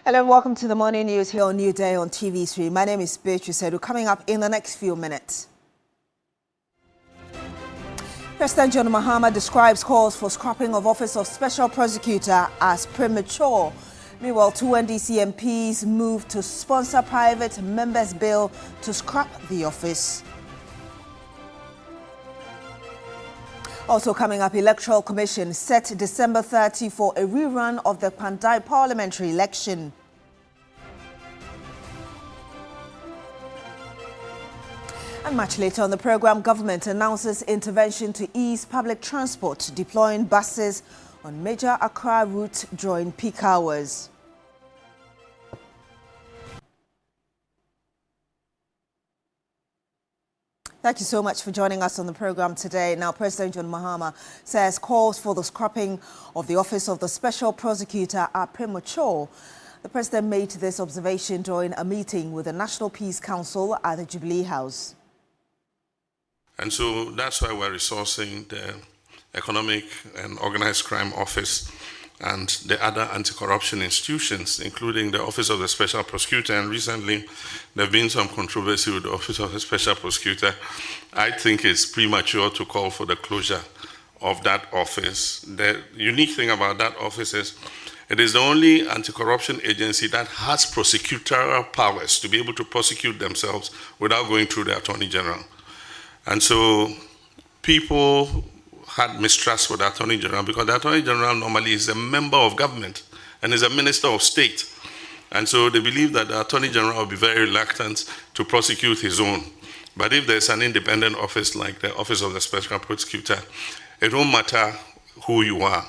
Hello and welcome to the morning news here on Newday on TV3. My name is Beatrice Edu. Coming up in the next few minutes. President John Mahama describes calls for scrapping of Office of Special Prosecutor as premature. Meanwhile, two NDC MPs move to sponsor private members' bill to scrap the office. Also coming up, Electoral Commission set December 30 for a rerun of the Pandai parliamentary election. And much later on the program, government announces intervention to ease public transport, deploying buses on major Accra route during peak hours. Thank you so much for joining us on the program today. Now, President John Mahama says calls for the scrapping of the Office of the Special Prosecutor are premature. The president made this observation during a meeting with the National Peace Council at the Jubilee House. And so that's why we're resourcing the Economic and Organized Crime Office and the other anti-corruption institutions, including the Office of the Special Prosecutor. And recently, there have been some controversy with the Office of the Special Prosecutor. I think it's premature to call for the closure of that office. The unique thing about that office is it is the only anti-corruption agency that has prosecutorial powers to be able to prosecute themselves without going through the Attorney General. And so people had mistrust for the Attorney General because the Attorney General normally is a member of government and is a minister of state. And so they believe that the Attorney General will be very reluctant to prosecute his own. But if there's an independent office like the Office of the Special Prosecutor, it won't matter who you are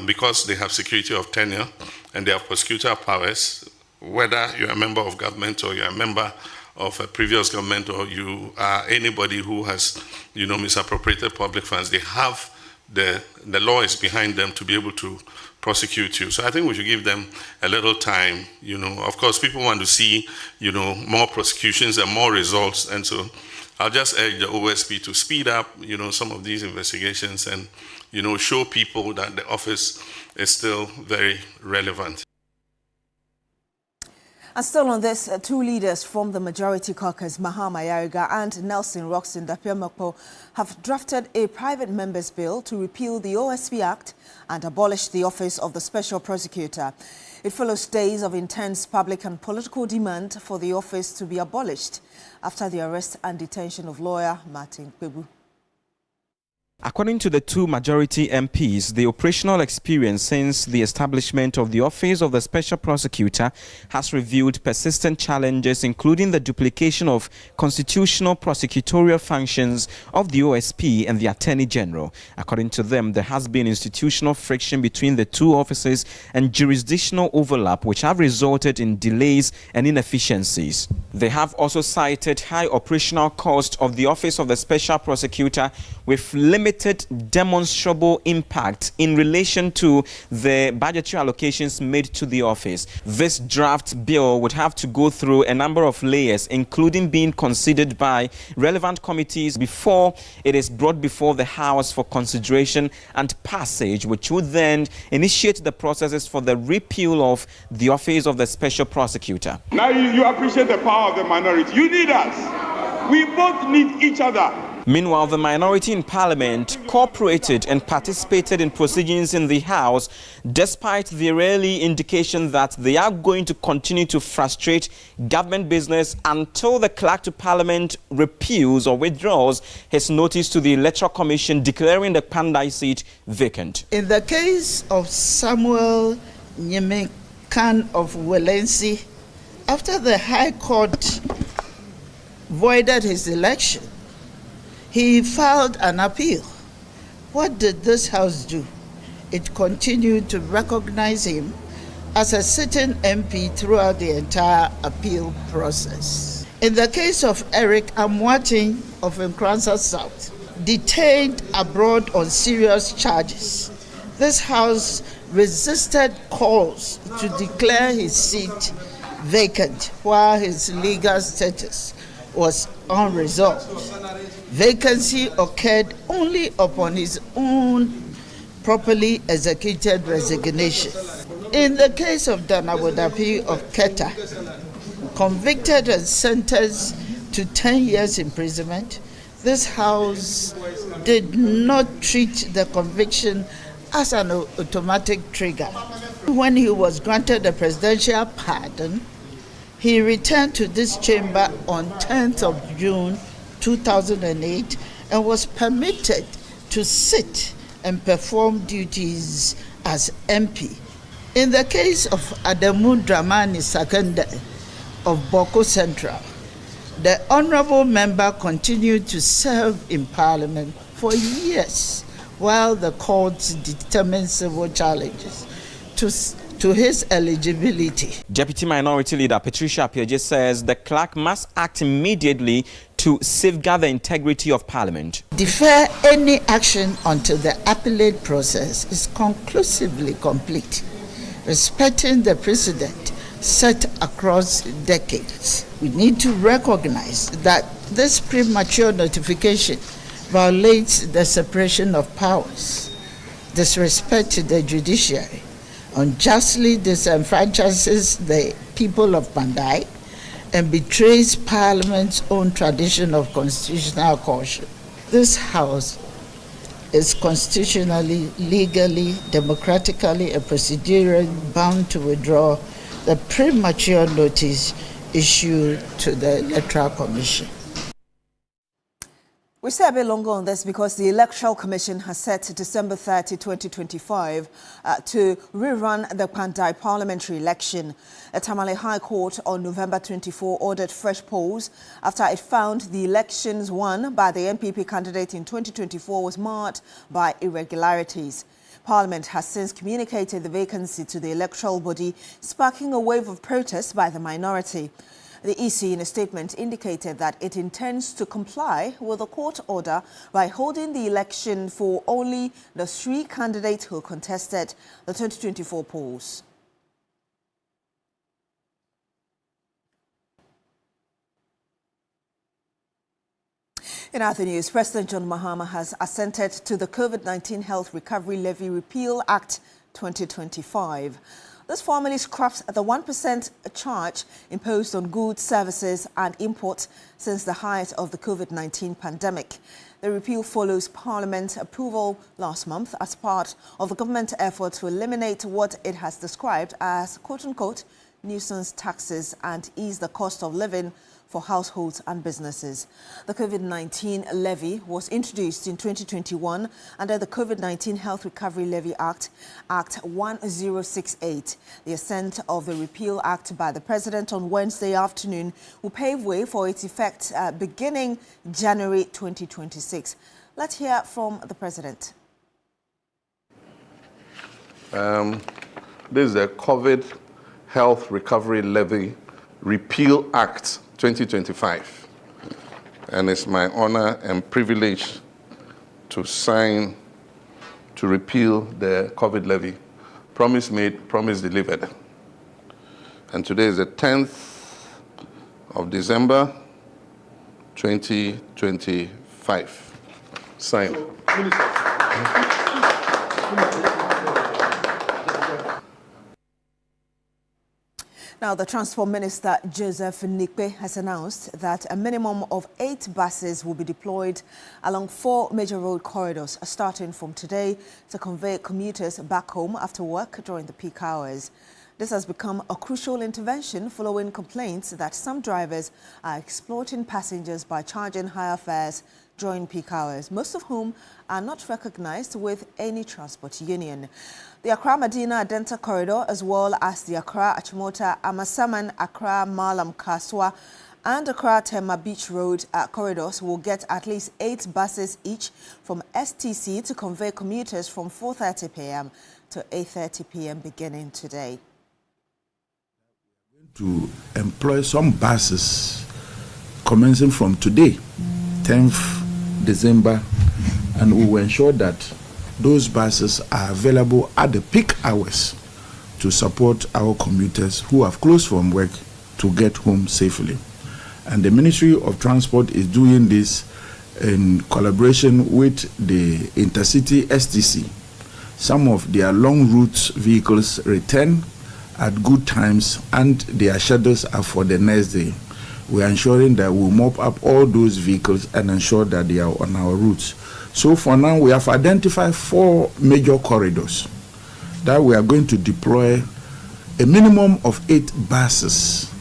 because they have security of tenure and they have prosecutorial powers, whether you're a member of government or you're a member of a previous government or you are anybody who has, misappropriated public funds. They have the law is behind them to be able to prosecute you. So I think we should give them a little time. Of course, people want to see, more prosecutions and more results. And so I'll just urge the OSP to speed up, some of these investigations and, show people that the office is still very relevant. And still on this, two leaders from the majority caucus, Mahama Yariga and Nelson Roxon Dapiamokpo, have drafted a private members' bill to repeal the OSP Act and abolish the Office of the Special Prosecutor. It follows days of intense public and political demand for the office to be abolished after the arrest and detention of lawyer Martin Kpebu. According to the two majority MPs, the operational experience since the establishment of the Office of the Special Prosecutor has revealed persistent challenges, including the duplication of constitutional prosecutorial functions of the OSP and the Attorney General. According to them, there has been institutional friction between the two offices and jurisdictional overlap, which have resulted in delays and inefficiencies. They have also cited high operational cost of the Office of the Special Prosecutor with limited demonstrable impact in relation to the budgetary allocations made to the office. This draft bill would have to go through a number of layers, including being considered by relevant committees before it is brought before the House for consideration and passage, which would then initiate the processes for the repeal of the Office of the Special Prosecutor. Now you appreciate the power of the minority. You need us. We both need each other. Meanwhile, the minority in Parliament cooperated and participated in proceedings in the House, despite the early indication that they are going to continue to frustrate government business until the clerk to Parliament repeals or withdraws his notice to the Electoral Commission declaring the Pandai seat vacant. In the case of Samuel Nyeme Khan of Walensi, after the High Court voided his election, he filed an appeal. What did this House do? It continued to recognize him as a sitting MP throughout the entire appeal process. In the case of Eric Amwatin of Nkranza South, detained abroad on serious charges, this House resisted calls to declare his seat vacant while his legal status was unresolved. Vacancy occurred only upon his own properly executed resignation. In the case of Danawodapi of Keta, convicted and sentenced to 10 years imprisonment, this House did not treat the conviction as an automatic trigger. When he was granted a presidential pardon, he returned to this chamber on 10th of June 2008 and was permitted to sit and perform duties as MP. In the case of Adamu Dramani Sakanda of Boko Central, the honorable member continued to serve in Parliament for years while the courts determined civil challenges to his eligibility. Deputy Minority Leader Patricia Appiagyei says the clerk must act immediately to safeguard the integrity of Parliament. Defer any action until the appellate process is conclusively complete, respecting the precedent set across decades. We need to recognize that this premature notification violates the separation of powers, disrespects the judiciary, unjustly disenfranchises the people of Pandai, and betrays Parliament's own tradition of constitutional caution. This House is constitutionally, legally, democratically, and procedurally bound to withdraw the premature notice issued to the Electoral Commission. We stay a bit longer on this because the Electoral Commission has set December 30, 2025 to rerun the Pandai parliamentary election. A Tamale High Court on November 24 ordered fresh polls after it found the elections won by the MPP candidate in 2024 was marred by irregularities. Parliament has since communicated the vacancy to the electoral body, sparking a wave of protests by the minority. The EC, in a statement, indicated that it intends to comply with the court order by holding the election for only the 3 candidates who contested the 2024 polls. In other news, President John Mahama has assented to the COVID-19 Health Recovery Levy Repeal Act 2025. This formally scraps the 1% charge imposed on goods, services and imports since the height of the COVID-19 pandemic. The repeal follows Parliament's approval last month as part of the government effort to eliminate what it has described as quote-unquote nuisance taxes and ease the cost of living for households and businesses. The COVID-19 levy was introduced in 2021 under the COVID-19 Health Recovery Levy Act, Act 1068. The assent of the Repeal Act by the President on Wednesday afternoon will pave way for its effect beginning January 2026. Let's hear from the President. This is the COVID Health Recovery Levy Repeal Act 2025, and it's my honor and privilege to sign to repeal the COVID levy. Promise made, promise delivered. And today is the 10th of December 2025. Sign. Now, the Transport Minister, Joseph Nikpe, has announced that a minimum of 8 buses will be deployed along 4 major road corridors starting from today to convey commuters back home after work during the peak hours. This has become a crucial intervention following complaints that some drivers are exploiting passengers by charging higher fares during peak hours, most of whom are not recognized with any transport union. The Accra-Medina Adenta corridor, as well as the Accra-Achimota Amasaman-Accra Malam Kaswa and Accra-Tema Beach Road corridors will get at least 8 buses each from STC to convey commuters from 4:30 p.m. to 8:30 p.m. beginning today. To employ some buses commencing from today, 10th December, and we will ensure that those buses are available at the peak hours to support our commuters who have closed from work to get home safely. And the Ministry of Transport is doing this in collaboration with the Intercity STC. Some of their long route vehicles return at good times and their schedules are for the next day. We are ensuring that we mop up all those vehicles and ensure that they are on our routes. So for now, we have identified 4 major corridors that we are going to deploy a minimum of 8 buses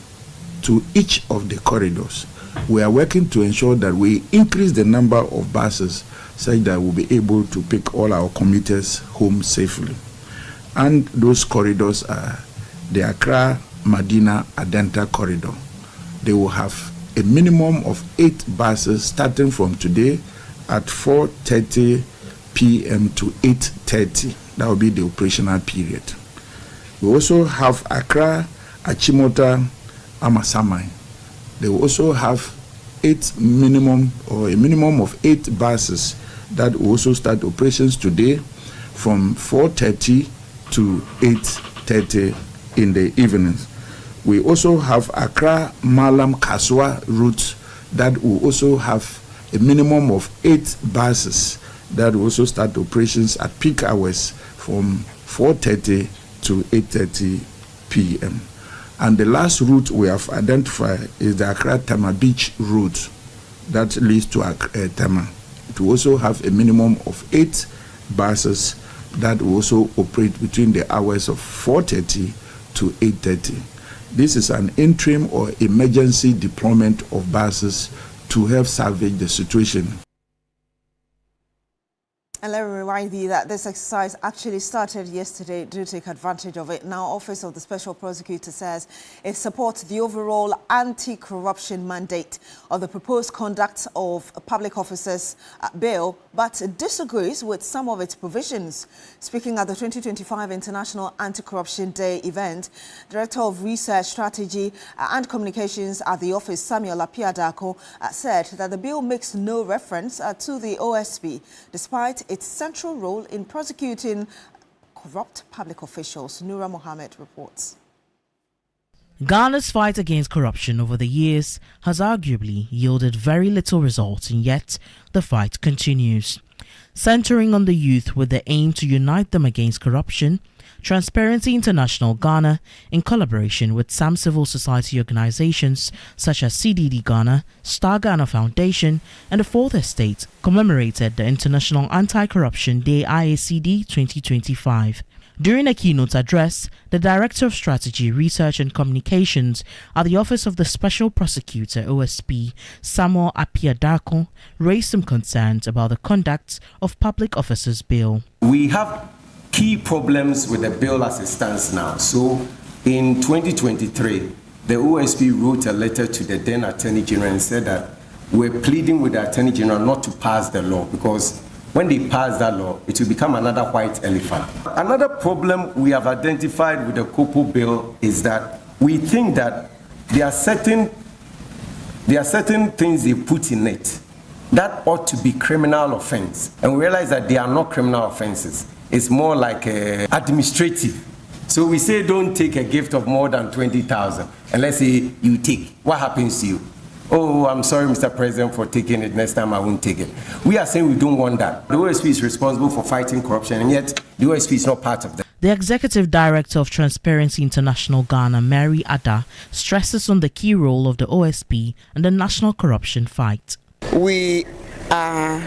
to each of the corridors. We are working to ensure that we increase the number of buses such that we'll be able to pick all our commuters home safely. And those corridors are the Accra-Medina Adenta corridor. They will have a minimum of 8 buses starting from today at 4:30 p.m. to 8:30. That will be the operational period. We also have Accra-Achimota Amasamai. They will also have a minimum of 8 buses that will also start operations today from 4:30 to 8:30 in the evenings. We also have Accra Malam Kaswa route that will also have a minimum of 8 buses that will also start operations at peak hours from 4:30 to 8:30 p.m. And the last route we have identified is the Accra-Tema Beach route that leads to Tema. It will also have a minimum of 8 buses that will also operate between the hours of 4:30 to 8:30. This is an interim or emergency deployment of buses to help salvage the situation. And let me remind you that this exercise actually started yesterday. Do take advantage of it. Now, Office of the Special Prosecutor says it supports the overall anti-corruption mandate of the proposed conduct of public officers bill, but disagrees with some of its provisions. Speaking at the 2025 International Anti-Corruption Day event, Director of Research, Strategy and Communications at the office, Samuel Apiadako, said that the bill makes no reference to the OSP, despite its central role in prosecuting corrupt public officials. Nura Mohammed reports. Ghana's fight against corruption over the years has arguably yielded very little result, and yet the fight continues. Centering on the youth with the aim to unite them against corruption, Transparency International Ghana, in collaboration with some civil society organizations such as CDD Ghana, Star Ghana Foundation, and the Fourth Estate, commemorated the International Anti-Corruption Day IACD 2025. During a keynote address, the Director of Strategy, Research and Communications at the Office of the Special Prosecutor OSP, Samuel Apiadako, raised some concerns about the conduct of Public Officers Bill. We have key problems with the bill as it stands now. So in 2023, the OSP wrote a letter to the then Attorney General and said that we're pleading with the Attorney General not to pass the law, because when they pass that law, it will become another white elephant. Another problem we have identified with the COPO bill is that we think that there are certain things they put in it that ought to be criminal offense, and we realize that they are not criminal offenses. It's more like administrative. So we say don't take a gift of more than 20,000, and let's say you take. What happens to you? Oh, I'm sorry, Mr. President, for taking it. Next time I won't take it. We are saying we don't want that. The OSP is responsible for fighting corruption, and yet the OSP is not part of that. The Executive Director of Transparency International Ghana, Mary Ada, stresses on the key role of the OSP in the national corruption fight. We are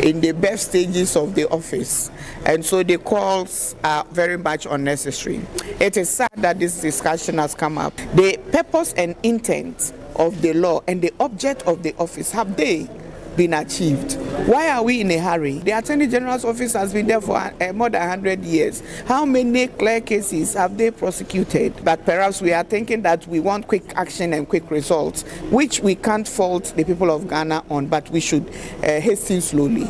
in the best stages of the office, and so the calls are very much unnecessary. It is sad that this discussion has come up. The purpose and intent of the law and the object of the office, have they been achieved. Why are we in a hurry? The Attorney General's office has been there for more than 100 years. How many clear cases have they prosecuted? But perhaps we are thinking that we want quick action and quick results, which we can't fault the people of Ghana on, but we should hasten slowly.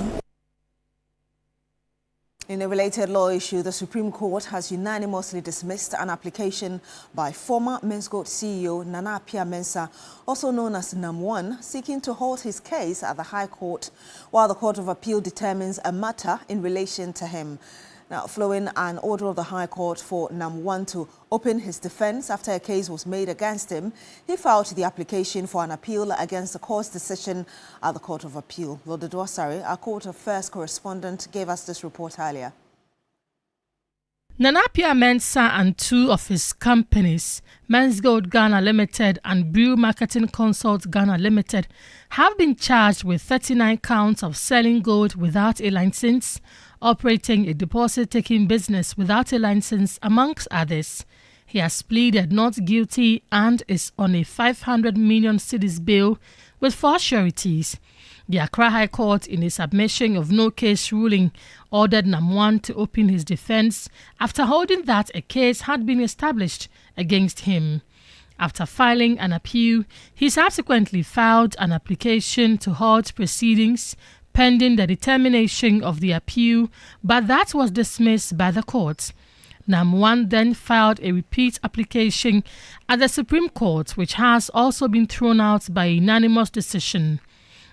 In a related law issue, the Supreme Court has unanimously dismissed an application by former Mensgold CEO Nana Appiah Mensah, also known as NAM1, seeking to hold his case at the High Court while the Court of Appeal determines a matter in relation to him. Now, following an order of the High Court for NAM1 to open his defense after a case was made against him, he filed the application for an appeal against the court's decision at the Court of Appeal. Lord Dwasari, our Court Affairs correspondent, gave us this report earlier. Nana Appiah Mensah and two of his companies, Mensgold Ghana Limited and Brew Marketing Consult Ghana Limited, have been charged with 39 counts of selling gold without a license, operating a deposit-taking business without a license, amongst others. He has pleaded not guilty and is on a 500 million cedis bail with 4 sureties. The Accra High Court, in a submission of no case ruling, ordered NAM1 to open his defense after holding that a case had been established against him. After filing an appeal, he subsequently filed an application to halt proceedings pending the determination of the appeal, but that was dismissed by the court. NAM1 then filed a repeat application at the Supreme Court, which has also been thrown out by a unanimous decision.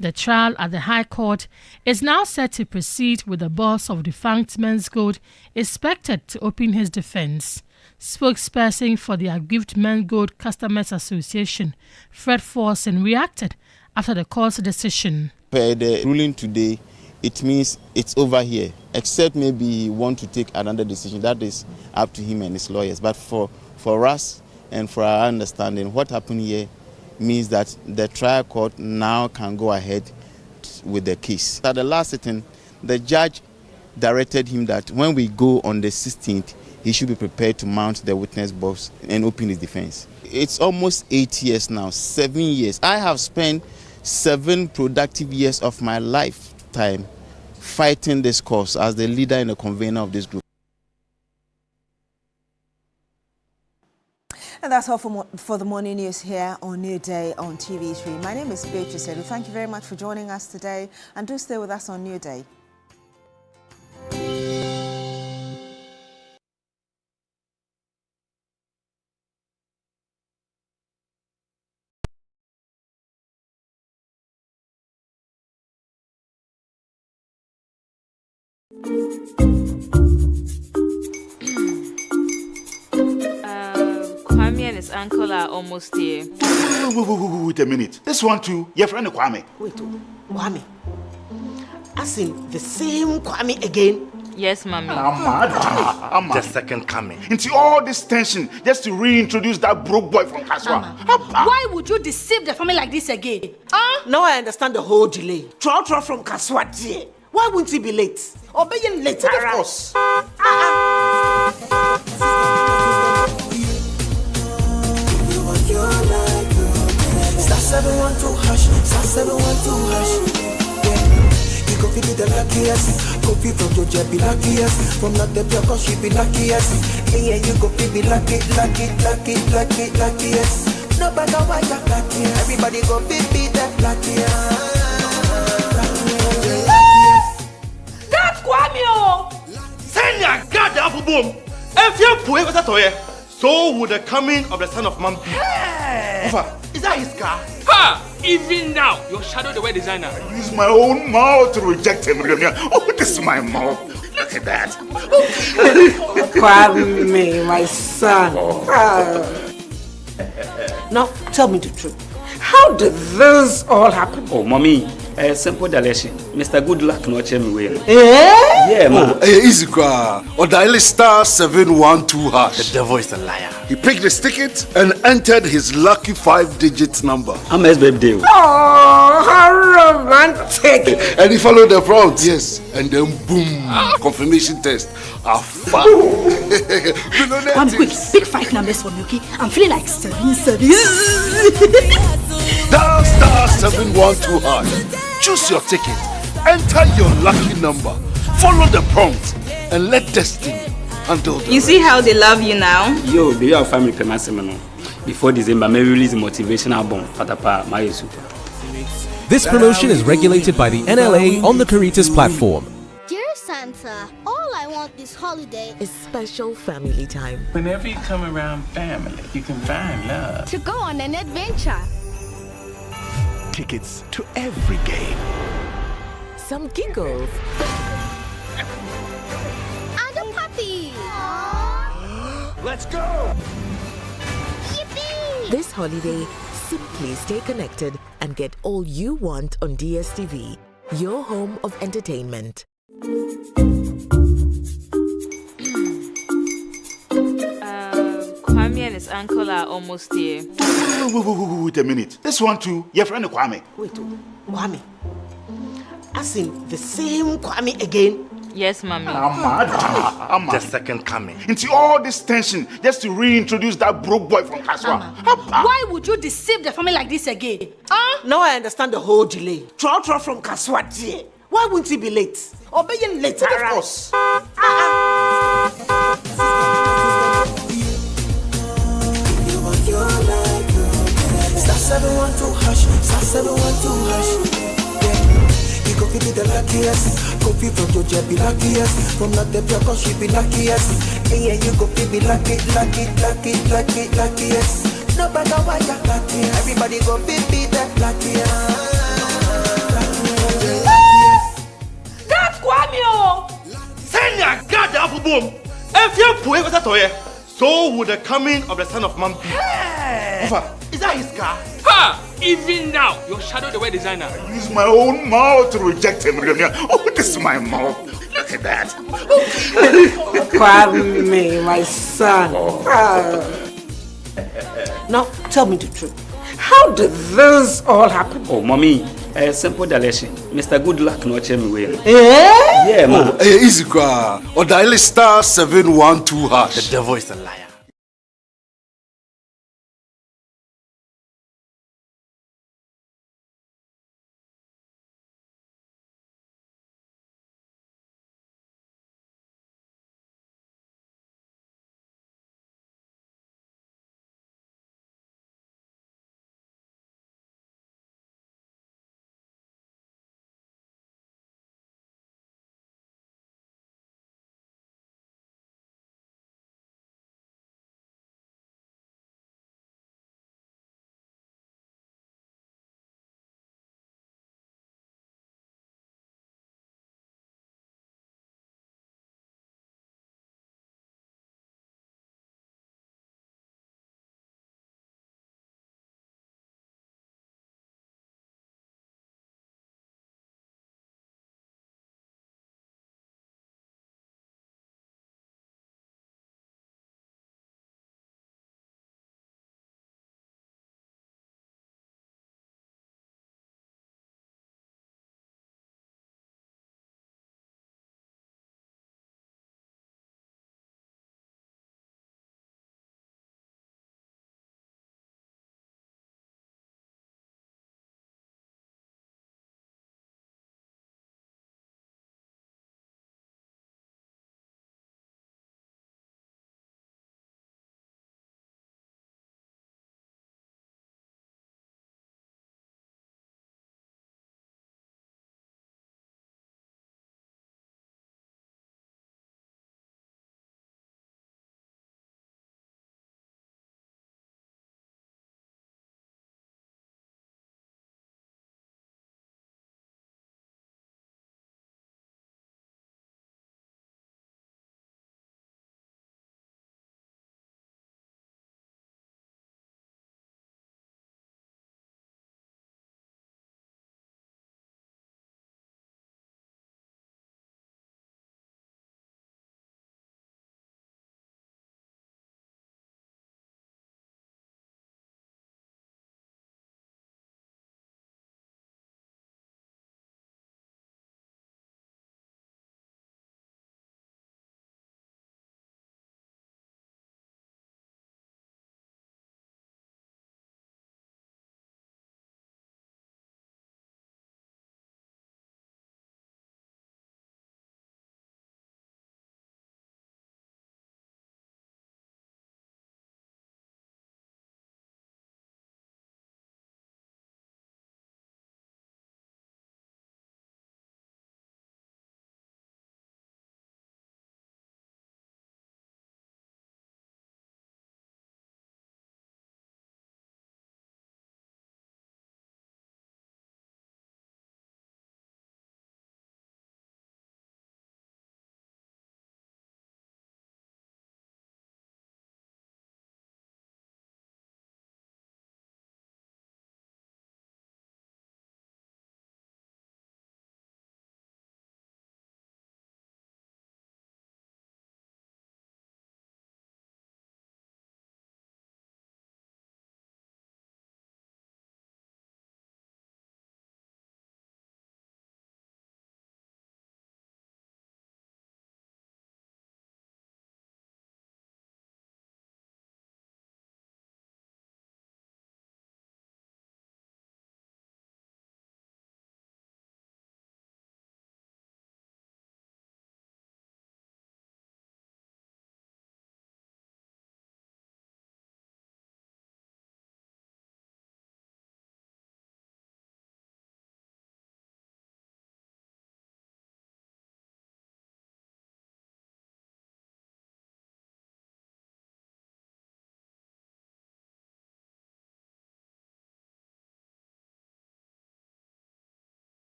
The trial at the High Court is now set to proceed with the boss of defunct Mensgold expected to open his defense. Spokesperson for the aggrieved Mensgold Customers Association, Fred Forson, reacted after the court's decision. Per the ruling today, it means it's over here, except maybe he want to take another decision. That is up to him and his lawyers. But for us and for our understanding, what happened here means that the trial court now can go ahead with the case. At the last sitting, the judge directed him that when we go on the 16th, he should be prepared to mount the witness box and open his defense. It's almost 8 years now, 7 years. I have spent 7 productive years of my lifetime fighting this cause as the leader and the convener of this group. And that's all for the morning news here on New Day on TV3. My name is Beatrice Edu. Thank you very much for joining us today, and do stay with us on New Day. Kwame and his uncle are almost here. Wait a minute. This one too, your friend Kwame. Wait, Kwame? As in the same Kwame again? Yes, Mommy. The second coming. Into all this tension, just to reintroduce that broke boy from Kaswa. Why would you deceive the family like this again? Now I understand the whole delay. Troll from Kaswa. Why wouldn't he be late? Or be late? Of course. Star 712 hash, star 712 hash. You go be the luckiest. Go be from Georgia, be luckiest. From not the block, she be luckiest. Yeah, you go be luckiest. Nobody know why you're luckiest. Everybody go be the luckiest. That's Kwame! Send your God the apple boom. If you're poor, what's that? So would the coming of the son of man be. Is that his car? Ha! Even now, your shadow the way designer. I use my own mouth to reject him. Oh, this is my mouth. Look at that. Kwame, my son. Now, tell me the truth. How did this all happen? Oh, mommy, simple direction. Mr. Good Luck no check me way. Yeah, man. Easy car. Or dial star 712 hash. The devil is a liar. He picked his ticket and entered his lucky 5-digit number. I'm his baby. Oh, how romantic. And he followed the prompts. Yes. And then boom, confirmation test. Fat. One quick, pick 5 numbers for me, okay? I'm feeling like 7. Dial star 712 hash. Choose your ticket, enter your lucky number, follow the prompt, and let destiny handle the You see how they love you now? Yo, do you have family permission? Before December, may release a motivational album. Patapa, my super. This promotion is regulated by the NLA on the Caritas platform. Dear Santa, all I want this holiday is special family time. Whenever you come around family, you can find love. To go on an adventure. Tickets to every game. Some giggles. And a puppy. Let's go! Yippee! This holiday, simply stay connected and get all you want on DSTV, your home of entertainment. Kwame and his uncle are almost here. Wait a minute. This one too, your friend Kwame. Wait, Kwame. As in the same Kwame again? Yes, mommy. I'm the second coming. Into all this tension just to reintroduce that broke boy from Kaswa. Why would you deceive the family like this again? Huh? Now I understand the whole delay. Troll from Kaswa. Why wouldn't he be late? Or be late, of course. Star 712 hash, star 712 hash. You go be the luckiest. Coffee from Georgia be luckiest. From not the pure cause she be luckiest. Yeah, you go be luckiest. No matter why you're lucky. Everybody go be that luckiest. That's Kwame! Send your God the apple boom. If you put it toye, so would the coming of the son of man be. Is that his car? Ha! Even now, your shadow the way designer. I use my own mouth to reject him. Oh, this is my mouth. Look at that. Kwame, my son. Now, tell me the truth. How did this all happen? Oh, mommy, simple direction. Mr. Good Luck no check me well. Yeah, man. Easy kwa. Or dial star 712 hash. The devil is a liar.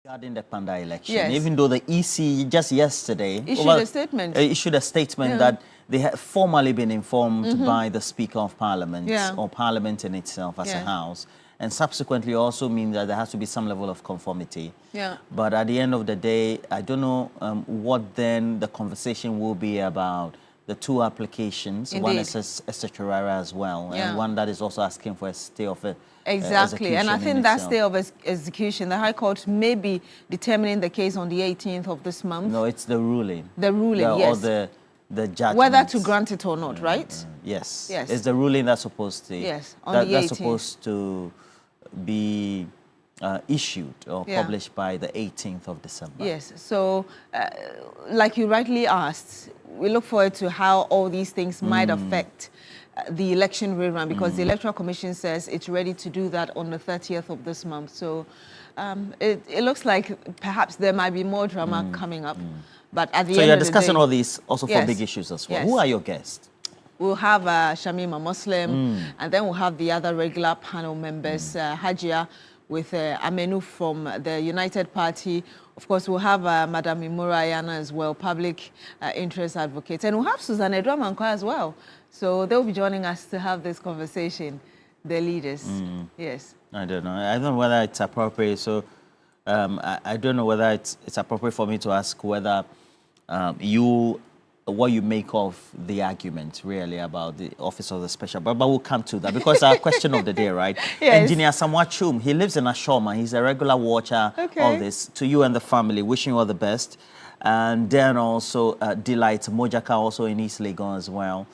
Regarding the Panda election, Yes. even though the EC just yesterday Issued a statement. Issued a statement that they had formally been informed by the Speaker of Parliament or Parliament in itself as a house, and subsequently also mean that there has to be some level of conformity. Yeah. But at the end of the day, I don't know what then the conversation will be about the two applications. Indeed. One is a certiorari as well, and one that is also asking for a stay of Exactly, and I execution think in that itself. stay of execution, the High Court may be determining the case on the 18th of this month. No, it's the ruling. The ruling, yes. Or the judgment. Whether to grant it or not, right? Yes. Yes. It's the ruling that's supposed to. Yes, on the 18th. That's supposed to be issued or published by the 18th of December. Yes. So, like you rightly asked, we look forward to how all these things might affect the election rerun, because the Electoral Commission says it's ready to do that on the 30th of this month. So it looks like perhaps there might be more drama coming up. But at the So end you're of the discussing day, all these also for big issues as well. Yes. Who are your guests? We'll have Shamima Muslim, and then we'll have the other regular panel members, Hajia with Amenu from the United Party. Of course, we'll have Madam Imura Ayana as well, public interest advocate. And we'll have Susan Edwamankwa as well. So they'll be joining us to have this conversation, the leaders. Yes. I don't know. I don't know whether it's appropriate. So I don't know whether it's appropriate for me to ask whether what you make of the argument really about the Office of the Special, but we'll come to that because our question of the day, right? Yes. Engineer Samuel Chum, he lives in Ashoma. He's a regular watcher of this. To you and the family, wishing you all the best. And then also Delight Mojaka also in East Legon as well.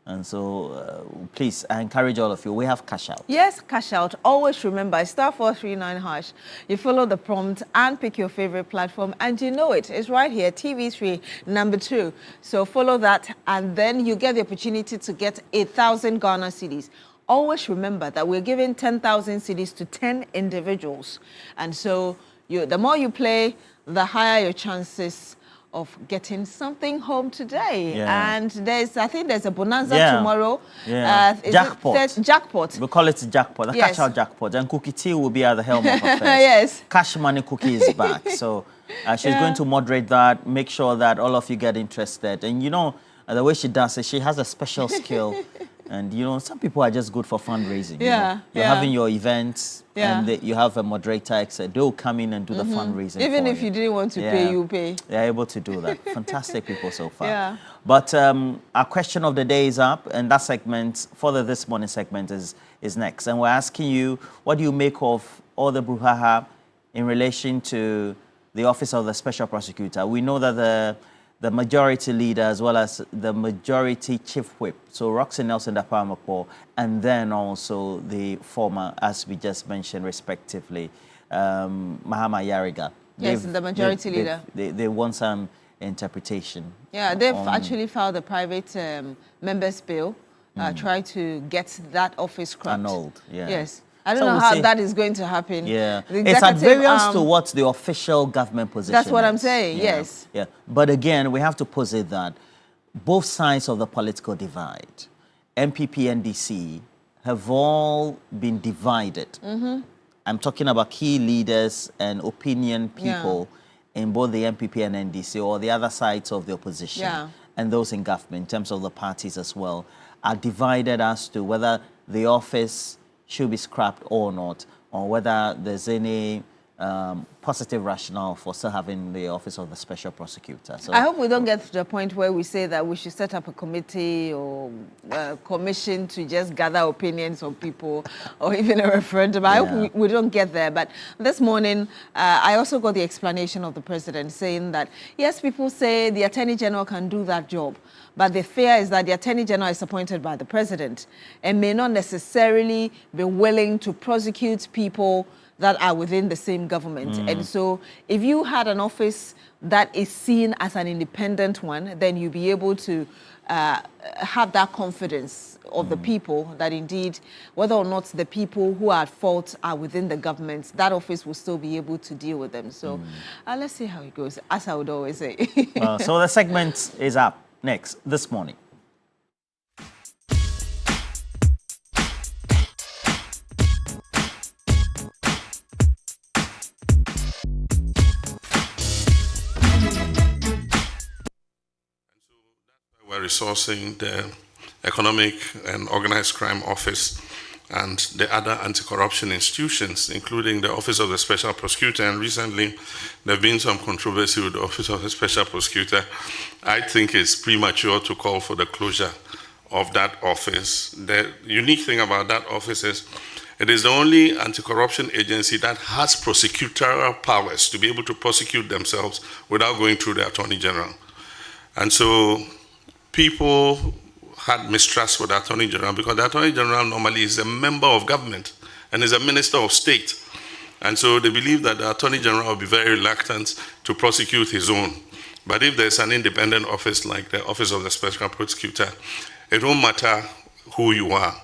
And so, please, I encourage all of you. We have cash out. Yes, cash out. Always remember, *439#. You follow the prompt and pick your favorite platform, and you know it. It's right here, TV3 #2. So follow that, and then you get the opportunity to get 1,000 Ghana cedis. Always remember that we're giving 10,000 cedis to 10 individuals. And so the more you play, the higher your chances of getting something home today. And I think there's a bonanza tomorrow. Jackpot. Jackpot. We call it jackpot, the cash out jackpot. And Cookie T will be at the helm of affairs. Yes. Cash Money Cookie is back. So she's going to moderate that, make sure that all of you get interested. And you know, the way she does it, she has a special skill. And you know, some people are just good for fundraising. You know? You're having your events, and you have a moderator, etc. They'll come in and do the fundraising. Even if you didn't want to pay, you pay. They're able to do that. Fantastic people so far. But our question of the day is up, and that segment, further this morning segment is next. And we're asking you, what do you make of all the brouhaha in relation to the Office of the Special Prosecutor? We know that the majority leader as well as the majority chief whip, so Roxy Nelson Dapamakpo, and then also the former, as we just mentioned respectively, Mahama Yariga. Yes, the majority leader. They want some interpretation. Yeah, they've actually filed a private members' bill, try to get that office scrapped. Annulled, Yes. I don't know how that is going to happen. Yeah, it's at variance to what the official government position That's what is. I'm saying, yes. Yeah, but again, we have to posit that both sides of the political divide, MPP and NDC, have all been divided. I'm talking about key leaders and opinion people in both the MPP and NDC, or the other sides of the opposition, and those in government, in terms of the parties as well, are divided as to whether the office should be scrapped or not, or whether there's any positive rationale for still having the Office of the Special Prosecutor. So I hope we don't get to the point where we say that we should set up a committee or a commission to just gather opinions of people, or even a referendum. I hope we don't get there. But this morning, I also got the explanation of the president saying that, yes, people say the Attorney General can do that job, but the fear is that the Attorney General is appointed by the president and may not necessarily be willing to prosecute people that are within the same government. And so if you had an office that is seen as an independent one, then you'll be able to have that confidence of the people that indeed, whether or not the people who are at fault are within the government, that office will still be able to deal with them. So let's see how it goes, as I would always say. So the segment is up next this morning. resourcing, the Economic and Organized Crime Office, and the other anti-corruption institutions, including the Office of the Special Prosecutor. And recently, there have been some controversy with the Office of the Special Prosecutor. I think it's premature to call for the closure of that office. The unique thing about that office is it is the only anti-corruption agency that has prosecutorial powers to be able to prosecute themselves without going through the Attorney General. And so people had mistrust for the Attorney General because the Attorney General normally is a member of government and is a minister of state. And so they believe that the Attorney General will be very reluctant to prosecute his own. But if there's an independent office like the Office of the Special Prosecutor, it won't matter who you are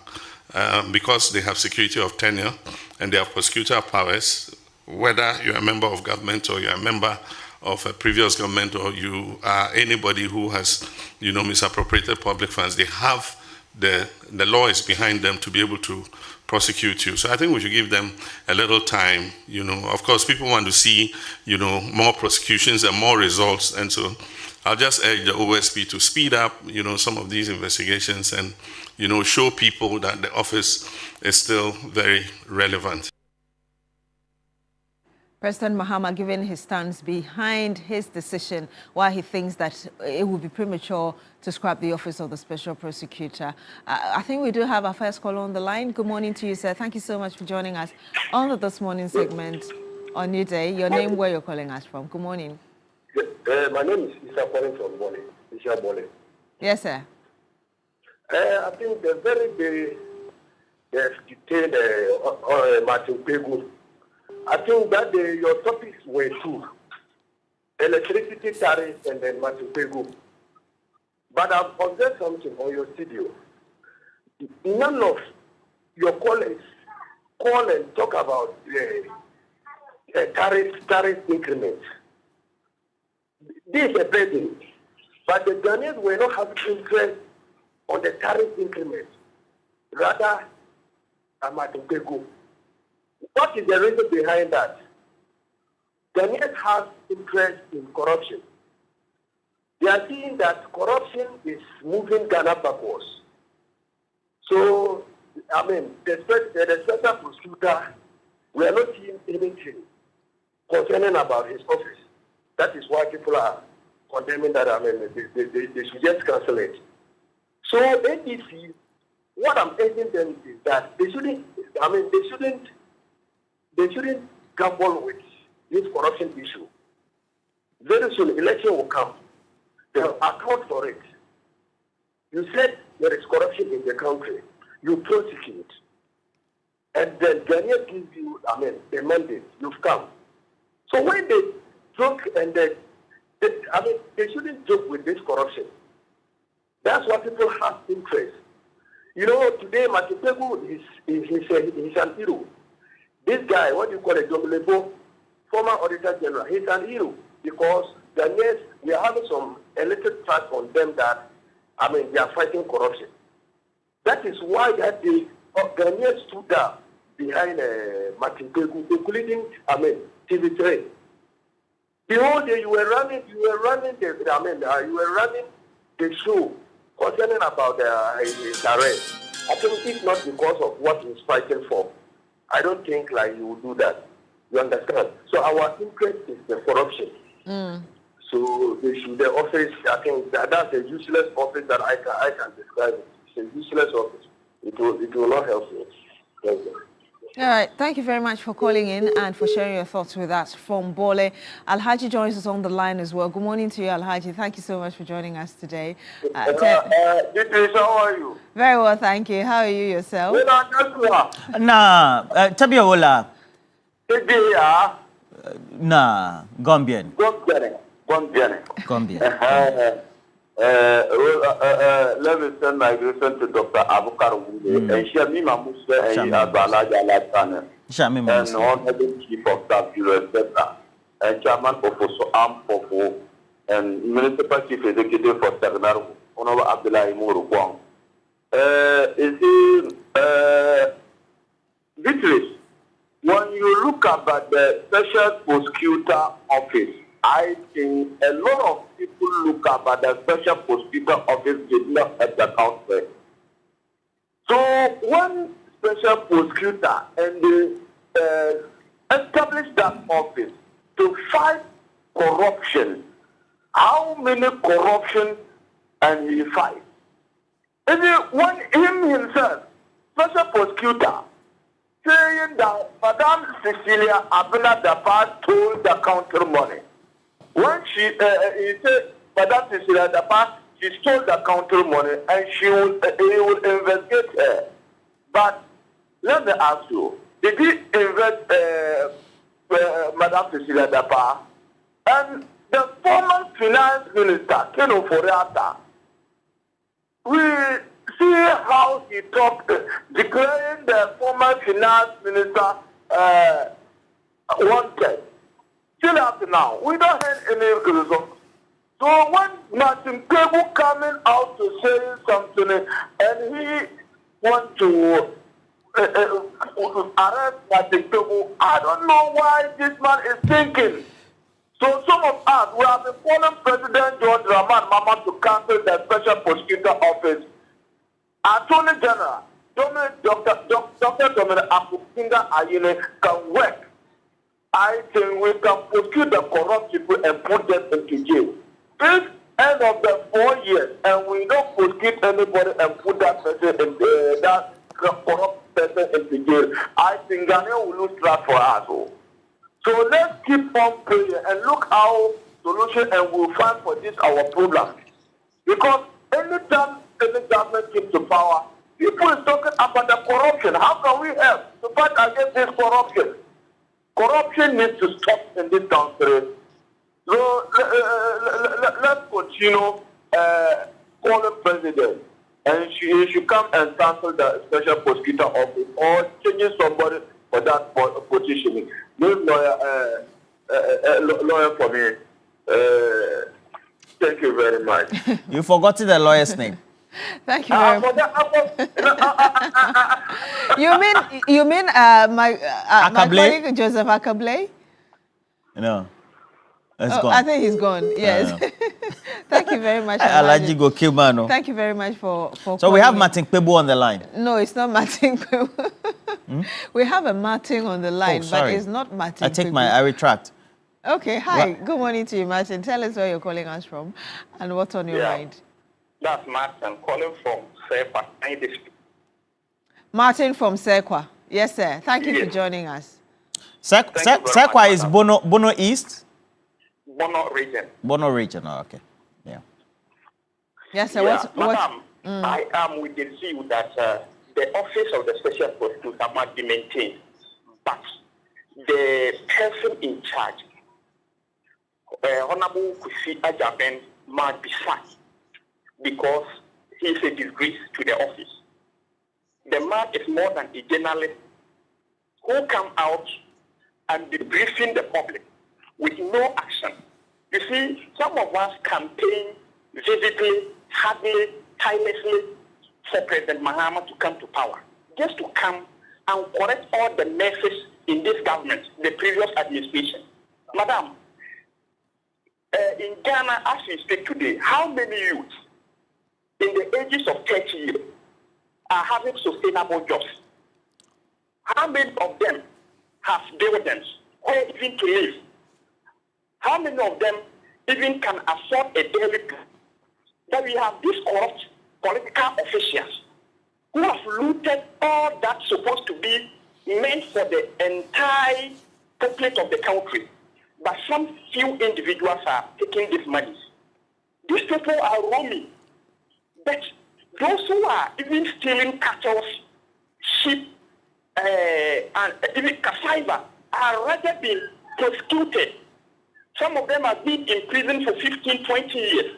because they have security of tenure and they have prosecutorial powers, whether you're a member of government or you're a member of a previous government or you are anybody who has, misappropriated public funds. They have the law is behind them to be able to prosecute you. So I think we should give them a little time. Of course, people want to see, more prosecutions and more results. And so I'll just urge the OSP to speed up, some of these investigations and, show people that the office is still very relevant. President Mahama giving his stance behind his decision, why he thinks that it would be premature to scrap the Office of the Special Prosecutor. I think we do have our first caller on the line. Good morning to you, sir. Thank you so much for joining us on this morning segment on New Day. Your name, where you're calling us from. Good morning. My name is Isa calling from Bole. Isha Bole. Yes, sir. I think the very day they've detained Martin Pegu, I think that your topics were two, electricity tariffs and then Martin Pegu. But I've observed something on your studio. None of your colleagues call and talk about tariff increments. This is a burden, but the Ghanaians were not having interest on the tariff increment. Rather, Martin Pegu. What is the reason behind that? Ghanaians have interest in corruption. They are seeing that corruption is moving Ghana backwards. So, the special prosecutor, we are not seeing anything concerning about his office. That is why people are condemning that. They should just cancel it. So, NDC, what I'm urging them is that they shouldn't gamble with this corruption issue. Very soon, election will come. They'll account for it. You said there is corruption in the country. You prosecute. And then Ghanaians gives you, the mandate. You've come. So when they joke and they shouldn't joke with this corruption. That's why people have interest. Today, Matipegu is an hero. This guy, what do you call it, Domlebo, former Auditor General, he's an hero because Ghanaians, we are having some elected trust on them that, they are fighting corruption. That is why that the Ghanaians stood up behind Matipegu, including, TV3. The whole day you were running the show concerning about his arrest. I think it's not because of what he's fighting for. I don't think you will do that. You understand? So our interest is the corruption. So the office, I think that's a useless office that I can describe it. It's a useless office. It will not help me. Thank you. All right. Thank you very much for calling in and for sharing your thoughts with us from Bole. Alhaji joins us on the line as well. Good morning to you, Alhaji. Thank you so much for joining us today. How are you? Very well, thank you. How are you yourself? Nah, Tabiola. Nah, Gombian. Let me send my greeting to Dr. Abukar Wunde and Shamima Musa and Abalaja Latana and Honorable Chief of Staff, etc. and Chairman of Ampopo and Municipal Chief Executive for Sagnar, Honorable Abdullah Imuru. Beatrice, when you look at the Special Prosecutor Office, I think a lot of people look up at the special prosecutor office did not have the counsel. So when special prosecutor and they established that office to fight corruption, how many corruption and he fight? Even when him himself, special prosecutor, saying that Madame Cecilia Abinadapa stole the counter money. When he said Madame Cecilia Abinadapa, she stole the counter money and he will investigate her. But let me ask you, did he invest Madame Cecilia Abinadapa? And the former finance minister, Keno Foriata, we see how he talked, declaring the former finance minister wanted. Still up to now, we don't have any results. So when Martin Pebu coming out to say something and he want to arrest Martin Pebu, I don't know why this man is thinking. So some of us, we have been calling President George Rahman Mama to cancel the special prosecutor office. Attorney General, Dr. Dominic Akukinga Ayine can work. I think we can prosecute the corrupt people and put them into jail. If end of the 4 years and we don't prosecute anybody and put that person in that corrupt person into jail, I think Ghana will lose trust for us. So let's keep on praying and look how solution and we'll find for this our problem. Because anytime any government comes to power, people is talking about the corruption. How can we help to fight against this corruption? Corruption needs to stop in this country. So let's continue calling president. And he should come and cancel the special prosecutor office or changing somebody for that positioning. This lawyer for me. Thank you very much. You forgot the lawyer's name. Thank you very much. You mean my colleague Joseph Akablay? No. Gone. I think he's gone. Yes. Thank you very much. Alaji go kill man. Thank you very much for So we have Martin Pebu on the line. No, it's not Martin Pebu. We have a Martin on the line, but it's not Martin. I retract. Okay, hi. Good morning to you, Martin. Tell us where you're calling us from and what's on your mind. That's Martin calling from Sekwa. Martin from Sekwa. Yes, sir. Thank you for joining us. Sekwa is Bono East? Bono region. Bono region, okay. Yeah. Yes, sir. Madam, I am with the view that the office of the special prosecutor must be maintained, but the person in charge, Honorable Kusi Ajaben, must be sacked because he is a disgrace to the office. The man is more than a journalist who come out and be briefing the public with no action. You see, some of us campaign vividly, hardly, tirelessly for President Mahama to come to power, just to come and correct all the messes in this government, the previous administration. Madam, in Ghana, as we speak today, how many youths in the ages of 30 years are having sustainable jobs? How many of them have buildings where even to live? How many of them even can afford a daily plan? That we have these corrupt political officials who have looted all that's supposed to be meant for the entire population of the country. But some few individuals are taking these monies. These people are roaming. But those who are even stealing cattle, sheep, and even cassava are rather being prosecuted. Some of them have been in prison for 15, 20 years.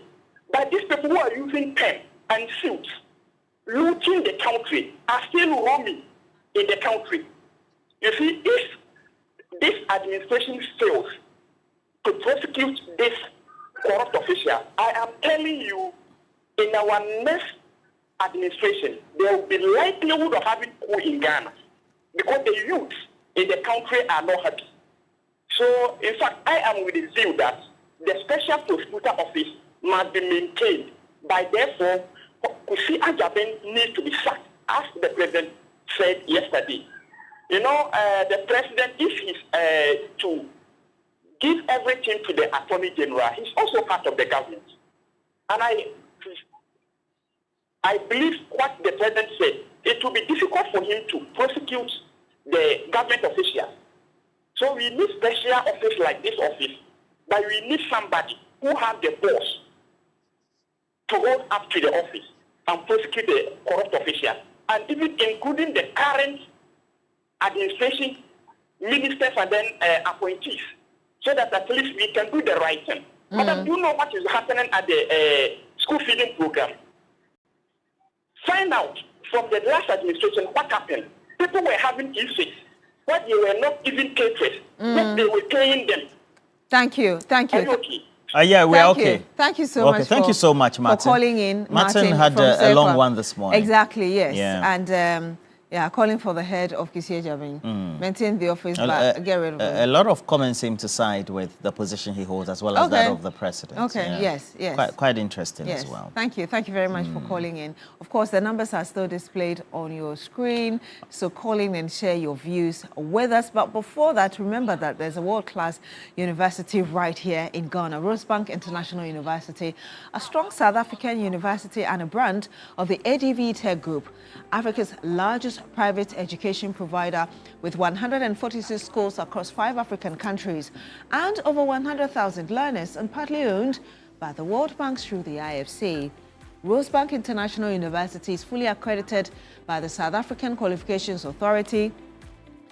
But these people who are using pen and suits, looting the country, are still roaming in the country. You see, if this administration fails to prosecute this corrupt official, I am telling you, in our next administration, there will be likelihood of having coup in Ghana because the youth in the country are not happy. So, in fact, I am with the view that the special prosecutor office must be maintained. By therefore, Kofi Ajaben needs to be sacked, as the president said yesterday. You know, the president, if he's to give everything to the Attorney General, he's also part of the government. And I believe what the president said, it will be difficult for him to prosecute the government officials. So we need special office like this office, but we need somebody who has the boss to hold up to the office and prosecute the corrupt officials, and even including the current administration, ministers and then appointees, so that at least we can do the right thing. But do you know what is happening at the school feeding program? Find out from the last administration what happened. People were having E6, what they were not even paid for, but they were paying them. Thank you. Thank you. Are you okay? Yeah, we're Thank okay. You. Thank you so much. Thank you so much, Martin. For calling in. Martin had a long one this morning. Exactly, yes. Yeah. And calling for the head of Kofi Ajaben. Maintain the office, but get rid of him. A lot of comments seem to side with the position he holds as well as that of the president. Okay, yeah. yes. Quite interesting as well. Thank you very much for calling in. Of course, the numbers are still displayed on your screen, so call in and share your views with us. But before that, remember that there's a world-class university right here in Ghana, Rosebank International University, a strong South African university and a brand of the ADV Tech Group, Africa's largest private education provider with 146 schools across 5 African countries and over 100,000 learners, and partly owned by the World Bank through the IFC. Rosebank International University is fully accredited by the South African Qualifications Authority,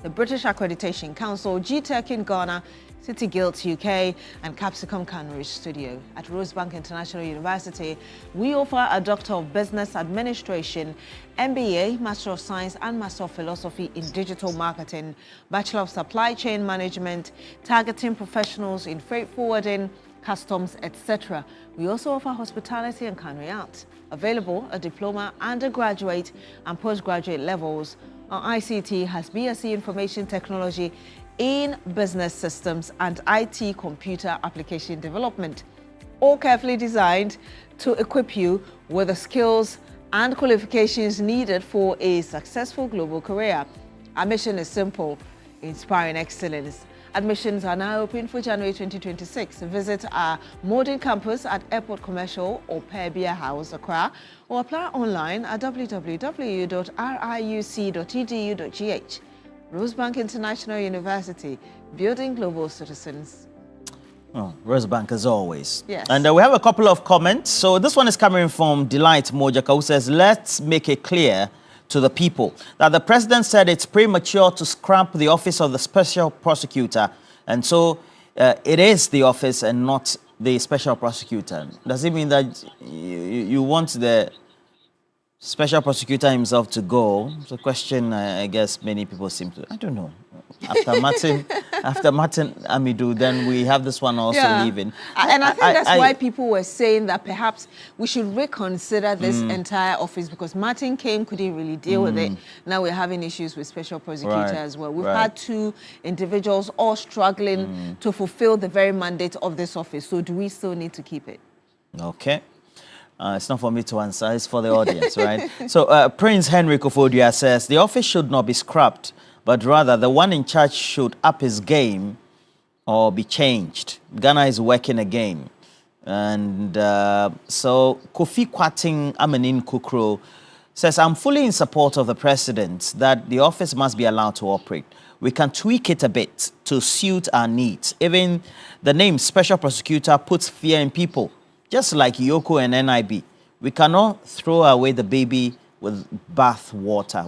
the British Accreditation Council, GTEC in Ghana, City Guilds UK, and Capsicum Canaries Studio. At Rosebank International University, we offer a Doctor of Business Administration, MBA, Master of Science and Master of Philosophy in Digital Marketing, Bachelor of Supply Chain Management, targeting professionals in freight forwarding, customs, etc. We also offer hospitality and culinary arts. Available at diploma, undergraduate and postgraduate levels. Our ICT has BSc Information Technology in Business Systems and IT Computer Application Development, all carefully designed to equip you with the skills and qualifications needed for a successful global career. Our mission is simple: inspiring excellence. Admissions are now open for January 2026. Visit our modern campus at Airport Commercial or Perbia House, Accra, or apply online at www.riuc.edu.gh. Rosebank International University, building global citizens. Oh, Rosebank as always. Yes. And we have a couple of comments. So this one is coming from Delight Mojaka, who says, let's make it clear to the people that the president said it's premature to scrap the office of the special prosecutor. And so it is the office and not the special prosecutor. Does it mean that you want the special prosecutor himself to go? It's a question I guess many people seem to, I don't know. After Martin Amidou, then we have this one also leaving. And I think that's why people were saying that perhaps we should reconsider this entire office, because Martin came, couldn't really deal with it. Now we're having issues with special prosecutor as well. We've had 2 individuals all struggling to fulfill the very mandate of this office. So do we still need to keep it? Okay. It's not for me to answer, it's for the audience, right? So Prince Henry Kofodia says, the office should not be scrapped, but rather the one in charge should up his game or be changed. Ghana is working again. And so Kofi Kwating Amanin Kukro says, I'm fully in support of the president that the office must be allowed to operate. We can tweak it a bit to suit our needs. Even the name special prosecutor puts fear in people. Just like Yoko and NIB, we cannot throw away the baby with bath water.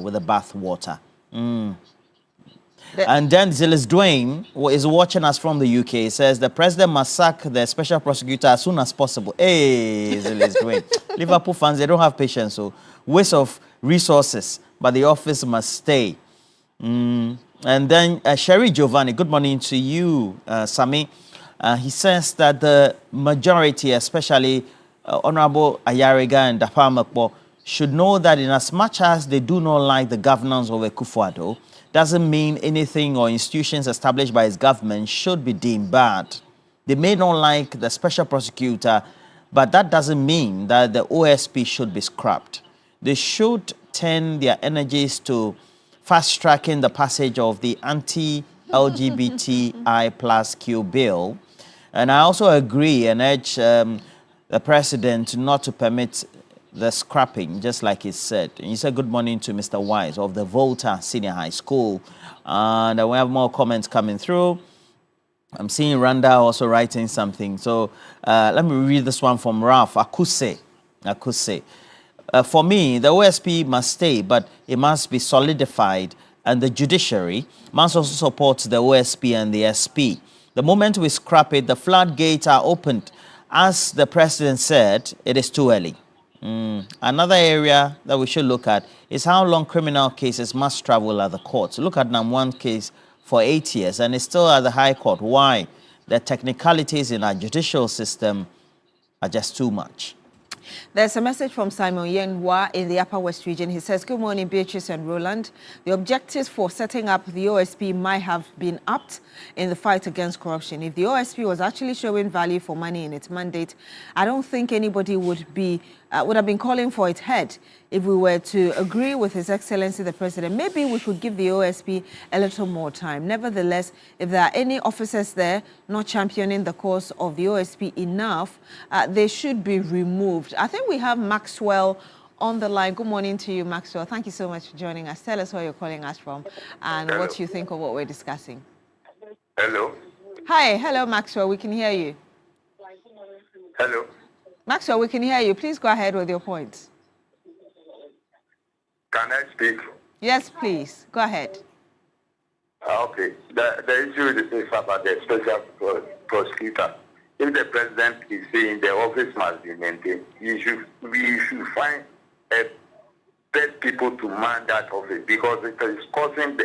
And then Zilis Dwayne, who is watching us from the UK, says the president must sack the special prosecutor as soon as possible. Hey, Zilis Dwayne. Liverpool fans, they don't have patience, so waste of resources, but the office must stay. And then Sherry Giovanni, good morning to you, Sami. He says that the majority, especially Honorable Ayariga and Dapamakbo, should know that in as much as they do not like the governance of Akufo-Addo, doesn't mean anything or institutions established by his government should be deemed bad. They may not like the special prosecutor, but that doesn't mean that the OSP should be scrapped. They should turn their energies to fast-tracking the passage of the anti-LGBTI plus Q bill. And I also agree and urge the president not to permit the scrapping, just like he said. And he said good morning to Mr. Wise of the Volta Senior High School. And we have more comments coming through. I'm seeing Randa also writing something. So let me read this one from Ralph Akuse. For me, the OSP must stay, but it must be solidified, and the judiciary must also support the OSP and the SP. The moment we scrap it, the floodgates are opened. As the president said, it is too early. Another area that we should look at is how long criminal cases must travel at the courts. Look at one case for 8 years, and it's still at the High Court. Why? The technicalities in our judicial system are just too much. There's a message from Simon Yenwa in the Upper West region. He says, good morning, Beatrice and Roland. The objectives for setting up the OSP might have been upped in the fight against corruption. If the OSP was actually showing value for money in its mandate, I don't think anybody would have been calling for its head. If we were to agree with His Excellency the President, maybe we could give the OSP a little more time. Nevertheless, if there are any officers there not championing the cause of the OSP enough, they should be removed. I think we have Maxwell on the line. Good morning to you, Maxwell. Thank you so much for joining us. Tell us where you're calling us from and what you think of what we're discussing. Hello. Hi. Hello, Maxwell. We can hear you. Hello. Maxwell, we can hear you. Please go ahead with your points. Can I speak? Yes, please. Go ahead. Okay. The issue is about the special prosecutor. If the president is saying the office must be maintained, we should find best people to man that office, because it is costing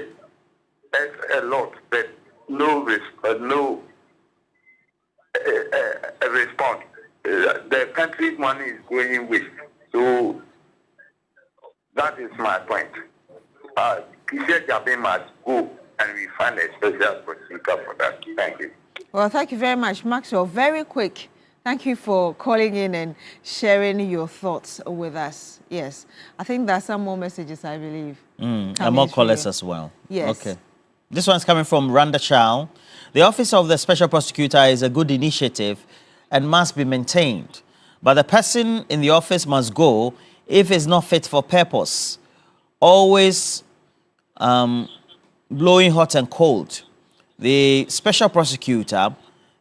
a lot, but no response. The country's money is going waste. So that is my point. Kisha Jabe must go, and we find a special prosecutor for that. Thank you. Well, thank you very much, Maxwell. Very quick. Thank you for calling in and sharing your thoughts with us. Yes, I think there are some more messages, I believe. And more callers as well. Yes. Okay. This one's coming from Randa Chow. The Office of the Special Prosecutor is a good initiative and must be maintained. But the person in the office must go if it's not fit for purpose. Always blowing hot and cold. The special prosecutor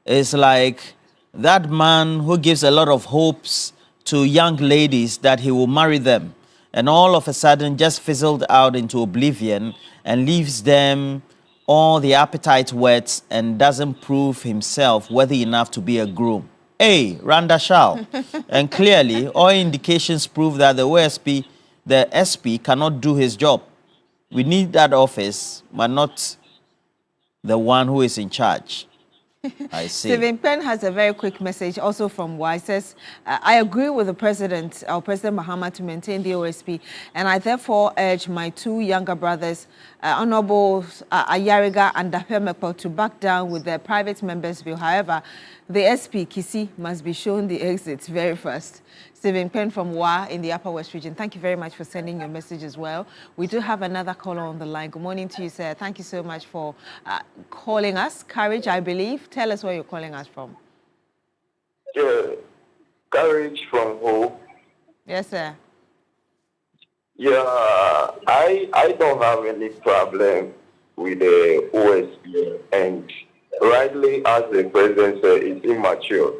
is like that man who gives a lot of hopes to young ladies that he will marry them, and all of a sudden just fizzled out into oblivion and leaves them all the appetite wet and doesn't prove himself worthy enough to be a groom. Hey, Randa Shao. And clearly, all indications prove that the OSP, the SP, cannot do his job. We need that office, but not the one who is in charge. I see. Stephen Penn has a very quick message also from Wise. Says, I agree with the President, our President Mahama, to maintain the OSP, and I therefore urge my two younger brothers, Honorable Ayariga and Dapemekpo, to back down with their private members bill. However, the SP, Kisi, must be shown the exits very fast. Stephen Penn from Wa in the Upper West region. Thank you very much for sending your message as well. We do have another caller on the line. Good morning to you, sir. Thank you so much for calling us. Courage, I believe. Tell us where you're calling us from. Yeah, Courage from Hope. Yes, sir. Yeah, I don't have any problem with the OSP, and rightly, as the president said, it's immature.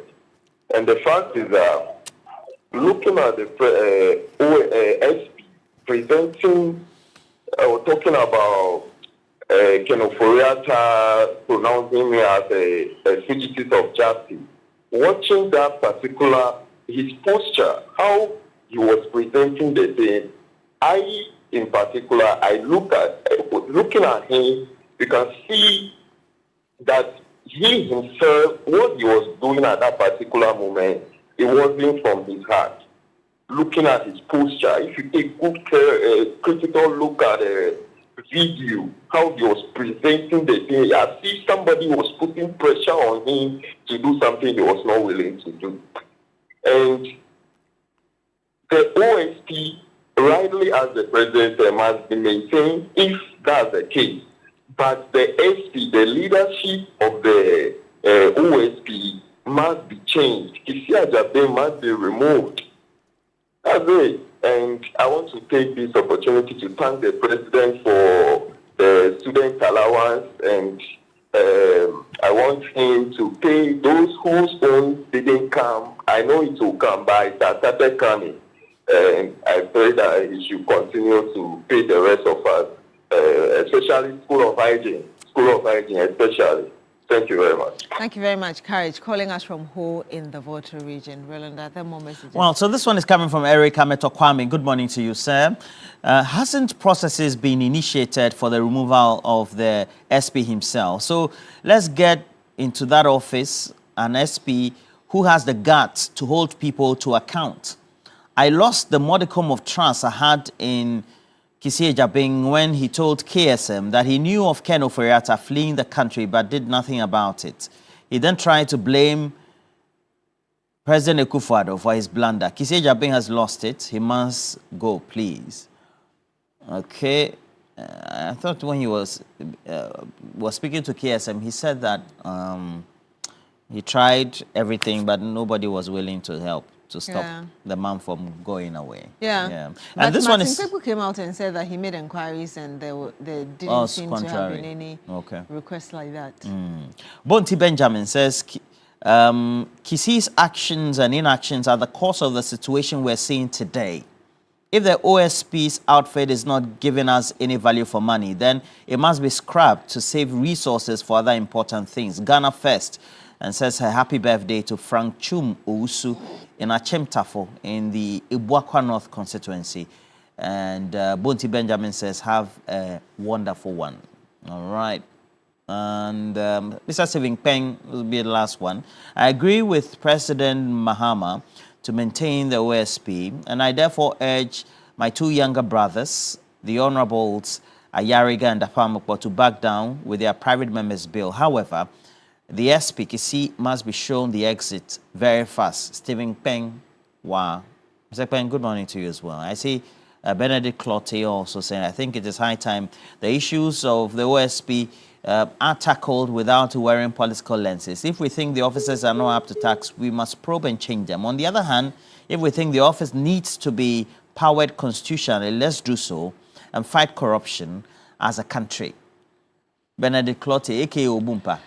And the fact is that looking at the SP presenting or talking about Kenoforiata pronouncing me as a fugitive of justice, watching that particular, his posture, how he was presenting the thing, in particular, looking at him, you can see that he himself, what he was doing at that particular moment, it wasn't from his heart. Looking at his posture, if you take good critical look at video, how he was presenting the thing, as if somebody was putting pressure on him to do something he was not willing to do. And the OSP, rightly as the president must be maintained if that's the case. But the SP, the leadership of the OSP must be changed. Kisia Jabe must be removed. That's it. And I want to take this opportunity to thank the president for the student allowance, and I want him to pay those whose own didn't come. I know it will come, but it has started coming. And I pray that he should continue to pay the rest of us, especially School of Hygiene especially. Thank you very much. Thank you very much, Courage. Calling us from Ho in the Volta region. Roland, are there more messages? Well, so this one is coming from Eric Ameto Kwame. Good morning to you, sir. Hasn't processes been initiated for the removal of the SP himself? So let's get into that office, an SP who has the guts to hold people to account. I lost the modicum of trust I had in Kisia Jabing when he told KSM that he knew of Ken Oforiatta fleeing the country but did nothing about it. He then tried to blame President Akufo-Addo for his blunder. Kisia Jabing has lost it. He must go, please. Okay. I thought when he was speaking to KSM, he said that he tried everything, but nobody was willing to help to stop the man from going away. And but this one is... people came out and said that he made inquiries and there didn't seem to have been any requests like that. Bonti Benjamin says, Kisi's actions and inactions are the cause of the situation we're seeing today. If the OSP's outfit is not giving us any value for money, then it must be scrapped to save resources for other important things. Ghana first. And says her happy birthday to Frank Chum Ousu in Achemtafo in the Ibuakwa North constituency. And Bonti Benjamin says, have a wonderful one. All right. And Mr. Stephen Peng will be the last one. I agree with President Mahama to maintain the OSP, and I therefore urge my two younger brothers, the Honorables Ayariga and Apamukbo, to back down with their private members' bill. However, the SPKC must be shown the exit very fast. Stephen Peng, wow. Mr. Peng, good morning to you as well. I see Benedict Clotte also saying, I think it is high time the issues of the OSP are tackled without wearing political lenses. If we think the officers are not up to task, we must probe and change them. On the other hand, if we think the office needs to be powered constitutionally, let's do so and fight corruption as a country. Benedict Clotte, a.k.a. Obumpa.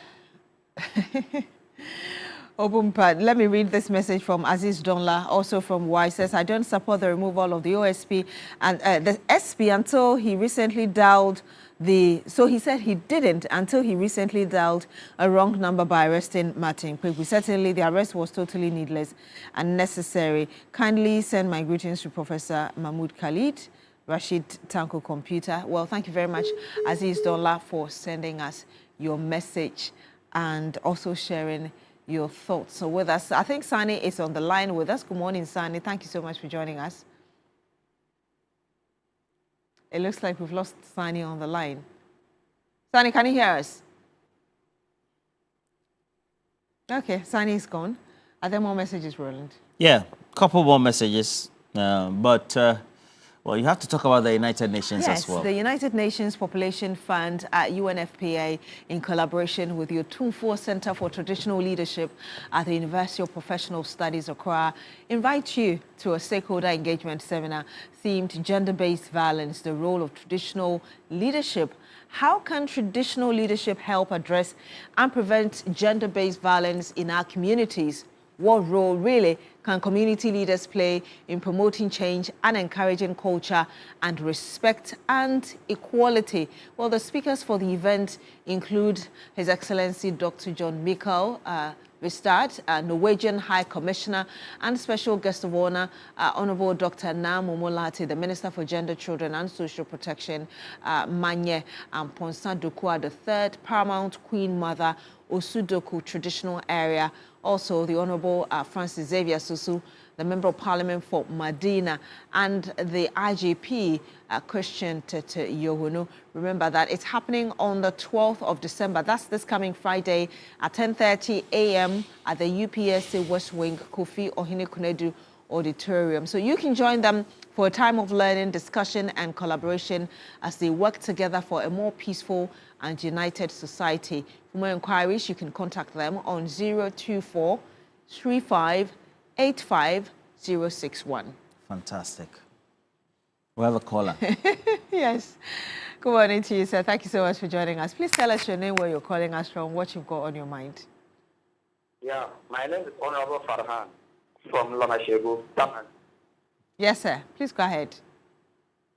Obumpa, let me read this message from Aziz Donla, also from Y. Says, I don't support the removal of the OSP and the SP until he recently dialed so he said he didn't until he recently dialed a wrong number by arresting Martin Kweku. Certainly, the arrest was totally needless and necessary. Kindly send my greetings to Professor Mahmoud Khalid, Rashid Tanko Computer. Well, thank you very much, Aziz Donla, for sending us your message and also sharing your thoughts. So with us, I think Sani is on the line with us. Good morning, Sani. Thank you so much for joining us. It looks like we've lost Sani on the line. Sani, can you hear us? Okay, Sani is gone. Are there more messages, Roland? Yeah, a couple more messages. Well, you have to talk about the United Nations as well. Yes, the United Nations Population Fund at UNFPA, in collaboration with the Otumfuo Center for Traditional Leadership at the University of Professional Studies, Accra, invite you to a stakeholder engagement seminar themed Gender-Based Violence, the Role of Traditional Leadership. How can traditional leadership help address and prevent gender-based violence in our communities? What role really can community leaders play in promoting change and encouraging culture and respect and equality? Well, the speakers for the event include His Excellency Dr. John Michael Ristad, Norwegian High Commissioner, and Special Guest of Honor, Honorable Dr. Nam Omolate, the Minister for Gender, Children and Social Protection, Manye and Ponsa Dukwa III, Paramount Queen Mother Osudoku traditional area. Also, the Honorable Francis Xavier Susu, the Member of Parliament for Medina, and the IGP, Christian Tete Yohunu. Remember that it's happening on the 12th of December. That's this coming Friday at 10:30 a.m. at the UPSA West Wing Kofi Ohene Kunedu Auditorium. So you can join them for a time of learning, discussion, and collaboration as they work together for a more peaceful and united society. For more inquiries, you can contact them on 024 35 85061. Fantastic. We have a caller. Yes. Good morning to you, sir. Thank you so much for joining us. Please tell us your name, where you're calling us from, what you've got on your mind. Yeah, my name is Honorable Farhan from Lamashego, Taman. Yes, sir. Please go ahead.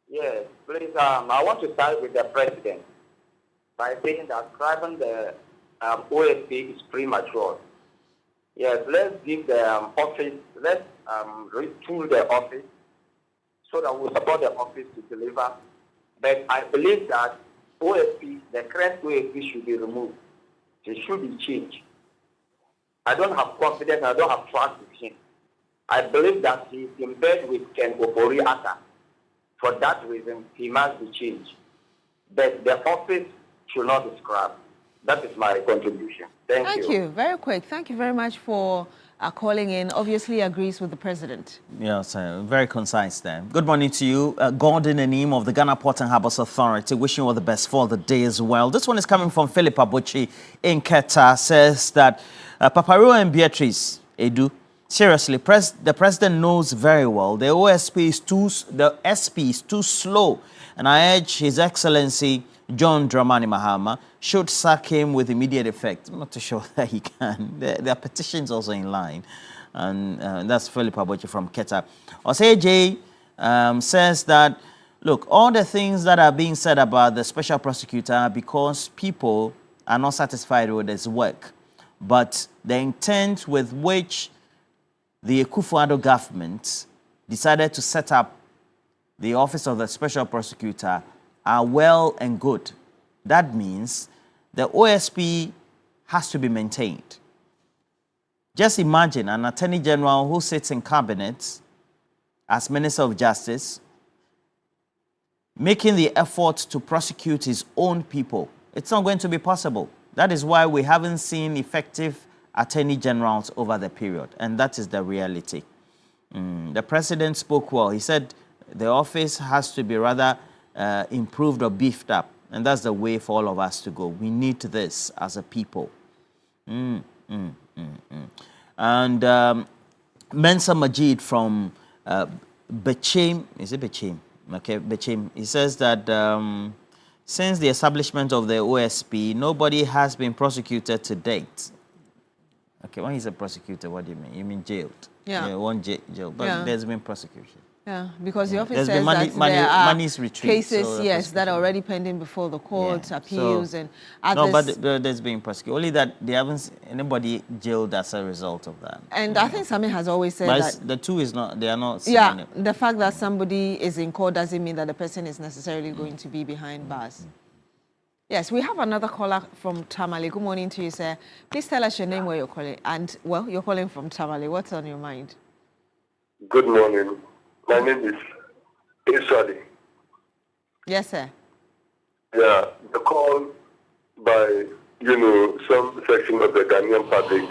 Yes, please. I want to start with the president by saying that scribing the OSP is premature. Yes, let's give the office, let's retool the office so that we support the office to deliver. But I believe that OSP, the current OSP should be removed. It should be changed. I don't have confidence, I don't have trust with him. I believe that he is in bed with Ken Opori Atta. For that reason, he must be changed. But the office should not be scrapped. That is my contribution. Thank you. Very quick. Thank you very much for calling in. Obviously agrees with the president. Yes, very concise there. Good morning to you. Gordon Enim of the Ghana Port and Harbours Authority. Wishing you all the best for the day as well. This one is coming from Philip Abuchi in Keta. Says that Paparo and Beatrice Edu, seriously, the president knows very well the SP is too slow, and I urge His Excellency John Dramani Mahama should sack him with immediate effect. I'm not too sure that he can. There are petitions also in line, and that's Philip Abuchi from Keta. Osej says that, look, all the things that are being said about the special prosecutor are because people are not satisfied with his work, but the intent with which the Akufo-Addo government decided to set up the office of the special prosecutor are well and good. That means the OSP has to be maintained. Just imagine an attorney general who sits in cabinet as Minister of Justice making the effort to prosecute his own people. It's not going to be possible. That is why we haven't seen effective attorney generals over the period, and that is the reality. The president spoke well. He said the office has to be rather improved or beefed up, and that's the way for all of us to go. We need this as a people. And Mensa Majid from Bechem, is it Bechem? Okay, Bechem. He says that since the establishment of the OSP, nobody has been prosecuted to date. Okay, when he's a prosecutor, what do you mean? You mean jailed? Yeah. One jail, but there's been prosecution. Yeah, because the office There's says been money, that there are money's retreat, cases, so yes, that are already pending before the courts, appeals, and others. others. No, but there's been prosecution. Only that they haven't seen anybody jailed as a result of that. And I think Sami has always said but that the two is not, they are not. Yeah, the fact that somebody is in court doesn't mean that the person is necessarily going to be behind bars. Yes, we have another caller from Tamale. Good morning to you, sir. Please tell us your name, where you're calling, and, well, you're calling from Tamale. What's on your mind? Good morning. My name is Isali. Yes, sir. Yeah, the call by, some section of the Ghanaian public,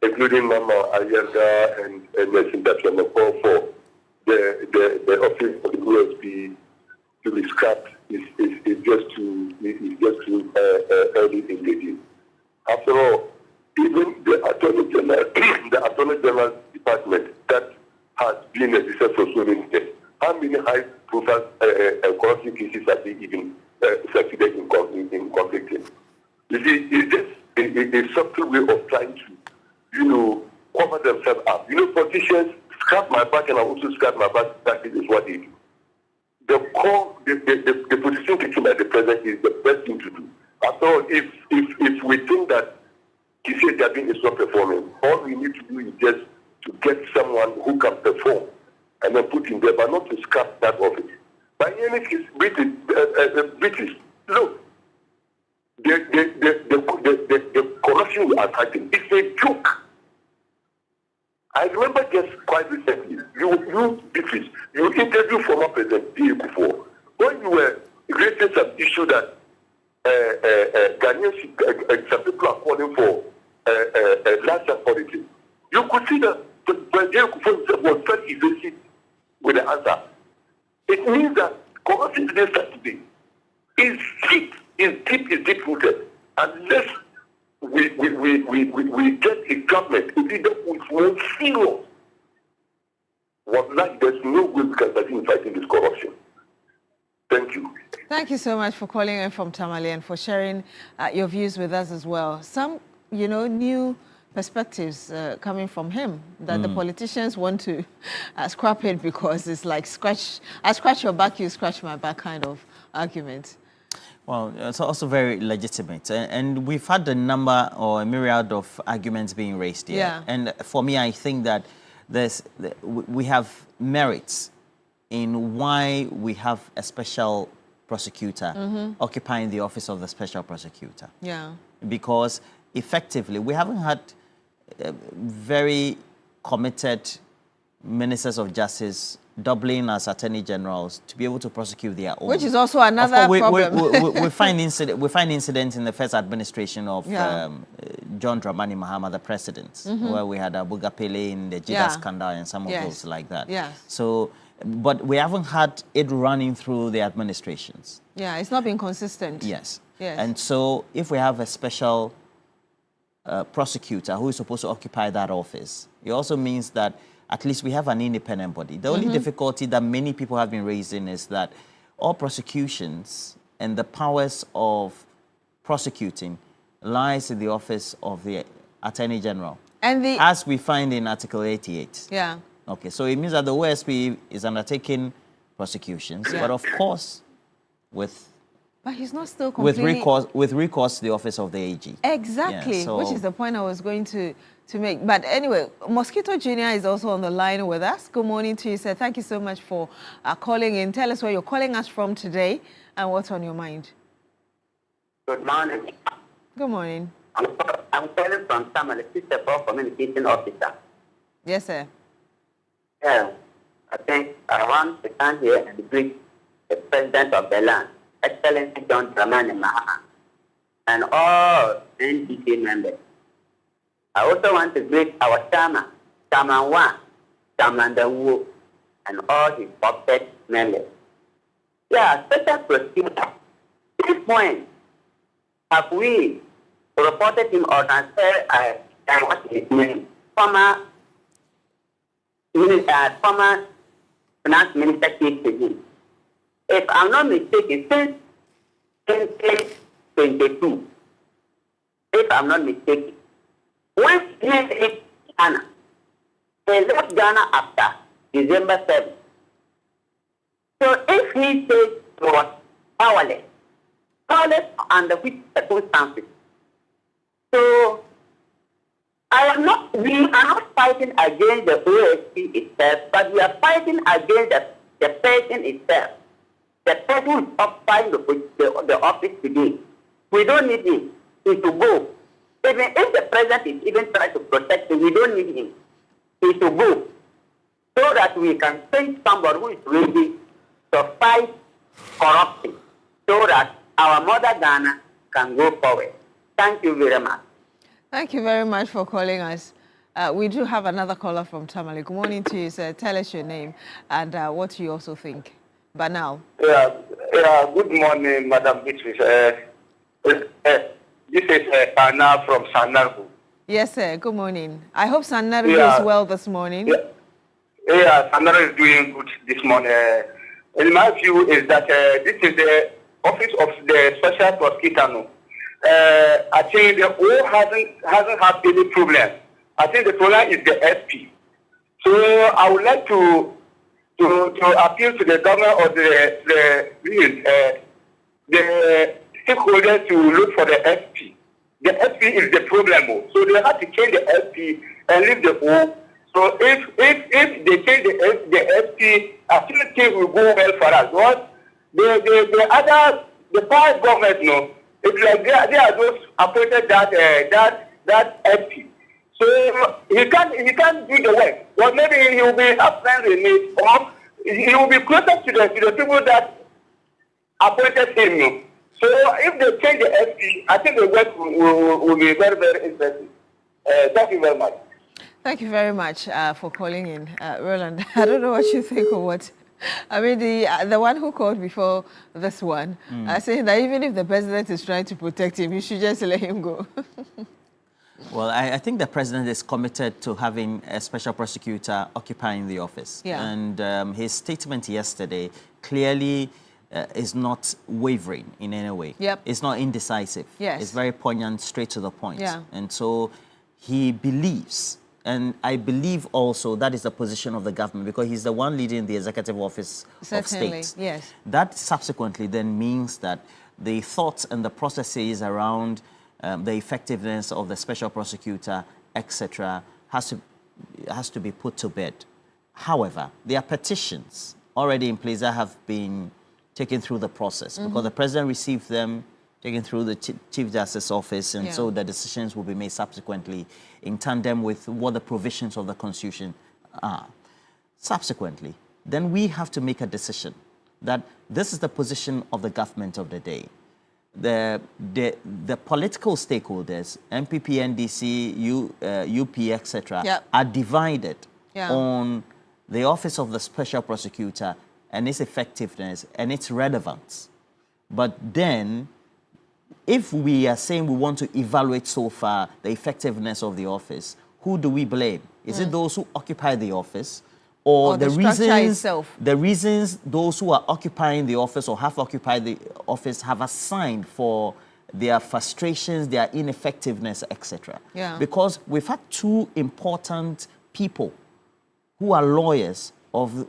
including Mama Ayerga and Nelson Dapiano, for the office of the USP to be scrapped is just too early engaging. After all, even the Attorney General Department that has been a business for so many years, how many high-profile corruption cases have they even succeeded in convicting? You see, it's just a subtle way of trying to, cover themselves up. Politicians scrap my back and I also scrap my back. That is what they do. The position taken by the president is the best thing to do. After all, if we think that Kisei Jabin is not performing, all we need to do is just to get someone who can perform and then put in there, but not to scrap that office. By any case, British, look, the corruption we are fighting is a joke. I remember just quite recently, you interviewed former President Kufuor when you were raising some issue that Ghanaians, some people are calling for larger politics. You could see that President Kufuor was very evasive with the answer. It means that corruption today starts today is deep rooted. Unless we get a government who is more serious, there's no way we can continue fighting this corruption. Thank you. Thank you so much for calling in from Tamale and for sharing your views with us as well. Some, new perspectives coming from him that the politicians want to scrap it because it's like I scratch your back, you scratch my back kind of argument. Well, it's also very legitimate. And we've had a number or a myriad of arguments being raised here. Yeah. And for me, I think that we have merits in why we have a special prosecutor occupying the office of the special prosecutor. Yeah. Because effectively, we haven't had very committed ministers of justice doubling as attorney generals to be able to prosecute their own. Which is also another problem. We find incidents in the first administration of John Dramani Mahama, the president, where we had Abu Gapele in the Jida scandal and some of those like that. Yes. So, but we haven't had it running through the administrations. Yeah, it's not been consistent. Yes. Yes. And so if we have a special prosecutor who is supposed to occupy that office, it also means that at least we have an independent body. The only difficulty that many people have been raising is that all prosecutions and the powers of prosecuting lies in the office of the Attorney General, and as we find in Article 88. Yeah. Okay, so it means that the OSP is undertaking prosecutions, but of course, but he's not still completely... with recourse to the office of the AG. Exactly, which is the point I was going to make. But anyway, Mosquito Jr. is also on the line with us. Good morning to you, sir. Thank you so much for calling in. Tell us where you're calling us from today and what's on your mind. Good morning. Good morning. I'm calling from Tamale, Sister for Communication Officer. Yes, sir. Yeah, I think I want to stand here and greet the President of the land, Excellency John Dramani Mahama, and all NDC members. I also want to greet our Chairman, Chairman 1, Chairman Dawu, and all his puppet members. Yeah, special prosecutor. This point, have we reported him or transferred what's his name? Former Finance Minister came to him. If I'm not mistaken, since 2022, if I'm not mistaken, when he left Ghana, he left Ghana after December 7th. So if he says he was powerless under which circumstances? So we are not fighting against the OSP itself, but we are fighting against the person itself. The person who is occupying the office today. We don't need him. He should go. Even if the president is even trying to protect him, we don't need him. He should go. So that we can send somebody who is ready to fight corruption. So that our mother Ghana can go forward. Thank you very much. Thank you very much for calling us. We do have another caller from Tamale. Good morning to you, sir. Tell us your name and what you also think. Banal. Yeah, good morning, Madam Beatrice. This is Anna from Sanargu. Yes, sir. Good morning. I hope Sanargu is well this morning. Yeah, Sanargu is doing good this morning. In my view, is that this is the office of the special prosecutor. I think the O hasn't had any problem. I think the problem is the SP. So I would like to appeal to the government or the stakeholders to look for the SP. The SP is the problem. So they have to change the SP and leave the O. So if they change the SP, I think things will go well for us. Because the 5 governments, It's like they are those appointed that FP. So he can't do the work. Well, maybe he will be have friends in it, or he will be closer to the people that appointed him. So if they change the FP, I think the work will be very, very interesting. Thank you very much. Thank you very much for calling in, Roland. I don't know what you think or what. I mean, the one who called before this one, saying that even if the president is trying to protect him, you should just let him go. Well, I think the president is committed to having a special prosecutor occupying the office. Yeah. And his statement yesterday clearly is not wavering in any way. Yep. It's not indecisive. Yes. It's very poignant, straight to the point. Yeah. And so he believes, and I believe also that is the position of the government, because he's the one leading the executive office Certainly, of state. yes. That subsequently then means that the thoughts and the processes around the effectiveness of the special prosecutor, etc., has to be put to bed. However, there are petitions already in place that have been taken through the process, because the president received them, taken through the Chief Justice's office, and so the decisions will be made subsequently in tandem with what the provisions of the Constitution are. Subsequently, then we have to make a decision that this is the position of the government of the day. The political stakeholders, MPP, NDC, UP, etc., are divided on the office of the special prosecutor and its effectiveness and its relevance. But then, if we are saying we want to evaluate so far the effectiveness of the office, who do we blame? Is it those who occupy the office, or the reasons those who are occupying the office or have occupied the office have assigned for their frustrations, their ineffectiveness, etc.? Yeah. Because we've had two important people who are lawyers of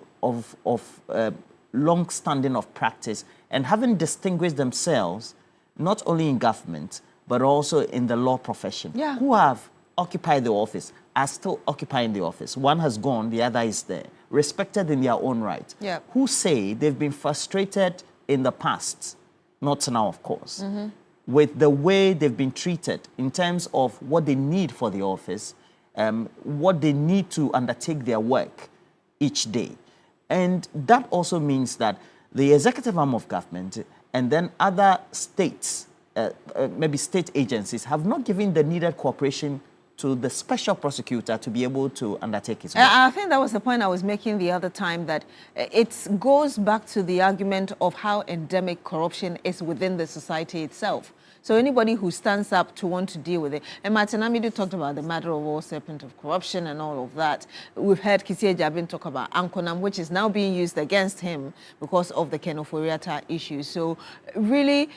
long standing of practice and having distinguished themselves not only in government but also in the law profession, who have occupied the office, are still occupying the office. One has gone, the other is there, respected in their own right, who say they've been frustrated in the past, not now, of course, with the way they've been treated in terms of what they need for the office, what they need to undertake their work each day. And that also means that the executive arm of government and then other states, maybe state agencies, have not given the needed cooperation to the special prosecutor to be able to undertake his work. I think that was the point I was making the other time, that it goes back to the argument of how endemic corruption is within the society itself. So anybody who stands up to want to deal with it, and Martin Amidu talked about the matter of all serpent of corruption and all of that. We've heard Kisie Jabin talk about Ankonam, which is now being used against him because of the Kenoforiata issue. So really,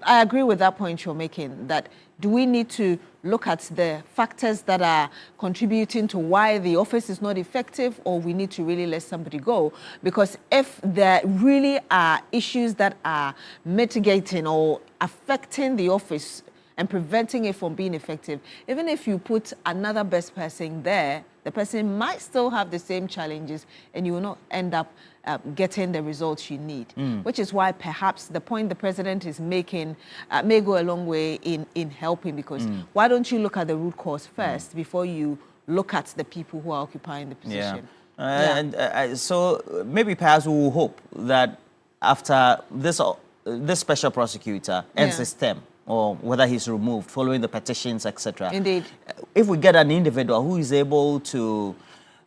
I agree with that point you're making, that do we need to look at the factors that are contributing to why the office is not effective, or we need to really let somebody go? Because if there really are issues that are mitigating or affecting the office and preventing it from being effective, even if you put another best person there, the person might still have the same challenges and you will not end up getting the results you need, which is why perhaps the point the president is making may go a long way in helping, because why don't you look at the root cause first before you look at the people who are occupying the position? And so maybe perhaps we will hope that after this special prosecutor ends his term, or whether he's removed following the petitions, etc. Indeed. If we get an individual who is able to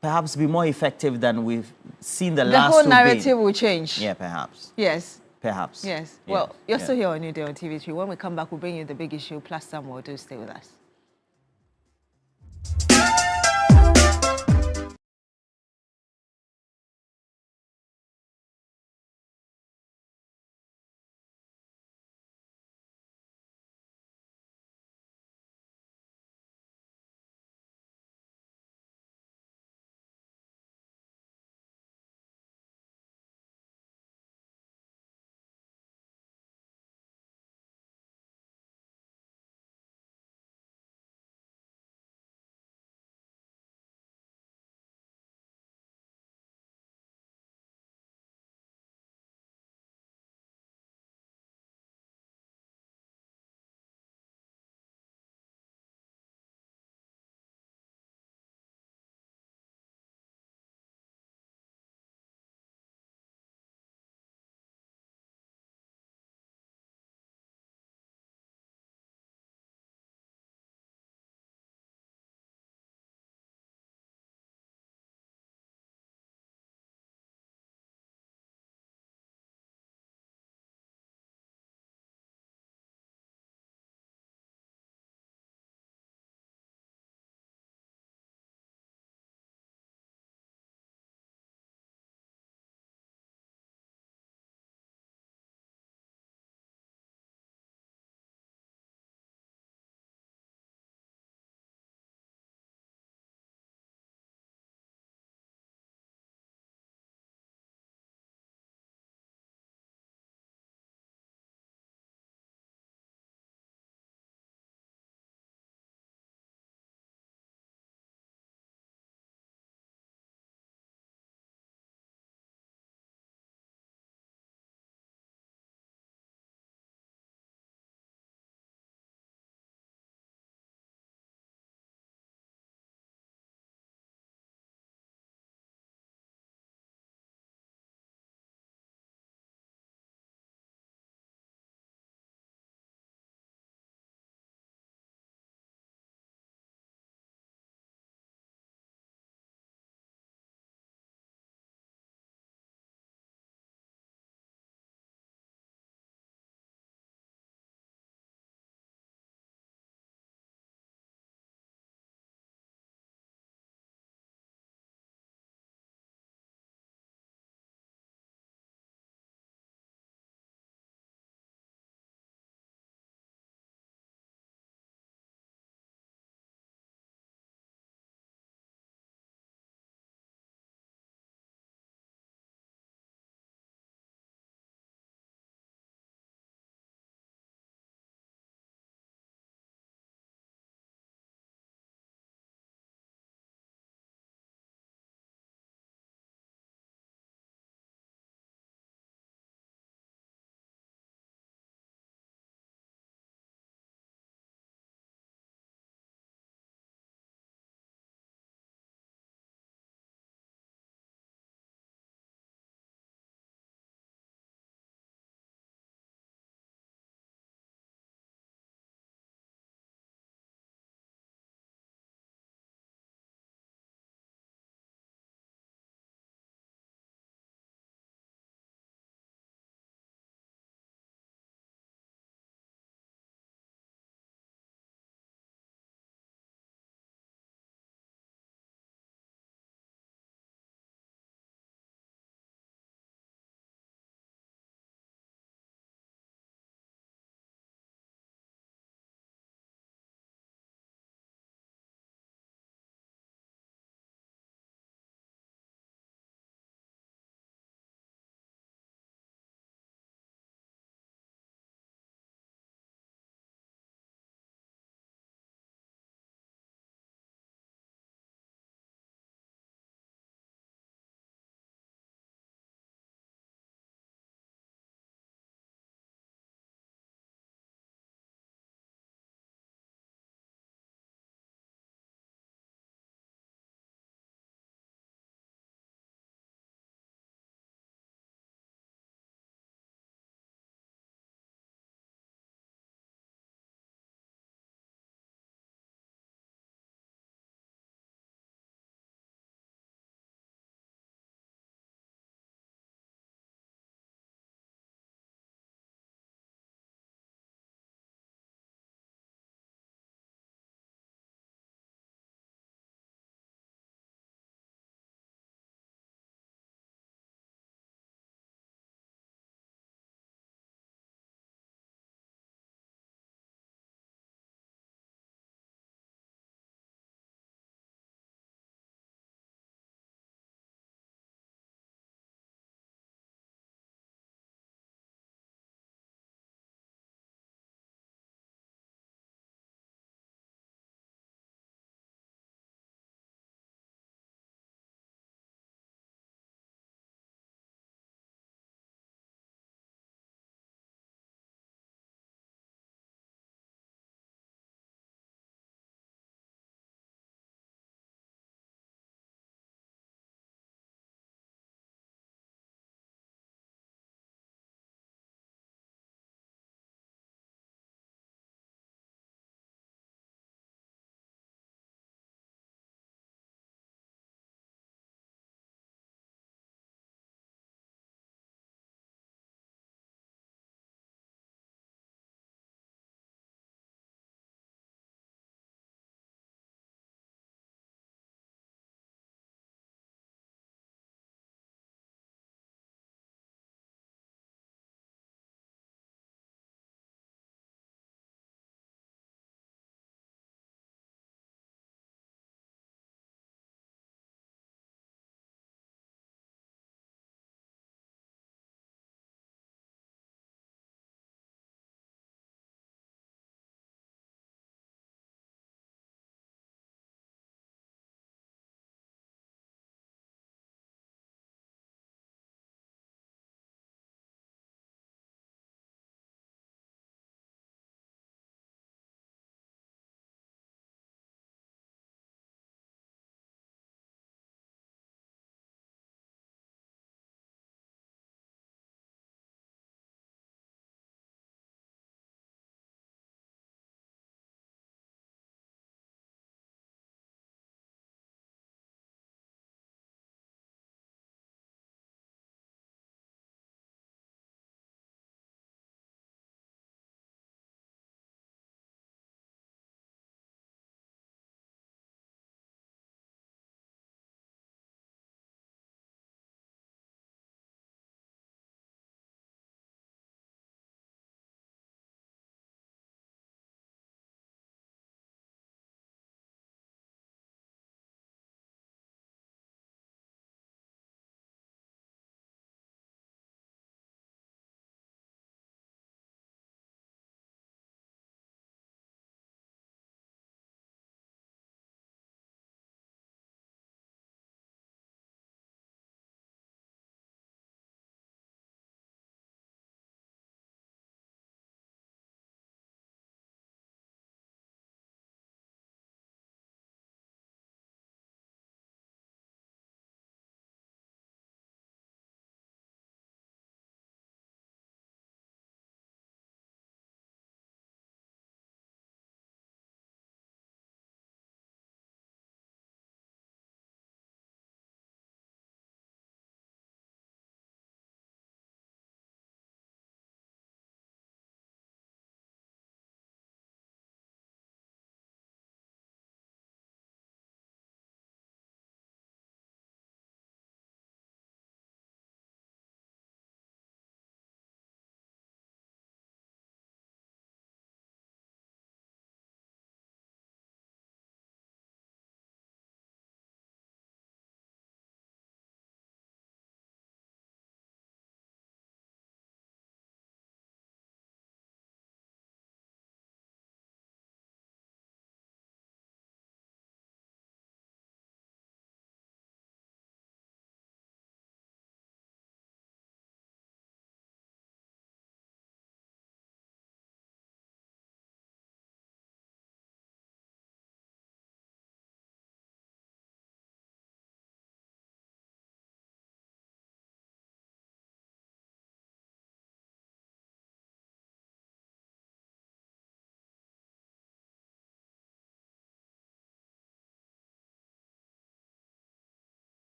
perhaps be more effective than we've seen the last two. The whole narrative will change. Yeah, perhaps. Yes. Perhaps. Yes. Well, you're still here on Newday on TV3. When we come back, we'll bring you the big issue plus some more. Do stay with us.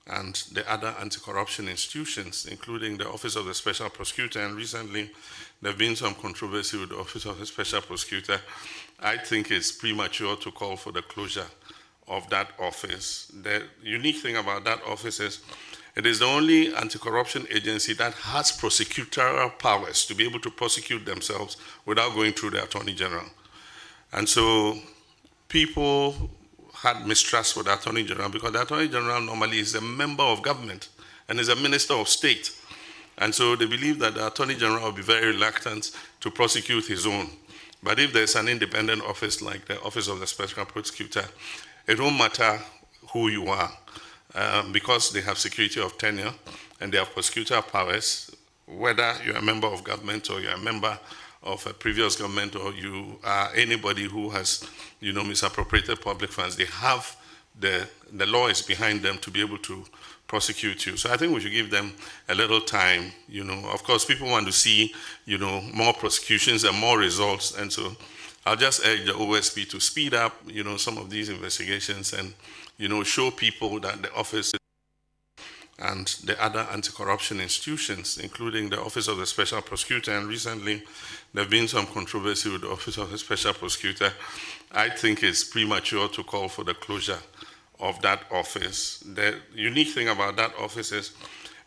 and the other anti-corruption institutions, including the Office of the Special Prosecutor, and recently there have been some controversy with the Office of the Special Prosecutor, I think it's premature to call for the closure of that office. The unique thing about that office is it is the only anti-corruption agency that has prosecutorial powers to be able to prosecute themselves without going through the Attorney General. And so people had mistrust for the Attorney General because the Attorney General normally is a member of government and is a minister of state. And so they believe that the Attorney General will be very reluctant to prosecute his own. But if there's an independent office like the Office of the Special Prosecutor, it won't matter who you are because they have security of tenure and they have prosecutorial powers, whether you're a member of government or you're a member of a previous government or you are anybody who has, misappropriated public funds. They have the law is behind them to be able to prosecute you. So I think we should give them a little time. Of course, people want to see, more prosecutions and more results. And so I'll just urge the OSP to speed up, some of these investigations and, show people that the office and the other anti-corruption institutions, including the Office of the Special Prosecutor, and recently there have been some controversy with the Office of the Special Prosecutor, I think it's premature to call for the closure of that office. The unique thing about that office is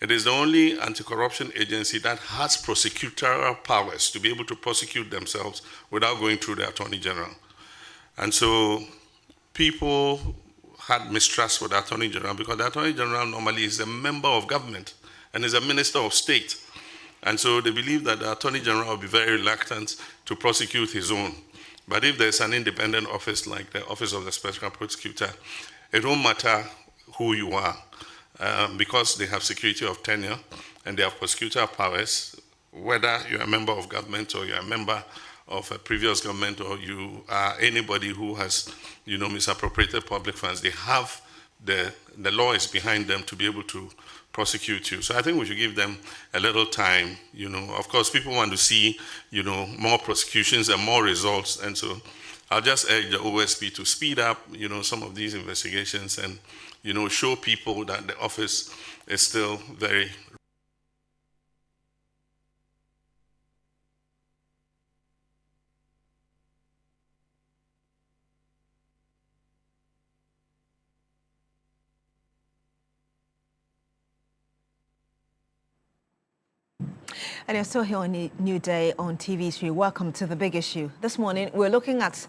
it is the only anti-corruption agency that has prosecutorial powers to be able to prosecute themselves without going through the Attorney General. And so people had mistrust for the Attorney General because the Attorney General normally is a member of government and is a minister of state. And so they believe that the Attorney General will be very reluctant to prosecute his own. But if there's an independent office like the Office of the Special Prosecutor, it won't matter who you are because they have security of tenure and they have prosecutorial powers, whether you're a member of government or you're a member of a previous government or you are anybody who has, misappropriated public funds. They have the law is behind them to be able to prosecute you. So I think we should give them a little time. Of course, people want to see, more prosecutions and more results. And so I'll just urge the OSP to speed up, some of these investigations and, show people that the office is still very And you're still here on New Day on TV3. Welcome to The Big Issue. This morning, we're looking at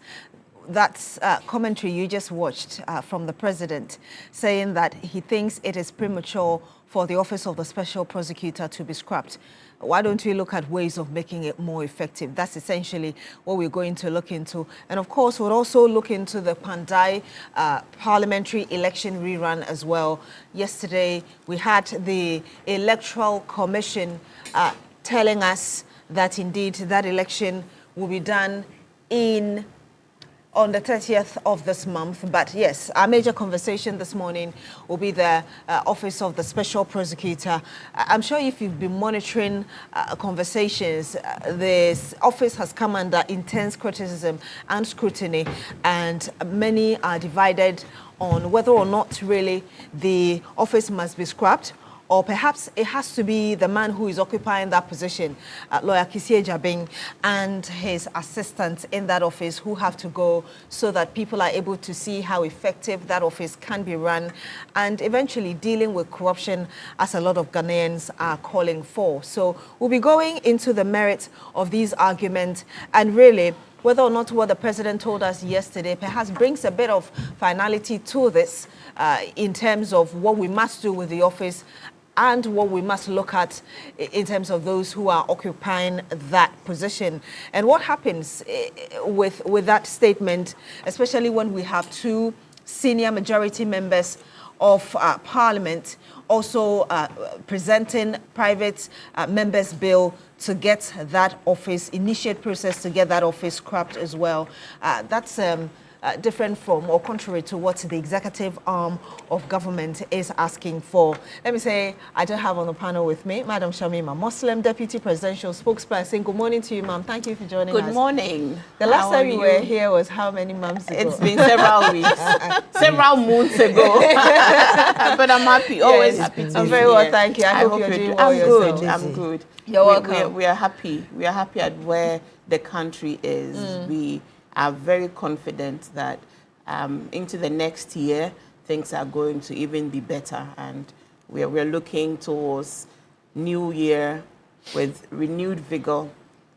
that commentary you just watched from the president, saying that he thinks it is premature for the Office of the Special Prosecutor to be scrapped. Why don't we look at ways of making it more effective? That's essentially what we're going to look into. And of course, we'll also look into the Pandai parliamentary election rerun as well. Yesterday, we had the Electoral Commission telling us that indeed that election will be done on the 30th of this month. But yes, our major conversation this morning will be the Office of the Special Prosecutor. I'm sure if you've been monitoring conversations, this office has come under intense criticism and scrutiny, and many are divided on whether or not really the office must be scrapped, or perhaps it has to be the man who is occupying that position, Lawyer Kisie Jabing, and his assistants in that office who have to go so that people are able to see how effective that office can be run and eventually dealing with corruption, as a lot of Ghanaians are calling for. So we'll be going into the merits of these arguments and really whether or not what the president told us yesterday perhaps brings a bit of finality to this in terms of what we must do with the office and what we must look at in terms of those who are occupying that position. And what happens with that statement, especially when we have two senior majority members of Parliament also presenting private members' bill to get that office, initiate process to get that office scrapped as well. That's different from or contrary to what the executive arm of government is asking for. Let me say, I do have on the panel with me Madam Shamima Muslim, Deputy Presidential Spokesperson. Good morning to you, ma'am. Thank you for joining us. Good morning. The last time you were here was how many months ago? It's been several weeks, several months ago. But I'm happy, always happy to be here. I'm very well, thank you. I hope you're doing well yourself. I'm good. You're welcome. We are happy. We are happy at where the country is. We are very confident that into the next year, things are going to even be better. And we're looking towards new year with renewed vigor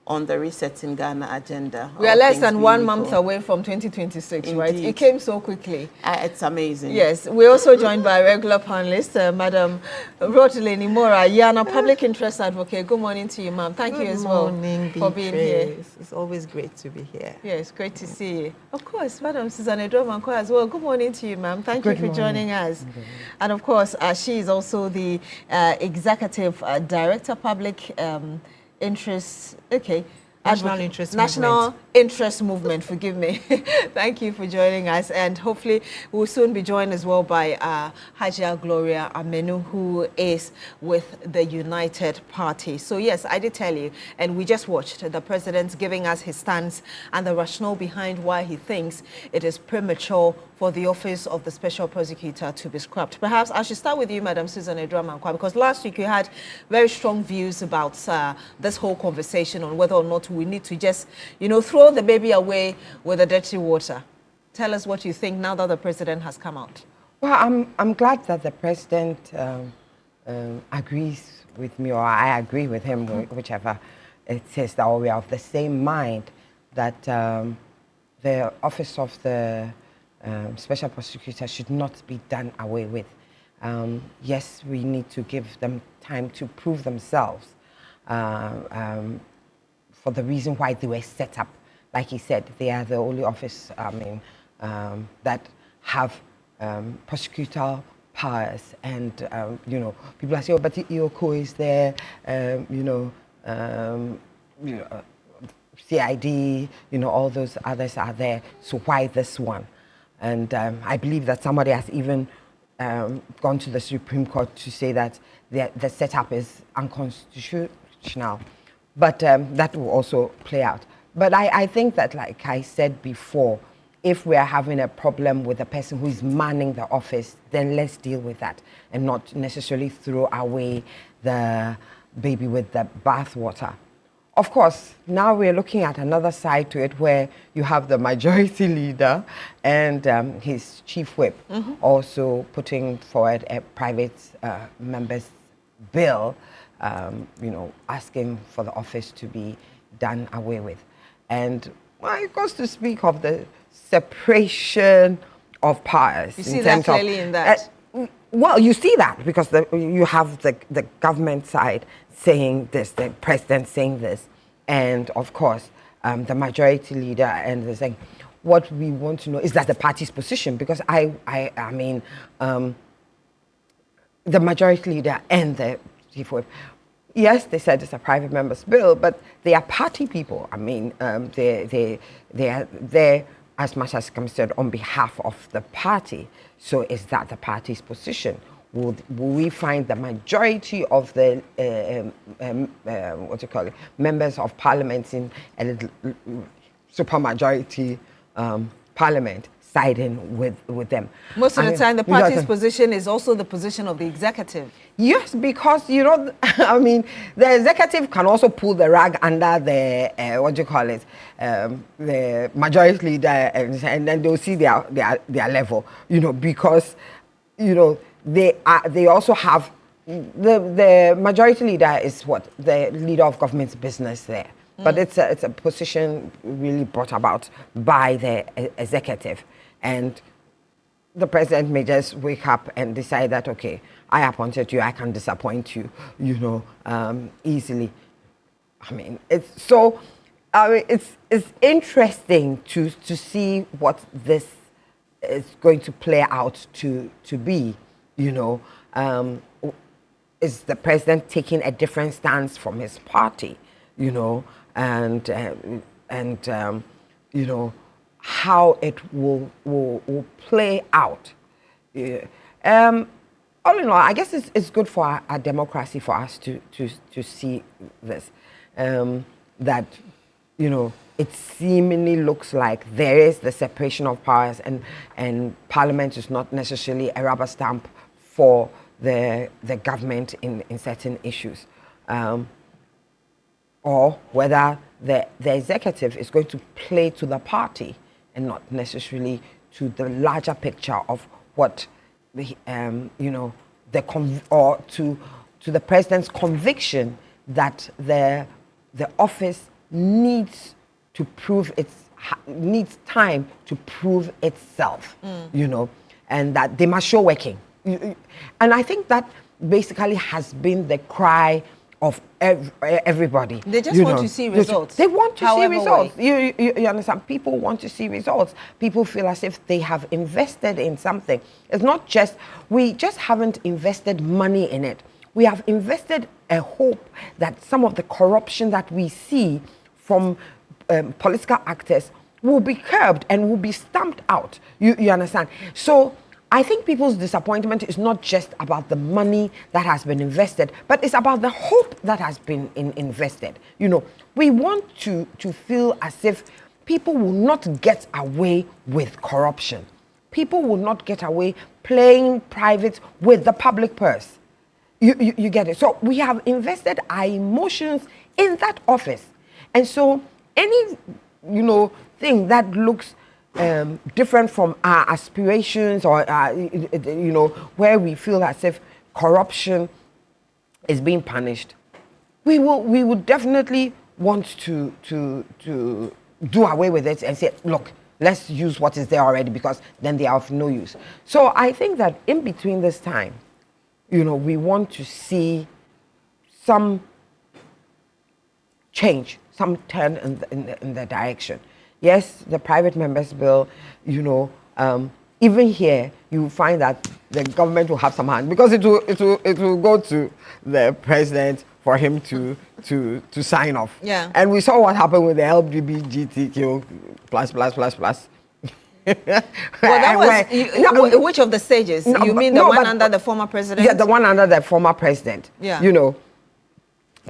on the Resetting Ghana agenda. We are less than 1 month away from 2026, indeed. Right? It came so quickly. It's amazing. Yes. We're also joined by a regular panelist, Madam Roteleni Mora, Yana, Public Interest Advocate. Good morning to you, ma'am. Thank you as well for being here. It's always great to be here. Yes, great to see you. Of course, Madam Susan Edromanko as well. Good morning to you, ma'am. Thank you for joining us. And of course, she is also the Executive Director, Public Interest, National Interest Movement, forgive me. Thank you for joining us, and hopefully we'll soon be joined as well by Hajia Gloria Amenu, who is with the United Party. So yes, I did tell you, and we just watched the president giving us his stance and the rationale behind why he thinks it is premature for the office of the Special Prosecutor to be scrapped. Perhaps I should start with you, Madam Susan Edromanko, because last week you had very strong views about this whole conversation on whether or not we need to just, throw the baby away with the dirty water. Tell us what you think now that the president has come out. Well, I'm glad that the president agrees with me, or I agree with him, whichever it says, that we are of the same mind, that the office of the Special Prosecutor should not be done away with. Yes, we need to give them time to prove themselves for the reason why they were set up. Like he said, they are the only office, that have prosecutorial powers. And, people are saying, oh, but EOCO is there, CID, all those others are there. So why this one? And I believe that somebody has even gone to the Supreme Court to say that the setup is unconstitutional. But that will also play out. But I think that, like I said before, if we are having a problem with the person who is manning the office, then let's deal with that and not necessarily throw away the baby with the bathwater. Of course, now we're looking at another side to it where you have the majority leader and his chief whip also putting forward a private member's bill, asking for the office to be done away with. And it goes to speak of the separation of powers. You see that clearly in that? Well, you see that because you have the government side saying this, the president saying this, and of course, the majority leader, and they're saying, what we want to know is that the party's position, because I mean, the majority leader and the chief whip, yes, they said it's a private member's bill, but they are party people. I mean, they are there as much as concerned on behalf of the party. So is that the party's position? Will we find the majority of the members of parliament in a supermajority parliament siding with them? Most of the time, the party's position is also the position of the executive. Yes, because, I mean, the executive can also pull the rug under the, the majority leader, and then they'll see their level, because, they also have, the majority leader is the leader of government's business there. But it's a position really brought about by the executive. And the president may just wake up and decide that, okay, I appointed you, I can disappoint you, easily. I mean, it's interesting to see what this is going to play out to be, is the president taking a different stance from his party, how it will play out. Yeah. All in all, I guess it's good for our democracy for us to see this. That, you know, it seemingly looks like there is the separation of powers, and Parliament is not necessarily a rubber stamp for the government in certain issues. Or whether the executive is going to play to the party and not necessarily to the larger picture of what the, you know, or to the president's conviction that the office needs to prove needs time to prove itself, you know, and that they must show working. And I think that basically has been the cry of everybody. They just want to see results. They want to see results. You understand? People want to see results. People feel as if they have invested in something. It's not just, we just haven't invested money in it. We have invested a hope that some of the corruption that we see from political actors will be curbed and will be stamped out. You understand? So I think people's disappointment is not just about the money that has been invested, but it's about the hope that has been invested. You know, we want to feel as if people will not get away with corruption. People will not get away playing private with the public purse. You get it? So we have invested our emotions in that office. And so any, you know, thing that looks different from our aspirations, or you know, where we feel as if corruption is being punished, we would definitely want to do away with it and say, look, let's use what is there already, because then they are of no use. So I think that in between this time, you know, we want to see some change, some turn in the direction. Yes, the private members bill, you know, even here, you find that the government will have some hand, because it will go to the president for him to sign off. Yeah. And we saw what happened with the LGBTQ plus. Well, that was, which of the stages? You mean the one under the former president? Yeah, the one under the former president. Yeah. You know,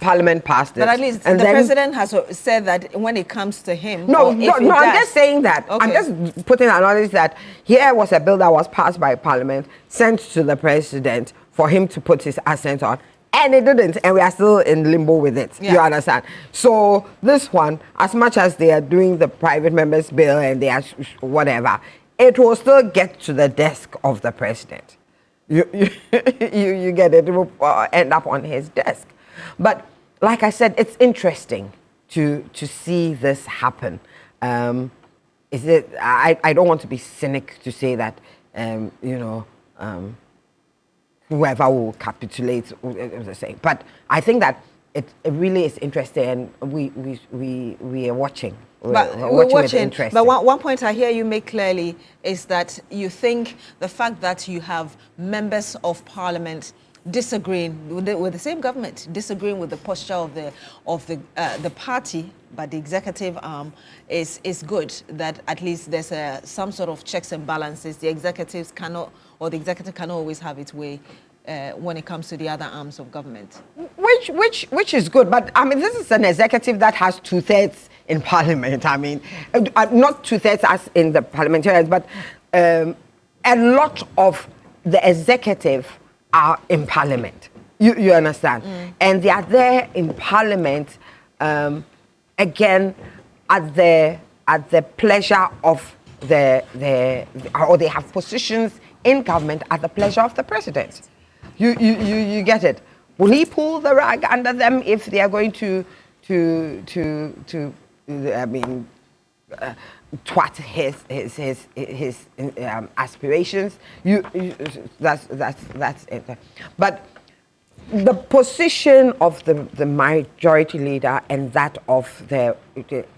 Parliament passed it. But at least the president has said that when it comes to him. No, I'm just saying that. Okay. I'm just putting an knowledge that here was a bill that was passed by Parliament, sent to the president for him to put his assent on, and it didn't, and we are still in limbo with it. Yeah. You understand? So this one, as much as they are doing the private members bill and they are whatever, it will still get to the desk of the president. You get it. It will end up on his desk. But like I said, it's interesting to see this happen. Is it? I don't want to be cynic to say that you know, whoever will capitulate is the same. But I think that it really is interesting, and we are watching. We're watching with interest. But one point I hear you make clearly is that you think the fact that you have members of parliament disagreeing with the same government, disagreeing with the posture of the party, but the executive arm is good. That at least there's some sort of checks and balances. The executive cannot always have its way when it comes to the other arms of government. Which is good, but I mean, this is an executive that has 2/3 in parliament. I mean, not 2/3 as in the parliamentarians, but a lot of the executive are in parliament. You understand? And they are there in parliament again at the pleasure of or they have positions in government at the pleasure of the president. You get it? Will he pull the rug under them if they are going to I mean, twat his aspirations? That's it. But the position of the majority leader and that of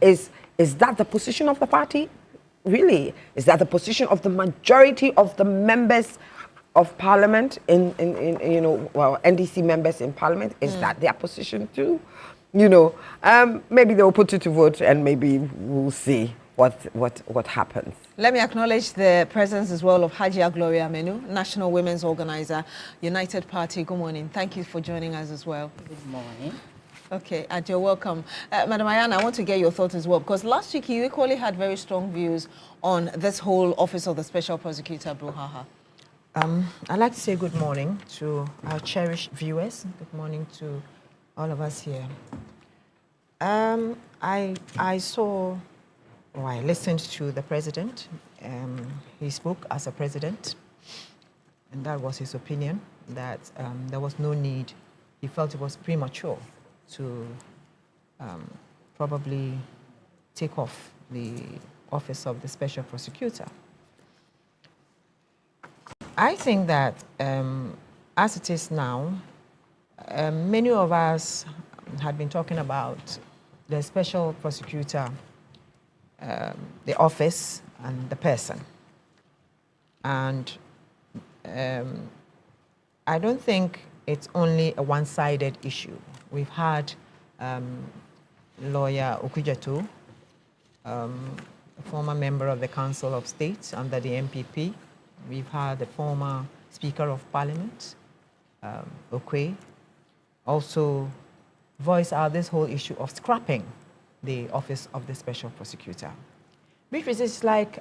is that the position of the party? Really? Is that the position of the majority of the members of parliament in you know, well, NDC members in parliament? Is that their position too? You know, maybe they'll put it to vote and maybe we'll see. what happens. Let me acknowledge the presence as well of Hajia Gloria Menu, National Women's Organizer, United Party. Good morning. Thank you for joining us as well. Good morning. Okay, and you're welcome. Madam Ayana, I want to get your thoughts as well, because last week you equally had very strong views on this whole Office of the Special Prosecutor, Bruhaha. I'd like to say good morning to our cherished viewers. Good morning to all of us here. I saw, or I listened to the president. He spoke as a president, and that was his opinion, that there was no need. He felt it was premature to probably take off the Office of the Special Prosecutor. I think that as it is now, many of us had been talking about the Special Prosecutor, the office and the person. And I don't think it's only a one-sided issue. We've had lawyer Okudzeto, a former member of the Council of State under the MPP. We've had the former Speaker of Parliament, Okwe, also voice out this whole issue of scrapping the Office of the Special Prosecutor. Which is like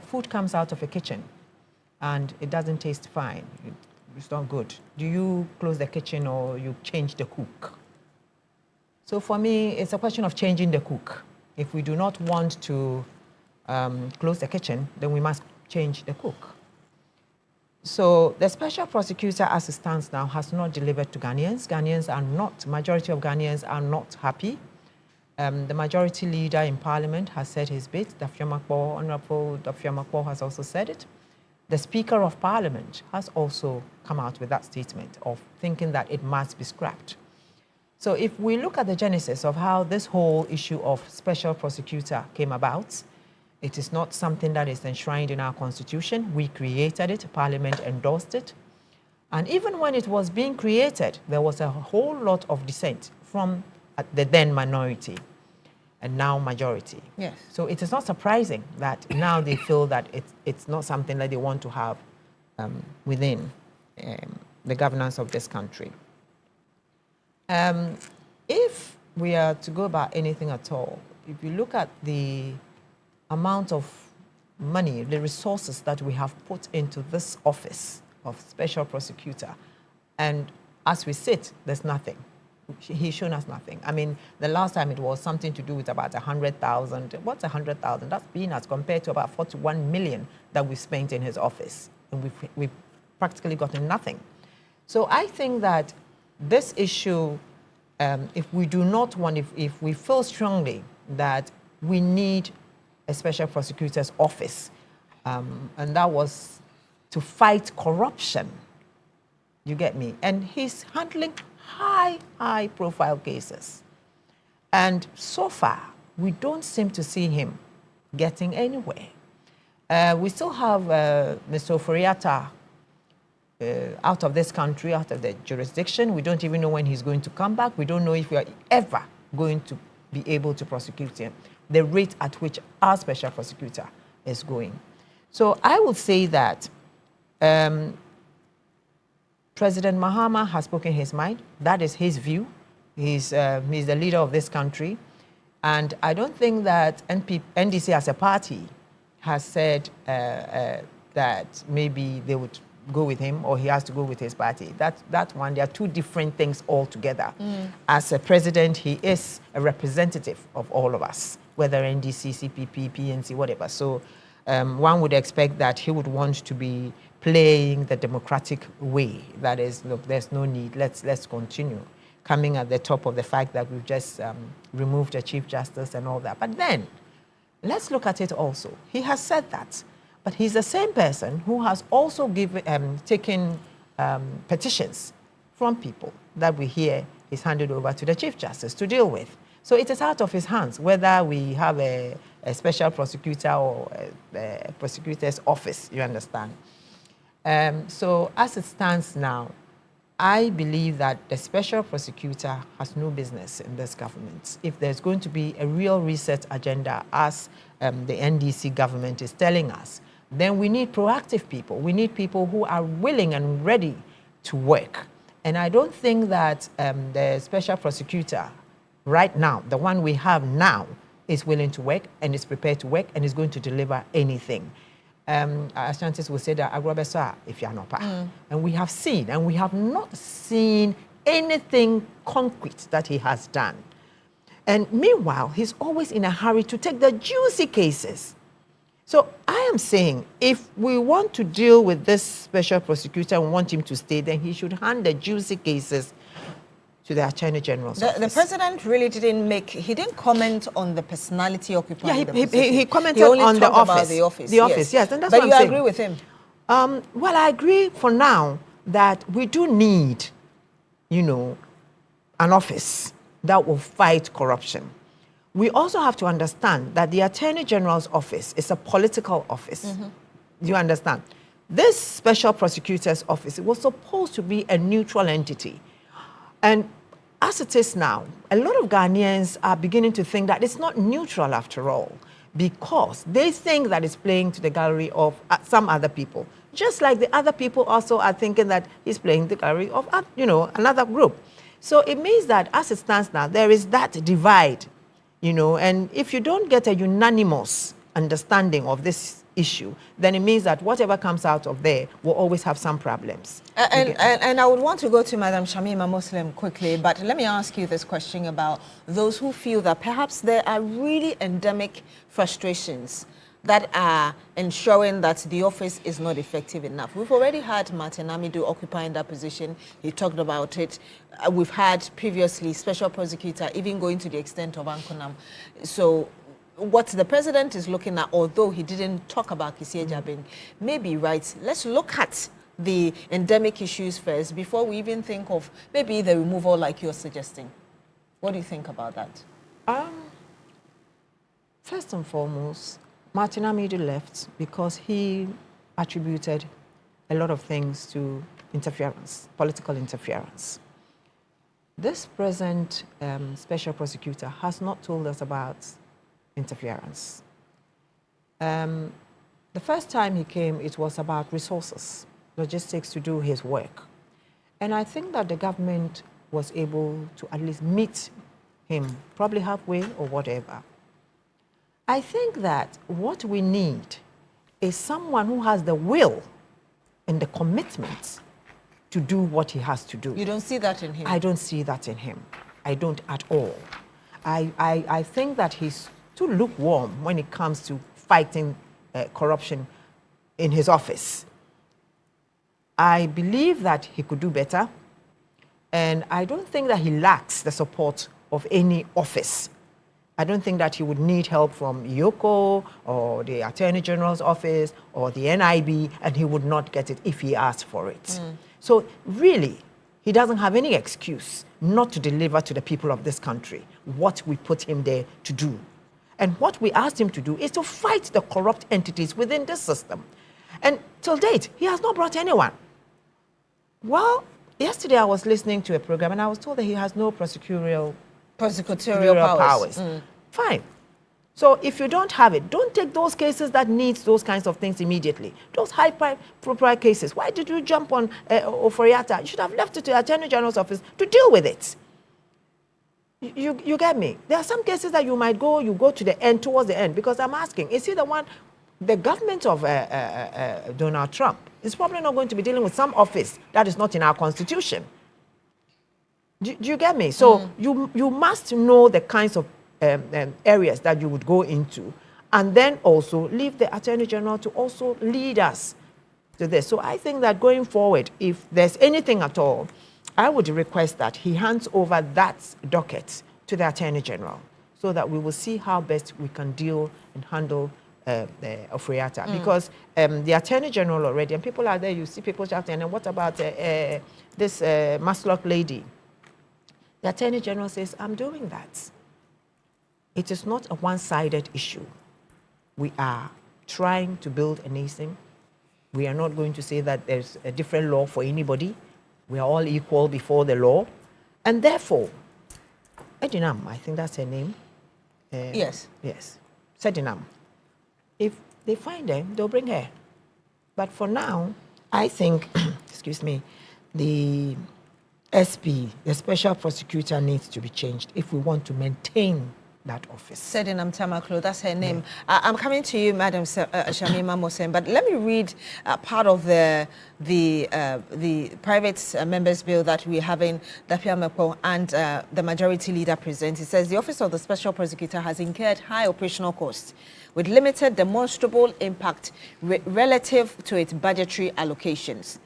food comes out of a kitchen and it doesn't taste fine. It's not good. Do you close the kitchen or you change the cook? So for me, it's a question of changing the cook. If we do not want to close the kitchen, then we must change the cook. So the special prosecutor as it stands now has not delivered to Ghanaians. Ghanaians are not, majority of Ghanaians are not happy. The majority leader in parliament has said his bit. Honorable Dafia Makpo has also said it. The Speaker of Parliament has also come out with that statement of thinking that it must be scrapped. So if we look at the genesis of how this whole issue of special prosecutor came about, it is not something that is enshrined in our constitution. We created it, Parliament endorsed it. And even when it was being created, there was a whole lot of dissent from the then minority and now majority. Yes. So it is not surprising that now they feel that it's not something that they want to have within the governance of this country. If we are to go about anything at all, if you look at the amount of money, the resources that we have put into this office of special prosecutor, and as we sit, there's nothing. He's shown us nothing. I mean, the last time it was something to do with about 100,000. What's 100,000? That's peanuts compared to about 41 million that we spent in his office, and we've practically gotten nothing. So I think that this issue, if we do not want, if we feel strongly that we need a special prosecutor's office, and that was to fight corruption, you get me? And he's handling high profile cases. And so far, we don't seem to see him getting anywhere. We still have Mr. Oforiatta out of this country, out of the jurisdiction. We don't even know when he's going to come back. We don't know if we are ever going to be able to prosecute him, the rate at which our special prosecutor is going. So I would say that President Mahama has spoken his mind. That is his view. He's the leader of this country. And I don't think that NDC as a party has said that maybe they would go with him or he has to go with his party. That one, there are two different things altogether. As a president, he is a representative of all of us, whether NDC, CPP, PNC, whatever. So one would expect that he would want to be playing the democratic way. That is, look, there's no need, let's continue. Coming at the top of the fact that we've just removed the Chief Justice and all that. But then, let's look at it also. He has said that. But he's the same person who has also taken petitions from people that we hear is handed over to the Chief Justice to deal with. So it is out of his hands whether we have a special prosecutor or a prosecutor's office, you understand. So as it stands now, I believe that the special prosecutor has no business in this government. If there's going to be a real reset agenda, as the NDC government is telling us, then we need proactive people. We need people who are willing and ready to work. And I don't think that the special prosecutor right now, the one we have now, is willing to work and is prepared to work and is going to deliver anything. Ashantis will say that agrobesa if you're not. And we have seen, and we have not seen anything concrete that he has done. And meanwhile, he's always in a hurry to take the juicy cases. So I am saying, if we want to deal with this special prosecutor and want him to stay, then he should hand the juicy cases to the Attorney General's office. The president really didn't comment on the personality occupying the position. He commented he only on the talked office. about the office. The office, yes. And that's but what you I'm saying. agree with him? Well, I agree for now that we do need, an office that will fight corruption. We also have to understand that the Attorney General's office is a political office. Do you understand? This special prosecutor's office was supposed to be a neutral entity. And as it is now, a lot of Ghanaians are beginning to think that it's not neutral after all, because they think that it's playing to the gallery of some other people. Just like the other people also are thinking that he's playing the gallery of, another group. So it means that as it stands now, there is that divide, and if you don't get a unanimous understanding of this issue, then it means that whatever comes out of there will always have some problems. And I would want to go to Madam Shamima Muslim quickly, but let me ask you this question about those who feel that perhaps there are really endemic frustrations that are ensuring that the office is not effective enough. We've already had Martin Amidu occupying that position. He talked about it. We've had previously special prosecutor even going to the extent of Ankonam. So what the president is looking at, although he didn't talk about Kisie Jabin, may be right. Let's look at the endemic issues first before we even think of maybe the removal like you're suggesting. What do you think about that? First and foremost, Martin Amidu left because he attributed a lot of things to interference, political interference. This present special prosecutor has not told us about interference. The first time he came, it was about resources, logistics to do his work. And I think that the government was able to at least meet him, probably halfway or whatever. I think that what we need is someone who has the will and the commitment to do what he has to do. You don't see that in him? I don't see that in him. I don't at all. I think that he's too lukewarm when it comes to fighting corruption in his office. I believe that he could do better, and I don't think that he lacks the support of any office. I don't think that he would need help from Yoko or the Attorney General's office or the NIB, and he would not get it if he asked for it. So really, he doesn't have any excuse not to deliver to the people of this country what we put him there to do. And what we asked him to do is to fight the corrupt entities within this system. And till date, he has not brought anyone. Well, yesterday I was listening to a program and I was told that he has no prosecutorial powers. Fine. So if you don't have it, don't take those cases that needs those kinds of things immediately. Those high-profile cases. Why did you jump on Oforiatta? You should have left it to the Attorney General's office to deal with it. You get me? There are some cases that you go to the end, towards the end, because I'm asking, is he the one, the government of Donald Trump is probably not going to be dealing with some office that is not in our constitution. Do you get me? So you must know the kinds of areas that you would go into, and then also leave the Attorney General to also lead us to this. So I think that going forward, if there's anything at all, I would request that he hands over that docket to the Attorney General so that we will see how best we can deal and handle Oforiatta. Because the Attorney General already, and people are there, you see people shouting, and what about this Maslock lady? The Attorney General says, I'm doing that. It is not a one-sided issue. We are trying to build a nation. We are not going to say that there's a different law for anybody. We are all equal before the law. And therefore, Edinam, I think that's her name. Yes. Yes. Sedinam. If they find her, they'll bring her. But for now, I think, excuse me, the SP, the special prosecutor, needs to be changed if we want to maintain that office. Sedinam Tamaklo, that's her name. Yeah. I'm coming to you, Madam Shamima Mohsen, but let me read part of the private members' bill that we're having, Dapia Mepo and the majority leader present. It says the Office of the Special Prosecutor has incurred high operational costs with limited demonstrable impact relative to its budgetary allocations.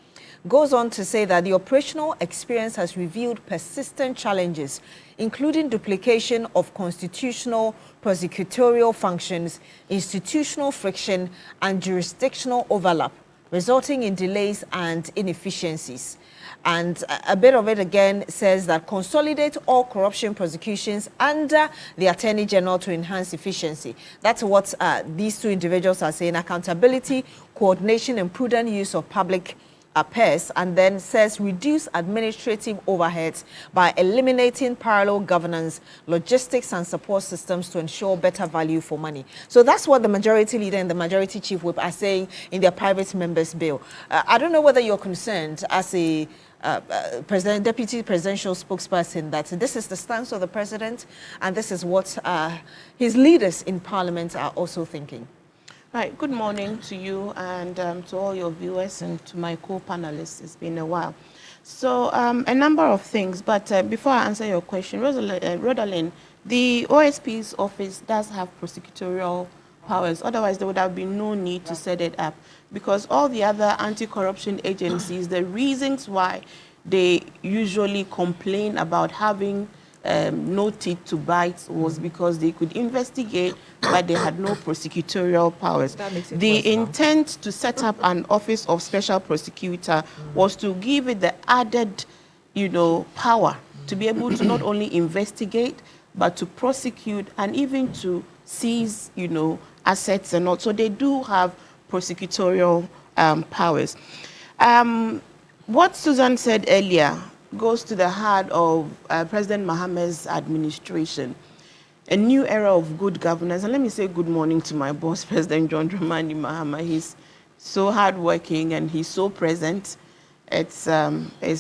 Goes on to say that the operational experience has revealed persistent challenges, including duplication of constitutional prosecutorial functions, institutional friction, and jurisdictional overlap, resulting in delays and inefficiencies. And a bit of it again says that consolidate all corruption prosecutions under the Attorney General to enhance efficiency. That's what these two individuals are saying: accountability, coordination, and prudent use of public affairs, and then says reduce administrative overheads by eliminating parallel governance, logistics, and support systems to ensure better value for money. So that's what the majority leader and the majority chief whip are saying in their private members' bill. I don't know whether you're concerned as a deputy presidential spokesperson that this is the stance of the president and this is what his leaders in parliament are also thinking. Right, good morning to you and to all your viewers and to my co-panelists. It's been a while. So a number of things, but before I answer your question, Rodalyn, the OSP's office does have prosecutorial powers. Otherwise, there would have been no need to set it up, because all the other anti-corruption agencies, the reasons why they usually complain about having no teeth to bite was because they could investigate, but they had no prosecutorial powers. The intent to set up an office of special prosecutor was to give it the added, power to be able to not only investigate, but to prosecute and even to seize, assets and all. So they do have prosecutorial powers. What Susan said earlier goes to the heart of President Mahamad's administration, a new era of good governance. And let me say good morning to my boss, President John Dramani Mahama. He's so hardworking and he's so present. It's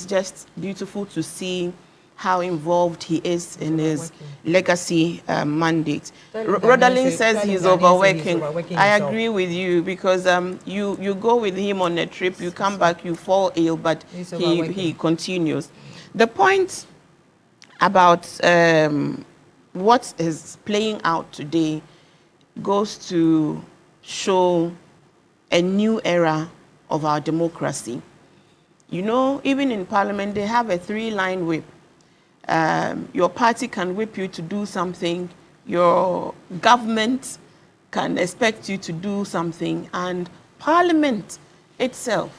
just beautiful to see how involved he is in his legacy mandate. Rodalyn says he's overworking. I agree with you, because you go with him on a trip, you come back, you fall ill, but he continues. The point about what is playing out today goes to show a new era of our democracy. Even in Parliament, they have a 3-line whip. Your party can whip you to do something, your government can expect you to do something, and Parliament itself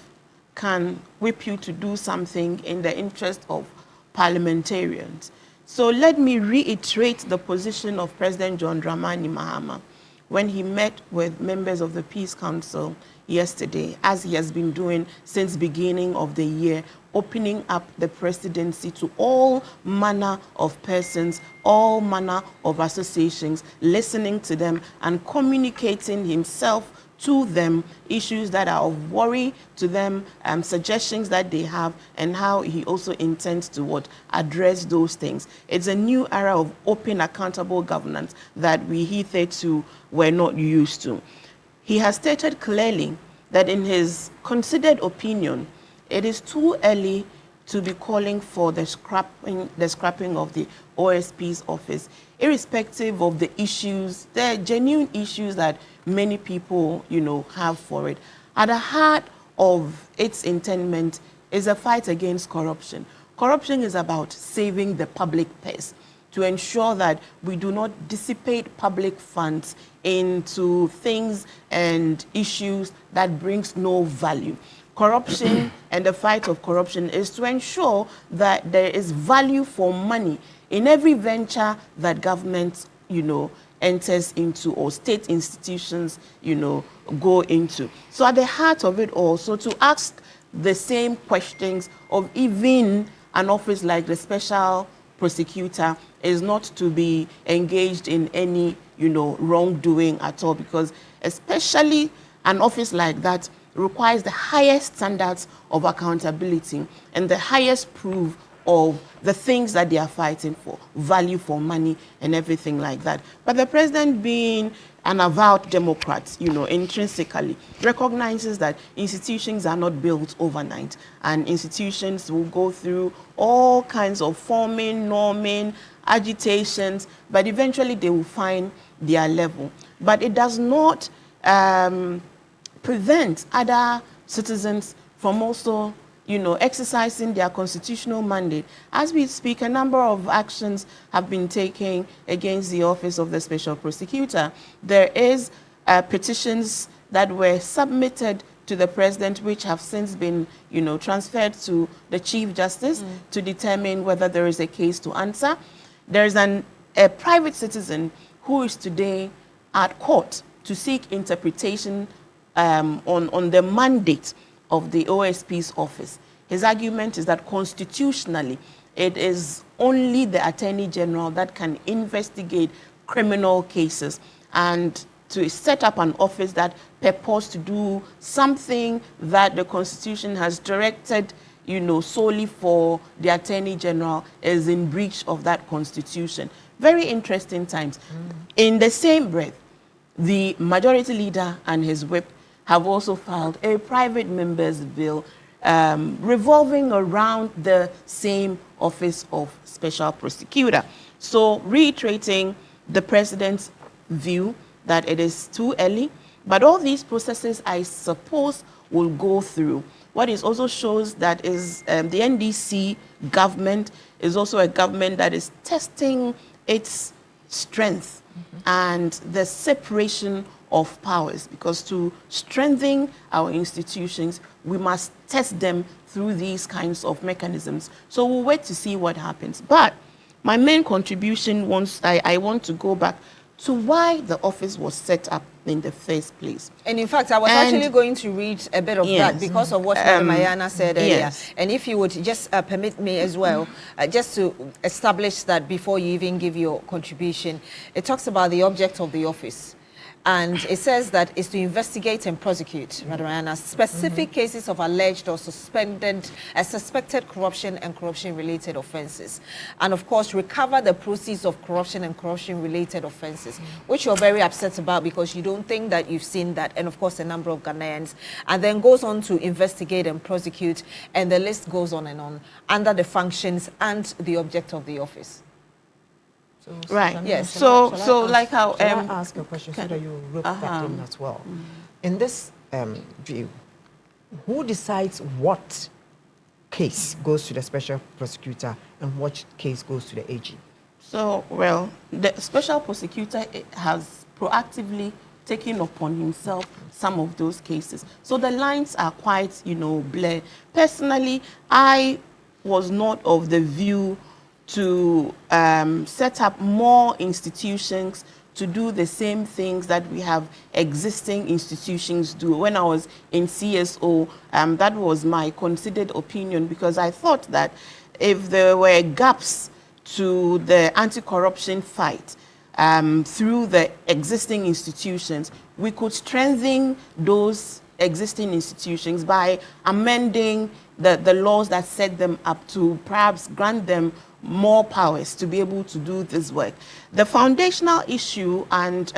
can whip you to do something in the interest of parliamentarians. So let me reiterate the position of President John Dramani Mahama when he met with members of the Peace Council yesterday, as he has been doing since beginning of the year, opening up the presidency to all manner of persons, all manner of associations, listening to them and communicating himself to them, issues that are of worry to them, suggestions that they have, and how he also intends to address those things. It's a new era of open, accountable governance that we hitherto were not used to. He has stated clearly that in his considered opinion, it is too early to be calling for the scrapping of the OSP's office, irrespective of the issues, the genuine issues that many people, have for it. At the heart of its intendment is a fight against corruption. Corruption is about saving the public purse, to ensure that we do not dissipate public funds into things and issues that brings no value. Corruption and the fight of corruption is to ensure that there is value for money in every venture that government, enters into, or state institutions, go into. So at the heart of it all, so to ask the same questions of even an office like the special prosecutor is not to be engaged in any, wrongdoing at all, because especially an office like that requires the highest standards of accountability and the highest proof of the things that they are fighting for, value for money and everything like that. But the president, being an avowed Democrat, intrinsically recognizes that institutions are not built overnight, and institutions will go through all kinds of forming, norming, agitations, but eventually they will find their level. But it does not prevent other citizens from also exercising their constitutional mandate. As we speak, a number of actions have been taken against the office of the special prosecutor. There is petitions that were submitted to the president, which have since been, transferred to the Chief Justice to determine whether there is a case to answer. There is a private citizen who is today at court to seek interpretation on the mandate of the OSP's office. His argument is that constitutionally, it is only the Attorney General that can investigate criminal cases, and to set up an office that purports to do something that the Constitution has directed, solely for the Attorney General is in breach of that Constitution. Very interesting times. In the same breath, the Majority Leader and his whip have also filed a private member's bill revolving around the same office of special prosecutor. So reiterating the president's view that it is too early, but all these processes, I suppose, will go through. What it also shows that is the NDC government is also a government that is testing its strength and the separation of powers, because to strengthen our institutions, we must test them through these kinds of mechanisms. So we'll wait to see what happens. But my main contribution, I want to go back to why the office was set up in the first place. And in fact, I was actually going to read a bit of that because of what Mayana said earlier. Yes. And if you would just permit me as well, just to establish that before you even give your contribution, it talks about the object of the office. And it says that it's to investigate and prosecute, Madam Ayana, specific cases of alleged or suspected corruption and corruption-related offences. And of course, recover the proceeds of corruption and corruption-related offences, which you're very upset about because you don't think that you've seen that, and of course, a number of Ghanaians. And then goes on to investigate and prosecute, and the list goes on and on, under the functions and the object of the office. Right. Yes. So like how I ask a question so that you rope that in as well. In this view, who decides what case goes to the special prosecutor and what case goes to the AG? So, well, the special prosecutor has proactively taken upon himself some of those cases. So the lines are quite, blurred. Personally, I was not of the view to set up more institutions to do the same things that we have existing institutions do. When I was in CSO, that was my considered opinion, because I thought that if there were gaps to the anti-corruption fight through the existing institutions, we could strengthen those existing institutions by amending the laws that set them up to perhaps grant them more powers to be able to do this work. The foundational issue and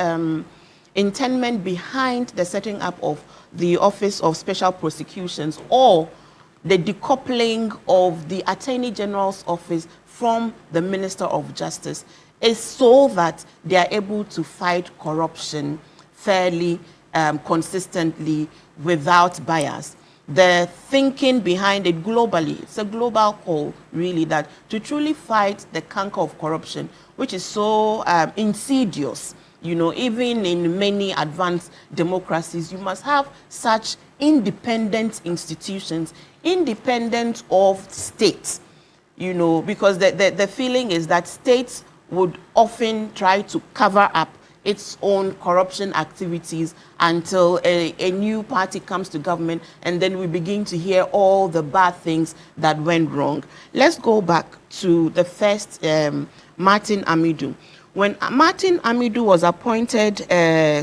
intendment behind the setting up of the Office of Special Prosecutions, or the decoupling of the Attorney General's office from the Minister of Justice, is so that they are able to fight corruption fairly, consistently, without bias. The thinking behind it globally, it's a global call, really, that to truly fight the canker of corruption, which is so insidious, even in many advanced democracies, you must have such independent institutions, independent of states, because the feeling is that states would often try to cover up its own corruption activities until a new party comes to government, and then we begin to hear all the bad things that went wrong. Let's go back to the first Martin Amidu. When Martin Amidu was appointed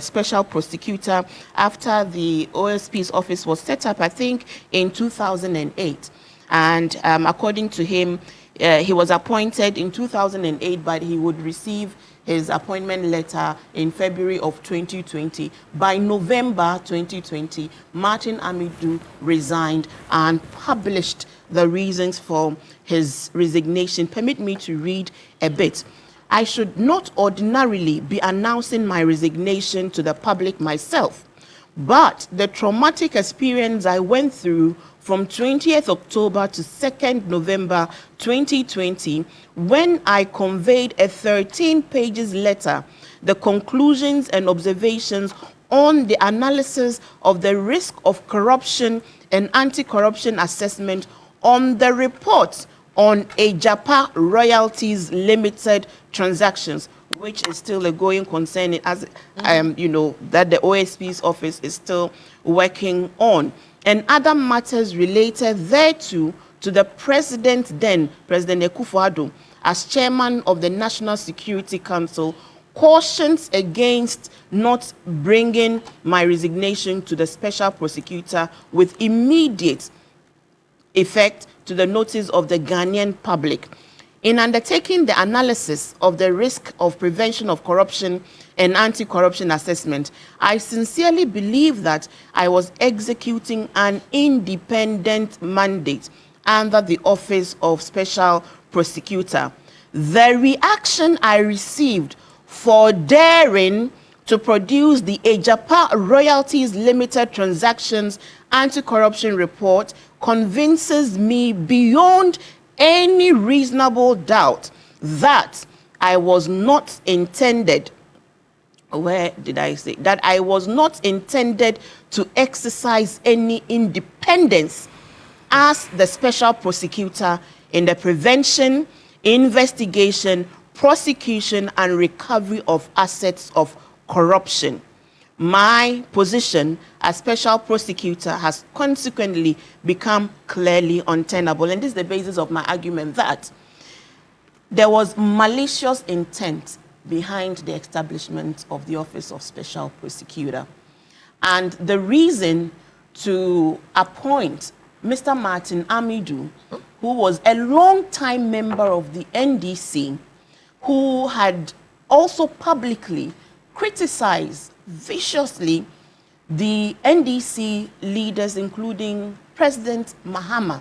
special prosecutor after the OSP's office was set up, I think in 2008, and according to him, he was appointed in 2008, but he would receive his appointment letter in February of 2020. By November 2020, Martin Amidu resigned and published the reasons for his resignation. Permit me to read a bit. I should not ordinarily be announcing my resignation to the public myself, but the traumatic experience I went through from 20th October to 2nd November 2020, when I conveyed a 13 pages letter, the conclusions and observations on the analysis of the risk of corruption and anti-corruption assessment on the report on Ejapa Royalties Limited transactions, which is still a going concern, as you know, that the OSP's office is still working on, and other matters related thereto, to the president then, President Akufo-Addo, as chairman of the National Security Council, cautions against not bringing my resignation to the special prosecutor with immediate effect to the notice of the Ghanaian public. In undertaking the analysis of the risk of prevention of corruption and anti-corruption assessment, I sincerely believe that I was executing an independent mandate under the office of special prosecutor. The reaction I received for daring to produce the Ejapa Royalties Limited Transactions Anti-Corruption Report convinces me beyond any reasonable doubt that I was not intended, that I was not intended to exercise any independence as the special prosecutor in the prevention, investigation, prosecution, and recovery of assets of corruption. My position as special prosecutor has consequently become clearly untenable, and this is the basis of my argument that there was malicious intent behind the establishment of the office of special prosecutor. And the reason to appoint Mr. Martin Amidu, who was a long-time member of the NDC, who had also publicly criticized viciously the NDC leaders, including President Mahama,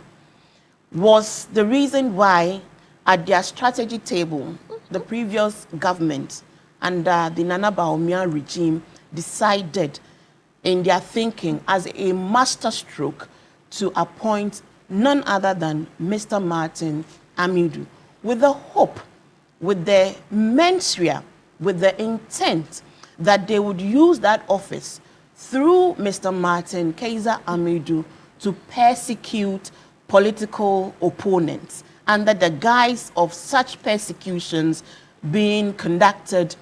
was the reason why at their strategy table, the previous government under the Nana Bawumia regime decided in their thinking as a masterstroke to appoint none other than Mr. Martin Amidu, with the hope, with the menswear, with the intent that they would use that office through Mr. Martin Kaiser Amidu to persecute political opponents, under the guise of such persecutions being conducted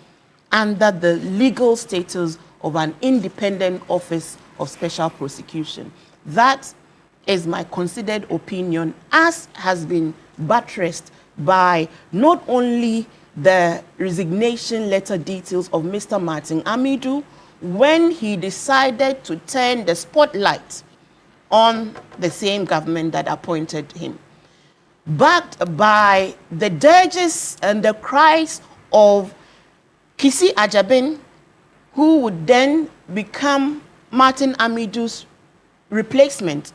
under the legal status of an independent office of special prosecution. That is my considered opinion, as has been buttressed by not only the resignation letter details of Mr. Martin Amidu when he decided to turn the spotlight on the same government that appointed him, backed by the dirges and the cries of Kisi Ajabin, who would then become Martin Amidu's replacement.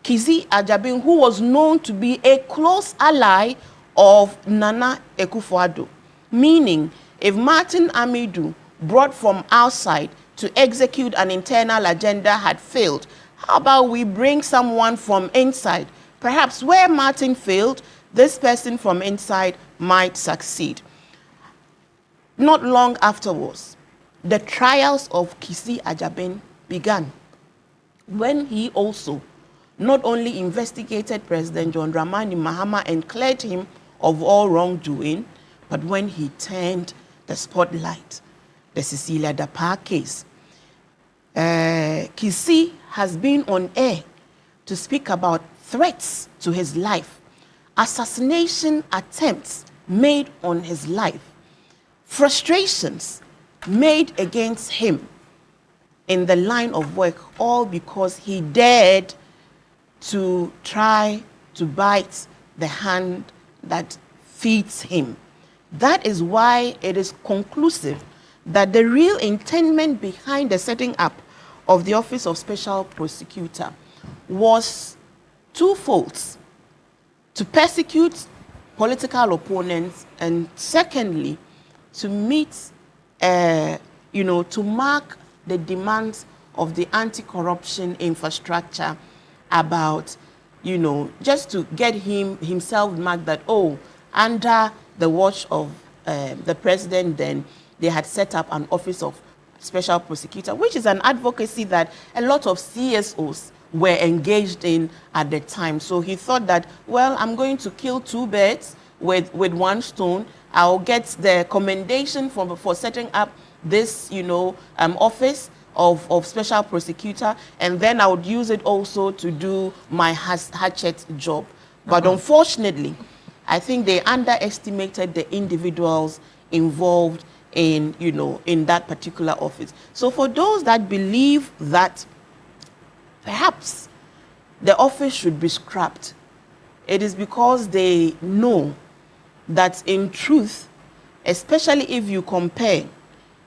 Kisi Ajabin, who was known to be a close ally of Nana Akufo-Addo, meaning if Martin Amidu brought from outside to execute an internal agenda had failed, how about we bring someone from inside? Perhaps where Martin failed, this person from inside might succeed. Not long afterwards, the trials of Kisi Ajabin began, when he also not only investigated President John Dramani Mahama and cleared him of all wrongdoing, but when he turned the spotlight the Cecilia Dapar case. Kisi has been on air to speak about threats to his life, assassination attempts made on his life, frustrations made against him in the line of work, all because he dared to try to bite the hand that feeds him. That is why it is conclusive that the real intent behind the setting up of the Office of Special Prosecutor was twofold: to persecute political opponents, and secondly, to meet, to mark the demands of the anti-corruption infrastructure about, just to get himself marked that, under the watch of the president then, they had set up an Office of Special Prosecutor, which is an advocacy that a lot of CSOs were engaged in at the time. So he thought that, well, I'm going to kill two birds with one stone. I'll get the commendation for setting up this, Office of Special Prosecutor, and then I would use it also to do my hatchet job. But unfortunately, I think they underestimated the individuals involved in, in that particular office. So for those that believe that perhaps the office should be scrapped, it is because they know that in truth, especially if you compare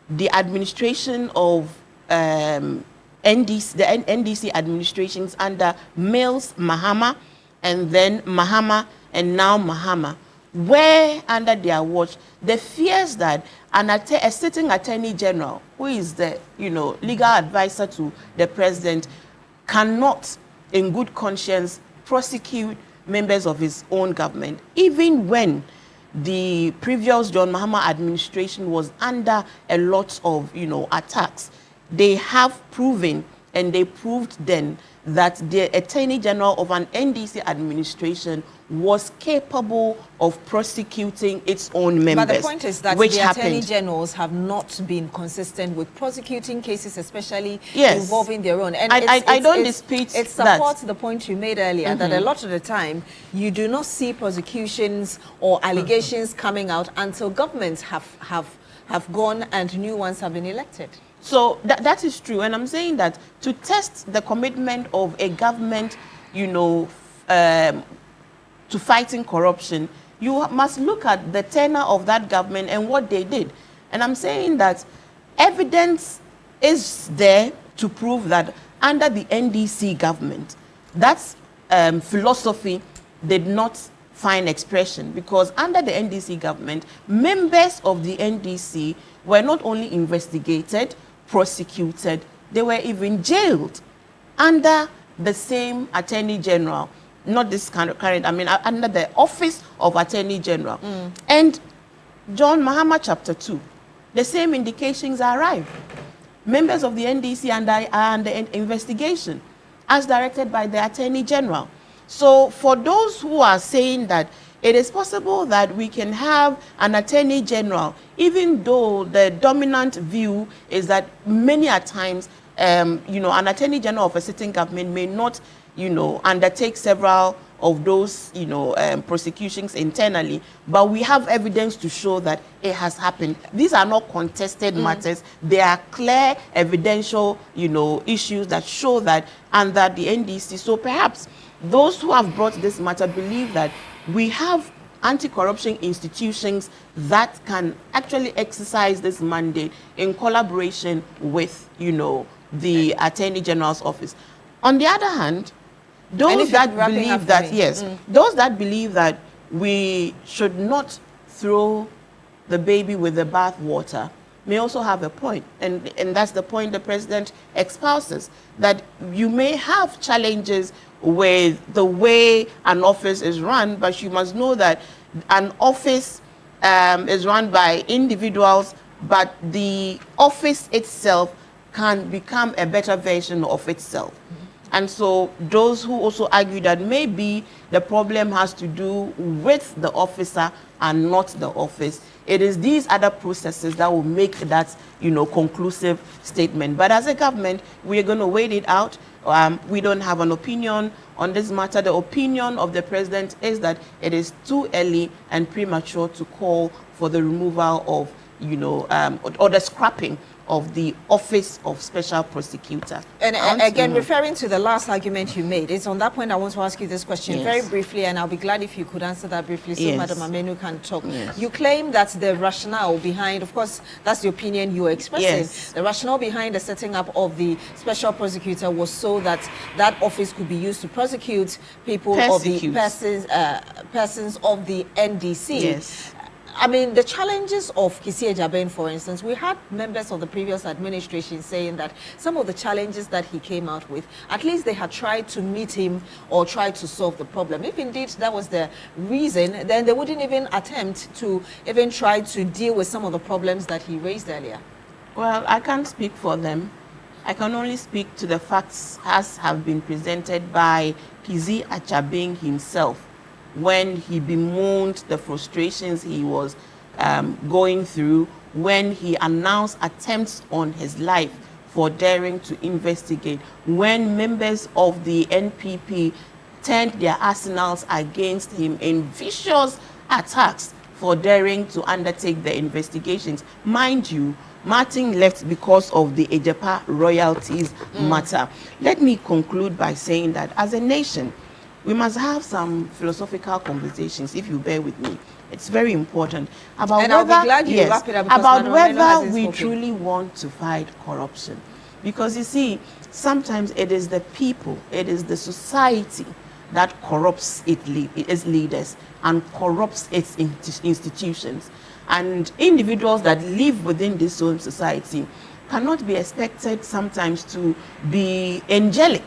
the administration of the NDC administrations under Mills Mahama, and then Mahama, and now Mahama, where under their watch, the fears that a sitting attorney general, who is the legal advisor to the president, cannot, in good conscience, prosecute members of his own government, even when the previous John Mahama administration was under a lot of attacks. They have proven, and they proved then, that the Attorney General of an NDC administration was capable of prosecuting its own members. But the point is that the Attorney Generals have not been consistent with prosecuting cases, especially involving their own. And I don't dispute that. It supports the point you made earlier, that a lot of the time, you do not see prosecutions or allegations coming out until governments have gone and new ones have been elected. So that is true, and I'm saying that to test the commitment of a government, to fighting corruption, you must look at the tenure of that government and what they did. And I'm saying that evidence is there to prove that under the NDC government, that philosophy did not find expression, because under the NDC government, members of the NDC were not only investigated, prosecuted, they were even jailed under the same Attorney General, not this current, under the Office of Attorney General. And John Mahama Chapter 2, the same indications arrive. Members of the NDC are under investigation, as directed by the Attorney General. So for those who are saying that it is possible that we can have an Attorney General, even though the dominant view is that many a times, an Attorney General of a sitting government may not, undertake several of those, prosecutions internally, but we have evidence to show that it has happened. These are not contested matters. They are clear, evidential, issues that show that under the NDC. So perhaps those who have brought this matter believe that we have anti-corruption institutions that can actually exercise this mandate in collaboration with, the Attorney General's office. On the other hand, those that believe that, those that believe that we should not throw the baby with the bathwater may also have a point. And that's the point the president espouses, that you may have challenges with the way an office is run, but you must know that an office is run by individuals, but the office itself can become a better version of itself. And so those who also argue that maybe the problem has to do with the officer and not the office, it is these other processes that will make that, conclusive statement. But as a government, we are going to wait it out. We don't have an opinion on this matter. The opinion of the president is that it is too early and premature to call for the removal of, or the scrapping of the Office of Special Prosecutor. And again, referring to the last argument you made, it's on that point I want to ask you this question very briefly, and I'll be glad if you could answer that briefly so Madam Amenu can talk. You claim that the rationale behind, of course, that's the opinion you are expressing, the rationale behind the setting up of the Special Prosecutor was so that that office could be used to prosecute people of the persons of the NDC. Yes. I mean, the challenges of Kisi Ejaben, for instance, we had members of the previous administration saying that some of the challenges that he came out with, at least they had tried to meet him or tried to solve the problem. If indeed that was the reason, then they wouldn't even attempt to even try to deal with some of the problems that he raised earlier. Well, I can't speak for them. I can only speak to the facts as have been presented by Kisi Achabeng himself, when he bemoaned the frustrations he was going through, when he announced attempts on his life for daring to investigate, when members of the NPP turned their arsenals against him in vicious attacks for daring to undertake the investigations. Mind you, Martin left because of the Ejepa royalties matter. Let me conclude by saying that as a nation, we must have some philosophical conversations, if you bear with me. It's very important about and whether, I'll be glad you wrap it up about whether we truly want to fight corruption. Because you see, sometimes it is the people, it is the society that corrupts its leaders and corrupts its institutions. And individuals that live within this own society cannot be expected sometimes to be angelic,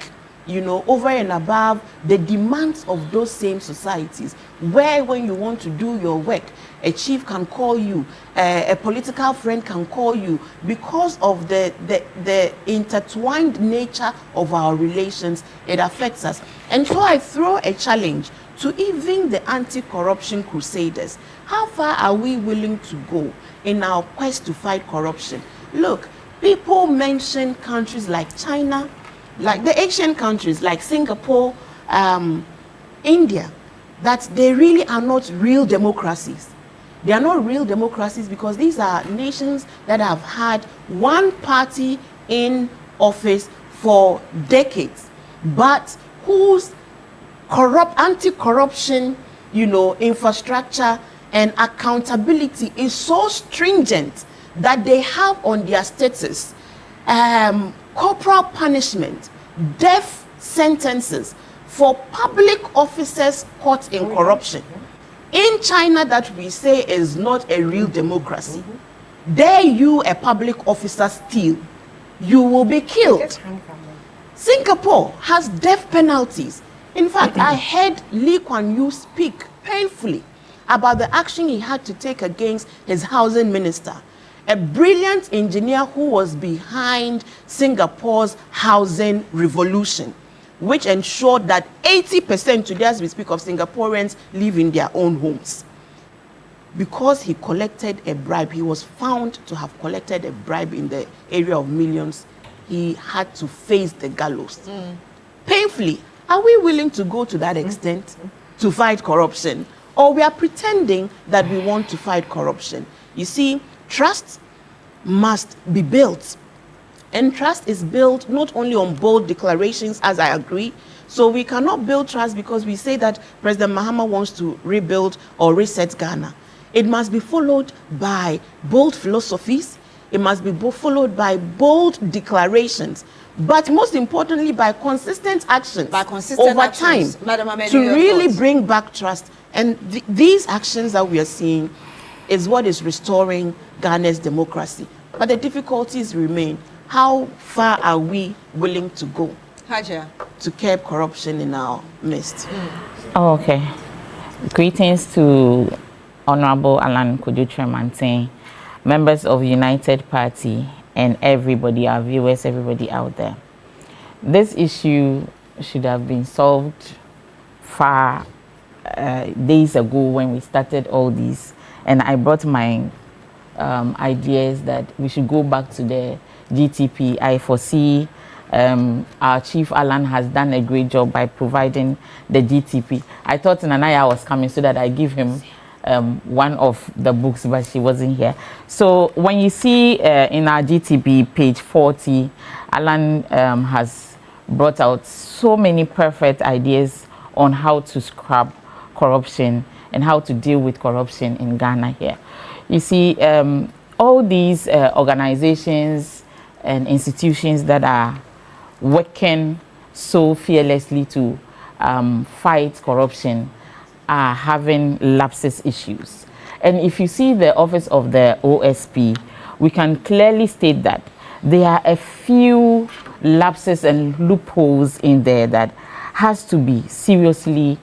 over and above the demands of those same societies, where when you want to do your work, a chief can call you, a political friend can call you, because of the intertwined nature of our relations, it affects us. And so I throw a challenge to even the anti-corruption crusaders. How far are we willing to go in our quest to fight corruption? Look, people mention countries like China, like the Asian countries like Singapore, India, that they really are not real democracies. They are not real democracies because these are nations that have had one party in office for decades, but whose anti-corruption, infrastructure and accountability is so stringent that they have on their status corporal punishment, death sentences for public officers caught in corruption. In China, that we say is not a real democracy, dare you, a public officer, steal, you will be killed. Singapore has death penalties. In fact, I heard Lee Kuan Yew speak painfully about the action he had to take against his housing minister, a brilliant engineer who was behind Singapore's housing revolution, which ensured that 80% today, as we speak of, Singaporeans live in their own homes. Because he collected a bribe, he was found to have collected a bribe in the area of millions, he had to face the gallows. Painfully, are we willing to go to that extent to fight corruption? Or we are pretending that we want to fight corruption? You see, trust must be built. And trust is built not only on bold declarations, as I agree. So we cannot build trust because we say that President Mahama wants to rebuild or reset Ghana. It must be followed by bold philosophies. It must be followed by bold declarations. But most importantly, by consistent actions over time to really bring back trust. And these actions that we are seeing is what is restoring Ghana's democracy. But the difficulties remain. How far are we willing to go to curb corruption in our midst? Oh, okay. Greetings to Honorable Alan Kudu-Tremantin, members of United Party, and everybody, our viewers, everybody out there. this issue should have been solved far days ago when we started all these, and I brought my ideas that we should go back to the GTP. I foresee our Chief Alan has done a great job by providing the GTP. I thought Nanaya was coming so that I give him one of the books, but she wasn't here. So when you see in our GTP page 40, Alan has brought out so many perfect ideas on how to scrap corruption and how to deal with corruption in Ghana here. You see, all these organizations and institutions that are working so fearlessly to fight corruption are having lapses issues. And if you see the office of the OSP, we can clearly state that there are a few lapses and loopholes in there that has to be seriously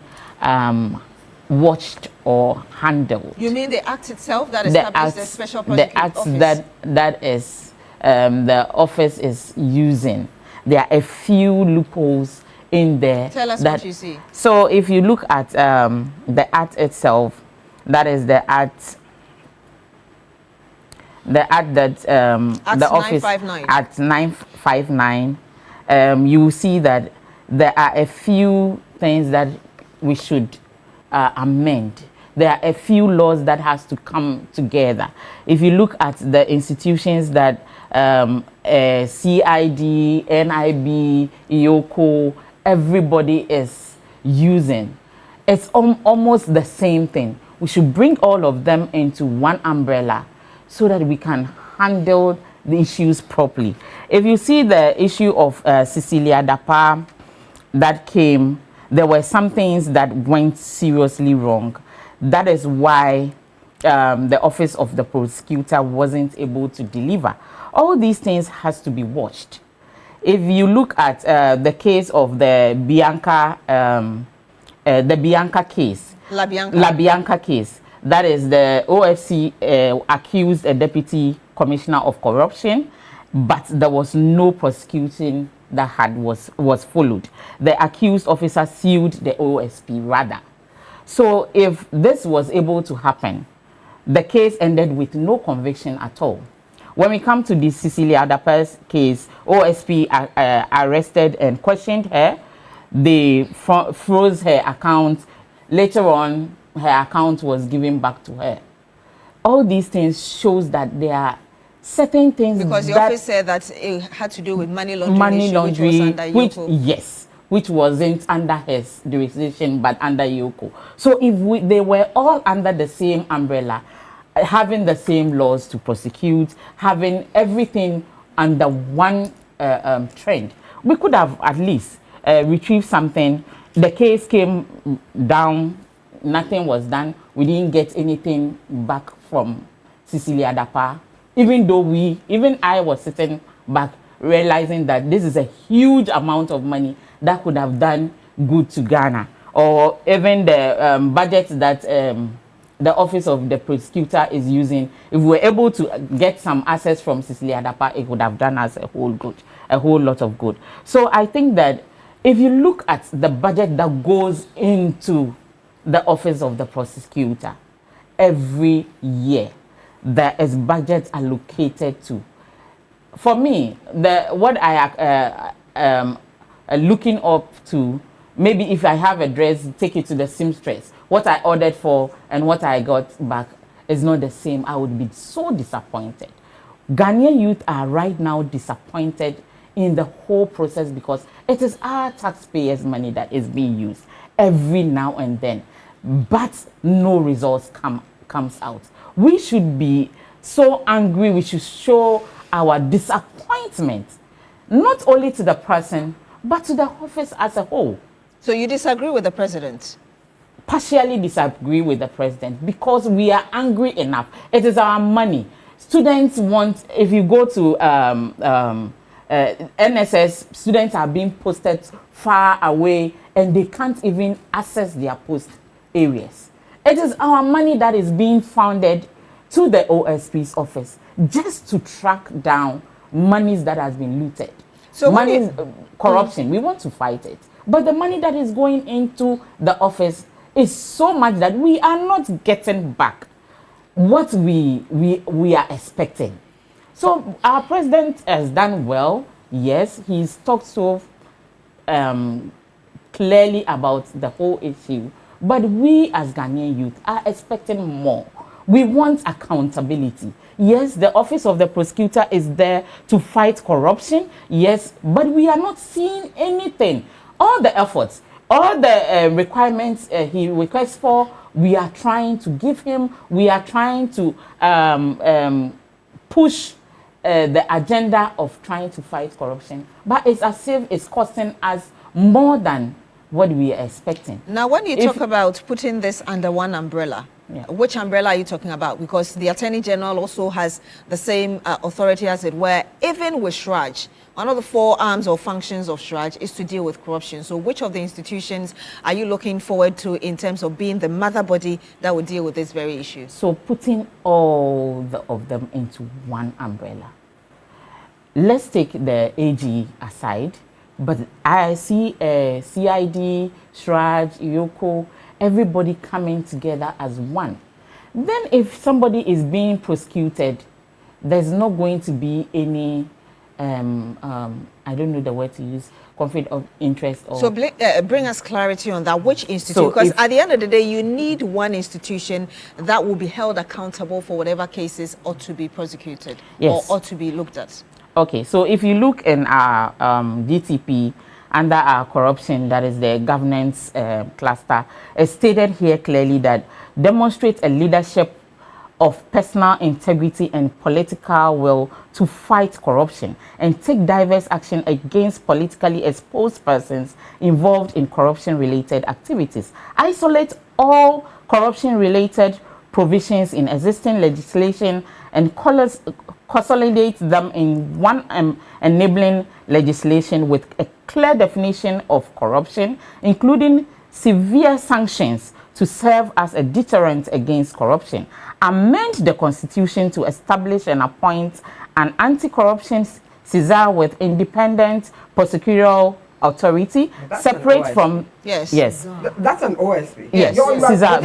watched or handled. You mean the act itself that establishes the special prosecutor's office? The acts that is the office is using. There are a few loopholes in there. Tell us what you see. So if you look at the act itself, that is the act that the office 959. at 959, you will see that there are a few things that we should amend. There are a few laws that has to come together. If you look at the institutions that CID, NIB, IOCO, everybody is using, it's almost the same thing. We should bring all of them into one umbrella so that we can handle the issues properly. If you see the issue of Cecilia Dapa that came, there were some things that went seriously wrong. That is why the office of the prosecutor wasn't able to deliver. All these things has to be watched. If you look at the case of the Bianca case, La Bianca case, that is the OFC accused a deputy commissioner of corruption, but there was no prosecution that was followed. The accused officer sued the OSP rather. So if this was able to happen, the case ended with no conviction at all. When we come to the Cecilia Dapa's case, OSP arrested and questioned her. They froze her account. Later on, her account was given back to her. All these things shows that there are certain things because the office said that it had to do with money laundering, which wasn't under his jurisdiction but under Yoko. So if they were all under the same umbrella, having the same laws to prosecute, having everything under one trend, we could have at least retrieved something. The case came down, nothing was done. We didn't get anything back from Cecilia Dapa. Even though even I was sitting back realizing that this is a huge amount of money that could have done good to Ghana. Or even the budget that the office of the prosecutor is using, if we were able to get some access from Cecilia Dapa, it would have done us a whole lot of good. So I think that if you look at the budget that goes into the office of the prosecutor every year, there is budget allocated to. For me, what I am looking up to, maybe if I have a dress, take it to the seamstress. What I ordered for and what I got back is not the same. I would be so disappointed. Ghanaian youth are right now disappointed in the whole process because it is our taxpayers' money that is being used every now and then, but no results comes out. We should be so angry. We should show our disappointment, not only to the person, but to the office as a whole. So you disagree with the president? Partially disagree with the president because we are angry enough. It is our money. Students want, if you go to NSS, students are being posted far away and they can't even access their post areas. It is our money that is being funded to the OSP's office just to track down monies that has been looted. So money, corruption, we want to fight it. But the money that is going into the office is so much that we are not getting back what we are expecting. So our president has done well. Yes, he's talked so clearly about the whole issue. But we as Ghanaian youth are expecting more. We want accountability. Yes, the office of the prosecutor is there to fight corruption. Yes, but we are not seeing anything. All the efforts, all the requirements he requests for, we are trying to give him. We are trying to push the agenda of trying to fight corruption. But it's as if it's costing us more than what we are expecting. Now, when you talk about putting this under one umbrella, which umbrella are you talking about? Because the Attorney General also has the same authority, as it were, even with SHRAJ. One of the 4 arms or functions of SHRAJ is to deal with corruption. So which of the institutions are you looking forward to in terms of being the mother body that would deal with this very issue? So putting all of them into one umbrella. Let's take the AG aside, but I see CID, SHRAJ, YOCO, everybody coming together as one. Then if somebody is being prosecuted, there's not going to be any, I don't know the word to use, conflict of interest. Or so bring us clarity on that. Which institution? Because at the end of the day, you need one institution that will be held accountable for whatever cases ought to be prosecuted or ought to be looked at. Okay, so if you look in our DTP, under our corruption, that is the governance cluster, it's stated here clearly that demonstrate a leadership of personal integrity and political will to fight corruption and take diverse action against politically exposed persons involved in corruption-related activities. Isolate all corruption-related provisions in existing legislation and consolidate them in one enabling legislation with a clear definition of corruption, including severe sanctions to serve as a deterrent against corruption. Amend the Constitution to establish and appoint an anti-corruption CSAR with independent prosecutorial authority, separate from... Yes. Yes. That's an OSP. Yes. CSAR.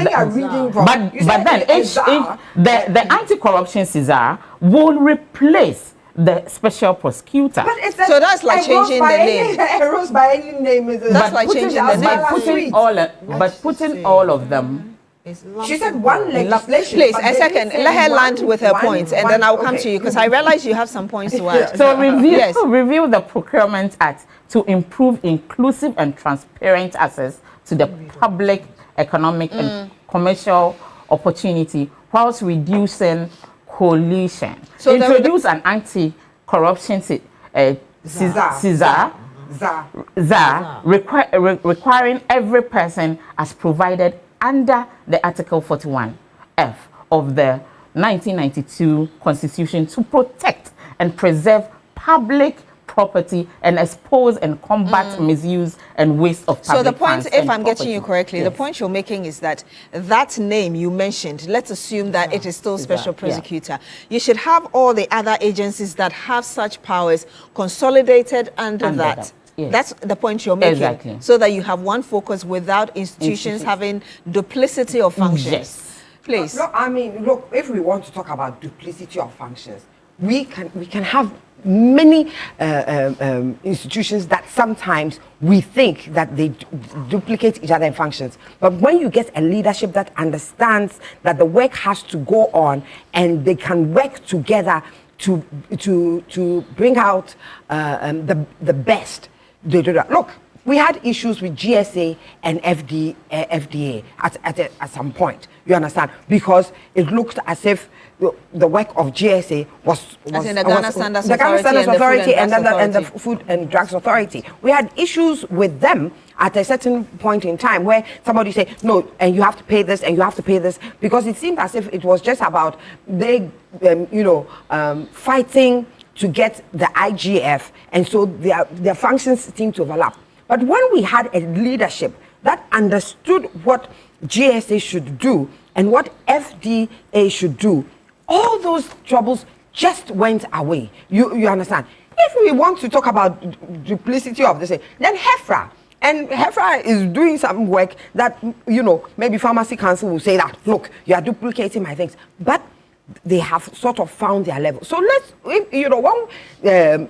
But then the anti-corruption CSAR will replace the special prosecutor. But it's so that's like changing the name. Rose by any name is that's like changing the name. But putting all of them. She said one legislation. Please, a second. Let her land with her points, and then I'll come to you because I realize you have some points to add. So review the Procurement Act to improve inclusive and transparent access to the public, economic, and commercial opportunity, whilst reducing collusion. So introduce an anti-corruption CSAR requiring every person as provided under the Article 41F of the 1992 Constitution to protect and preserve public property and expose and combat misuse and waste of public funds. So the point, if I'm property. getting you correctly, the point you're making is that that name you mentioned, let's assume that it is still special prosecutor. You should have all the other agencies that have such powers consolidated under that. Yes. That's the point you're making. Exactly. So that you have one focus without institutions having duplicity of functions. Yes. Please. Look, I mean, look, if we want to talk about duplicity of functions, we can have many institutions that sometimes we think that they duplicate each other in functions. But when you get a leadership that understands that the work has to go on and they can work together to bring out the best, they do that. Look, we had issues with GSA and FDA at some point, you understand, because it looked as if the work of GSA was in the Ghana Standards Authority and the Food and Drugs Authority. We had issues with them at a certain point in time where somebody said, no, and you have to pay this and you have to pay this, because it seemed as if it was just about they, fighting to get the IGF, and so their functions seem to overlap. But when we had a leadership that understood what GSA should do and what FDA should do, all those troubles just went away. You understand? if we want to talk about duplicity of this, then HEFRA. And HEFRA is doing some work that, you know, maybe Pharmacy Council will say that, look, you are duplicating my things. But they have sort of found their level. So let's, you know, when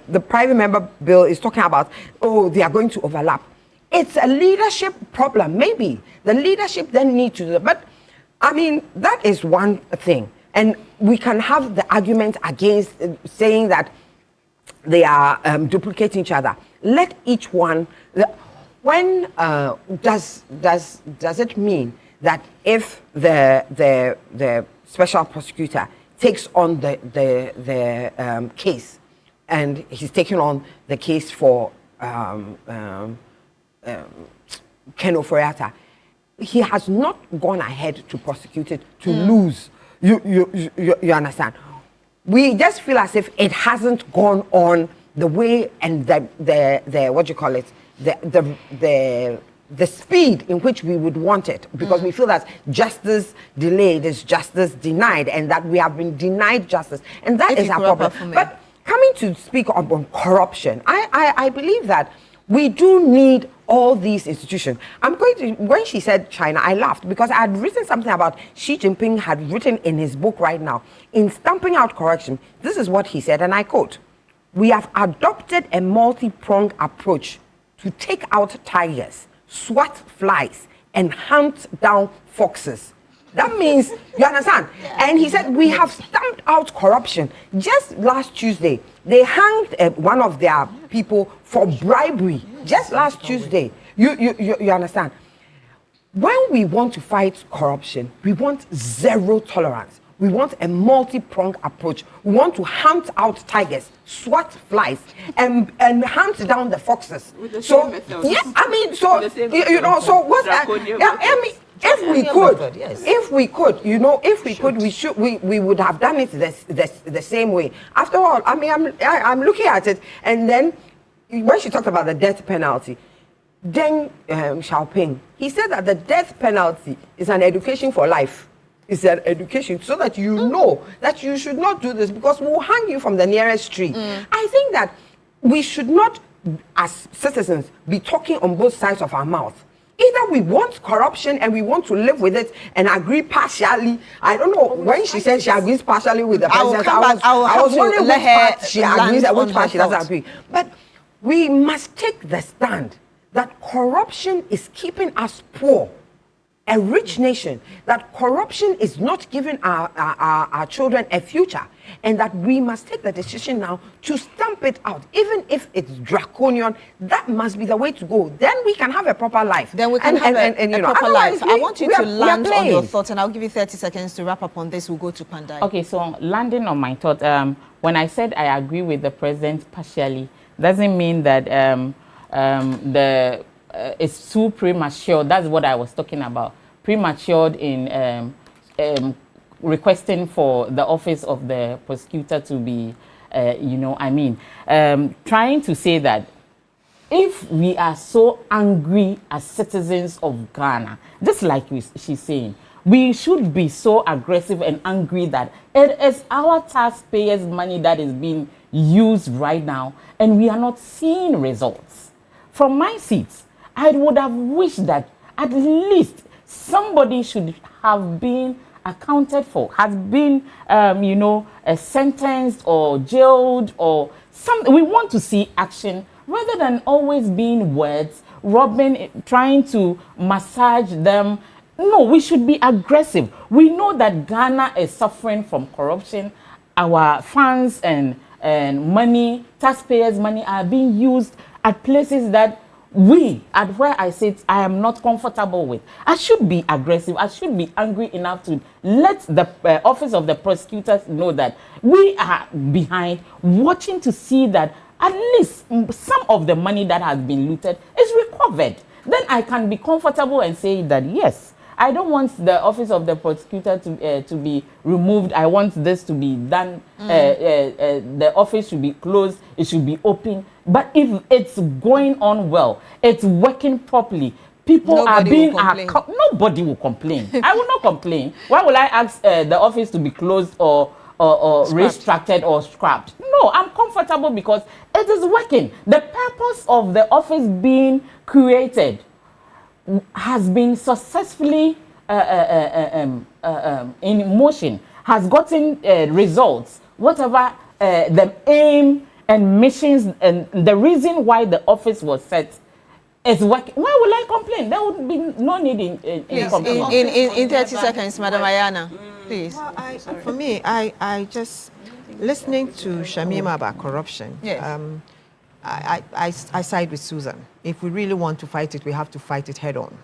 the private member bill is talking about, oh, they are going to overlap. It's a leadership problem. Maybe the leadership then need to do that. But, I mean, that is one thing. And we can have the argument against saying that they are duplicating each other. Let each one... When does it mean that if the special prosecutor takes on the case, and he's taking on the case for Ken Oforiatta, he has not gone ahead to prosecute it to lose? You understand? We just feel as if it hasn't gone on the way and the what do you call it? The speed in which we would want it, because we feel that justice delayed is justice denied, and that we have been denied justice, and that is our problem. But coming to speak on corruption, I believe that we do need all these institutions. I'm going to, when she said China, I laughed because I had written something about Xi Jinping had written in his book right now, in Stamping Out Corruption. This is what he said, and I quote, "We have adopted a multi-pronged approach to take out tigers, swat flies, and hunt down foxes." That means, you understand? And he said, we have stamped out corruption. Just last Tuesday, they hanged one of their people for bribery. Just last Tuesday. You understand? When we want to fight corruption, we want zero tolerance. We want a multi-pronged approach. We want to hunt out tigers, swat flies, and hunt down the foxes. So, yeah, I mean, so, you know, so what's that? Yeah, I mean, if we could, you know, if we could, we would have done it the same way. After all, I mean, I'm looking at it, and then when she talked about the death penalty, Deng Xiaoping, he said that the death penalty is an education for life. It's an education so that you know that you should not do this, because we'll hang you from the nearest tree. I think that we should not, as citizens, be talking on both sides of our mouth. Either we want corruption and we want to live with it and agree partially. I don't know, when she said she agrees partially with the president, I was wondering which part she agrees and which part she doesn't agree. But we must take the stand that corruption is keeping us poor. A rich nation, that corruption is not giving our children a future, and that we must take the decision now to stamp it out. Even if it's draconian, that must be the way to go. Then we can have a proper life. Then we can have a proper life. I want you to land on your thoughts, and I'll give you 30 seconds to wrap up on this. We'll go to Pandai. Okay, so landing on my thought, when I said I agree with the president partially, doesn't mean that it's too premature. That's what I was talking about. Prematured in requesting for the office of the prosecutor to be, trying to say that if we are so angry as citizens of Ghana, just like she's saying, we should be so aggressive and angry that it is our taxpayers' money that is being used right now, and we are not seeing results. From my seat, I would have wished that at least somebody should have been accounted for, has been, sentenced or jailed or something. We want to see action rather than always being words, robbing, trying to massage them. No, we should be aggressive. We know that Ghana is suffering from corruption. Our funds and money, taxpayers' money, are being used at places that at where I sit, I am not comfortable with. I should be aggressive. I should be angry enough to let the office of the prosecutors know that we are behind, watching to see that at least some of the money that has been looted is recovered. Then I can be comfortable and say that, yes, I don't want the office of the prosecutor to be removed. I want this to be done. The office should be closed. It should be open. But if it's going on well, it's working properly, people are being... Nobody will complain. I will not complain. Why will I ask the office to be closed or restructured or scrapped? No, I'm comfortable because it is working. The purpose of the office being created has been successfully in motion, has gotten results. Whatever the aim and missions and the reason why the office was set is working. Why will I complain? There would be no need in complaining. In 30 seconds, Madam Ayana, please. Well, for me, I just, listening to Shamima about corruption, yes. I side with Susan. If we really want to fight it, we have to fight it head on.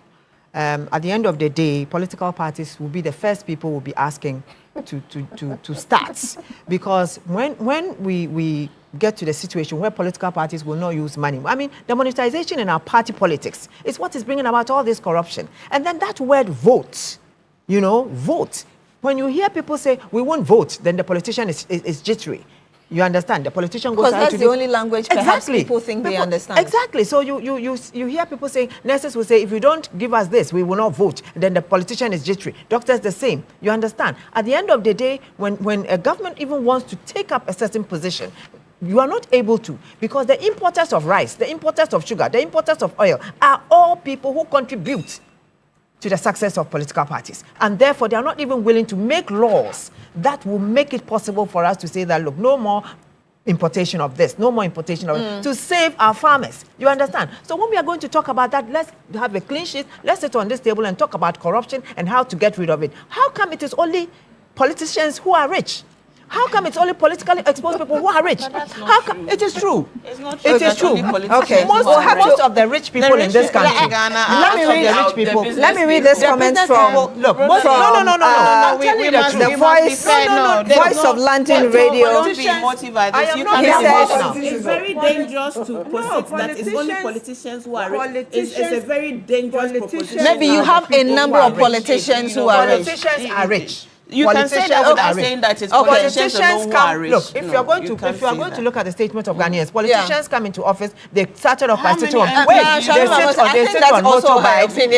At the end of the day, political parties will be the first people will be asking to start. Because when we get to the situation where political parties will not use money, I mean, the monetization in our party politics is what is bringing about all this corruption. And then that word vote, vote. When you hear people say, we won't vote, then the politician is jittery. You understand? The politician goes out to because that's the only language perhaps people think they understand. Exactly. So you hear people saying, nurses will say, if you don't give us this, we will not vote. Then the politician is jittery. Doctors the same. You understand? At the end of the day, when a government even wants to take up a certain position, you are not able to, because the importers of rice, the importers of sugar, the importers of oil are all people who contribute to the success of political parties. And therefore, they are not even willing to make laws that will make it possible for us to say that, look, no more importation of this, no more importation of it, to save our farmers. You understand? So when we are going to talk about that, let's have a clean sheet, let's sit on this table and talk about corruption and how to get rid of it. How come it is only politicians who are rich? How come it's only politically exposed people who are rich? How come? It is true. It's not true. It is true. Okay. Most of the rich people in this country. Let me read this comment from. Look, no. The voice of London Radio. It's very dangerous to posit that it's only politicians who are rich. It's a very dangerous proposition. Maybe you have a number of politicians who are rich. Politicians are rich. You can say that without saying that it's politicians alone who are rich. Look, if you are going to look at the statement of Ghanaians, politicians come into office, they started off by sitting on motorbikes. They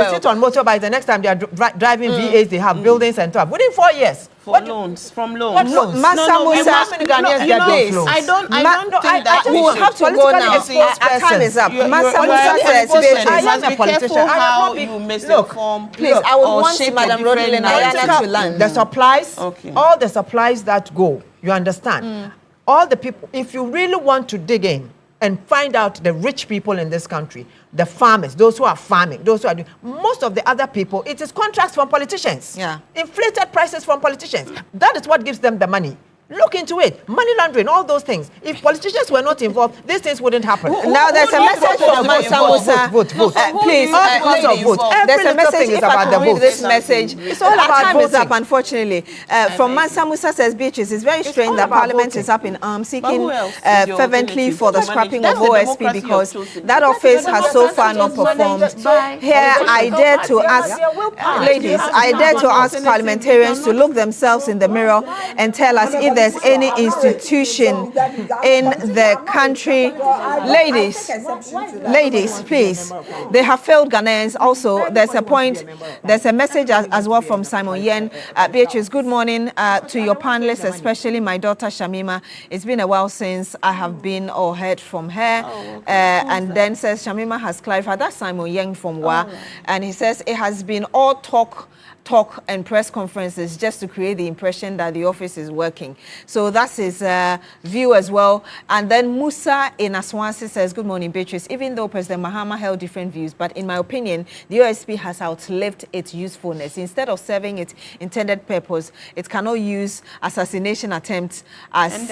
sit on motorbikes. The next time they are driving V8s, they have buildings and stuff. Within 4 years. From loans. What loans? How many Ghanaians get those loans? I don't think that we will have to go now. Our time is up. Masa Musa says, I am a politician. How you misinform. Please, I would want Madam Rodlin Ayana to land. The supplies, all the supplies that go, you understand? All the people, if you really want to dig in and find out the rich people in this country, the farmers, those who are farming, those who are doing, most of the other people, it is contracts from politicians. Inflated prices from politicians. That is what gives them the money. Look into it. Money laundering, all those things. If politicians were not involved, these things wouldn't happen. Now there's a message from Masa Musa. Vote. Please, there's a message. If I can read this message, it's all about time is up, unfortunately. From Masa Musa says, Beatrice, it's very strange that Parliament is up in arms seeking fervently for the scrapping of OSP because that office has so far not performed. Here, I dare to ask, ladies, I dare to ask parliamentarians to look themselves in the mirror and tell us if there's any institution in the country. Ladies, please. They have failed Ghanaians. Also, there's a message as well from Simon Yen. Beatrice, good morning to your panelists, especially my daughter Shamima. It's been a while since I have been or heard from her. And then says Shamima has clarified. That's Simon Yen from WA. And he says it has been all talk and press conferences just to create the impression that the office is working. So that's his view as well. And then Musa in Aswansi says, good morning, Beatrice. Even though President Mahama held different views, but in my opinion, the OSP has outlived its usefulness. Instead of serving its intended purpose, it cannot use assassination attempts as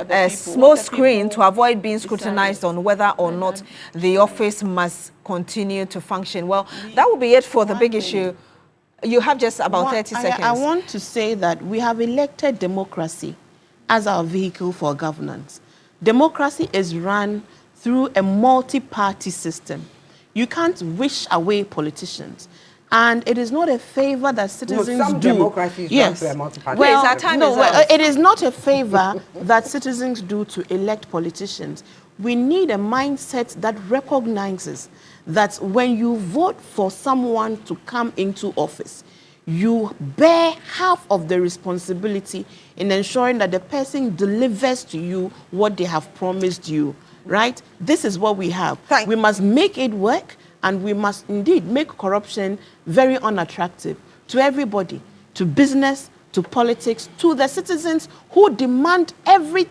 a small screen to avoid being scrutinized on whether or not the office must continue to function. Well, that will be it for the big issue. You have just about 30 seconds. I want to say that we have elected democracy as our vehicle for governance. Democracy is run through a multi-party system. You can't wish away politicians. And it is not a favor that citizens do. Democracy is run through a multi-party. It is not a favor that citizens do to elect politicians. We need a mindset that recognizes that when you vote for someone to come into office, you bear half of the responsibility in ensuring that the person delivers to you what they have promised you, right? This is what we have. We must make it work, and we must indeed make corruption very unattractive to everybody, to business, to politics, to the citizens who demand every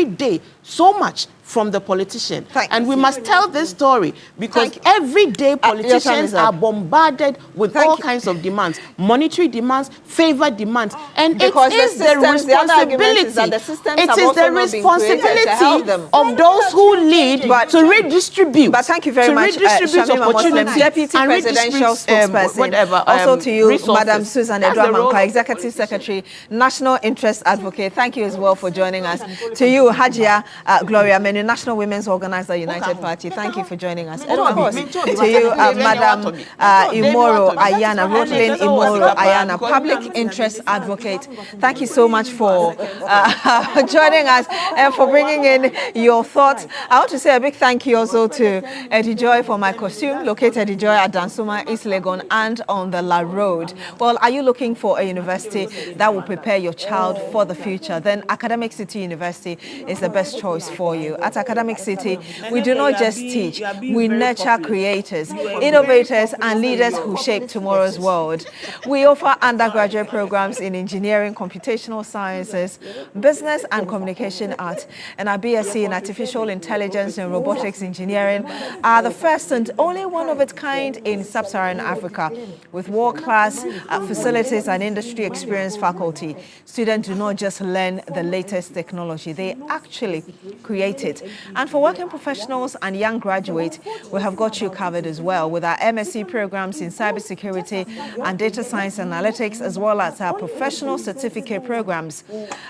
day so much from the politician. And we must tell this story because every day politicians are bombarded with all kinds of demands, monetary demands, favor demands, and because it is the responsibility. It is the responsibility of those who lead to redistribute. But thank you very much, Shamima Muslim, Deputy Presidential Spokesperson. Also to you, Madam Susan Edwamanka, Executive Secretary, National Interest Advocate. Thank you as well for joining us. To you, Hajia Gloria Menu, National Women's Organizer, United Party. Thank you for joining us. And of course, to you, Madam Imoro Ayana, Rotlin Imoro Ayana, Public Interest Advocate. Thank you so much for joining us and for bringing in your thoughts. I want to say a big thank you also to Eddie Joy for my costume, located Eddie Joy at Dansuma, East Legon, and on the La Road. Well, are you looking for a university that will prepare your child for the future? Then Academic City University is the best choice for you. At Academic City, we do not just teach, we nurture creators, innovators, and leaders who shape tomorrow's world. We offer undergraduate programs in engineering, computational sciences, business and communication arts, and our BSc in artificial intelligence and robotics engineering are the first and only one of its kind in sub-Saharan Africa. With world-class facilities and industry experienced faculty, students do not just learn the latest technology, they actually create it. And for working professionals and young graduates, we have got you covered as well with our MSc programs in cybersecurity and data science analytics, as well as our professional certificate programs.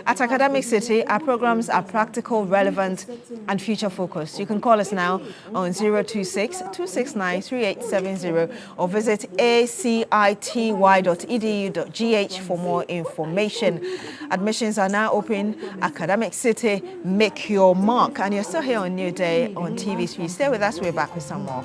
At Academic City, our programs are practical, relevant, and future-focused. You can call us now on 026-269-3870 or visit acity.edu.gh for more information. Admissions are now open. Academic City, make your mark. And you're still here on New Day on TV3. Stay with us. We're back with some more.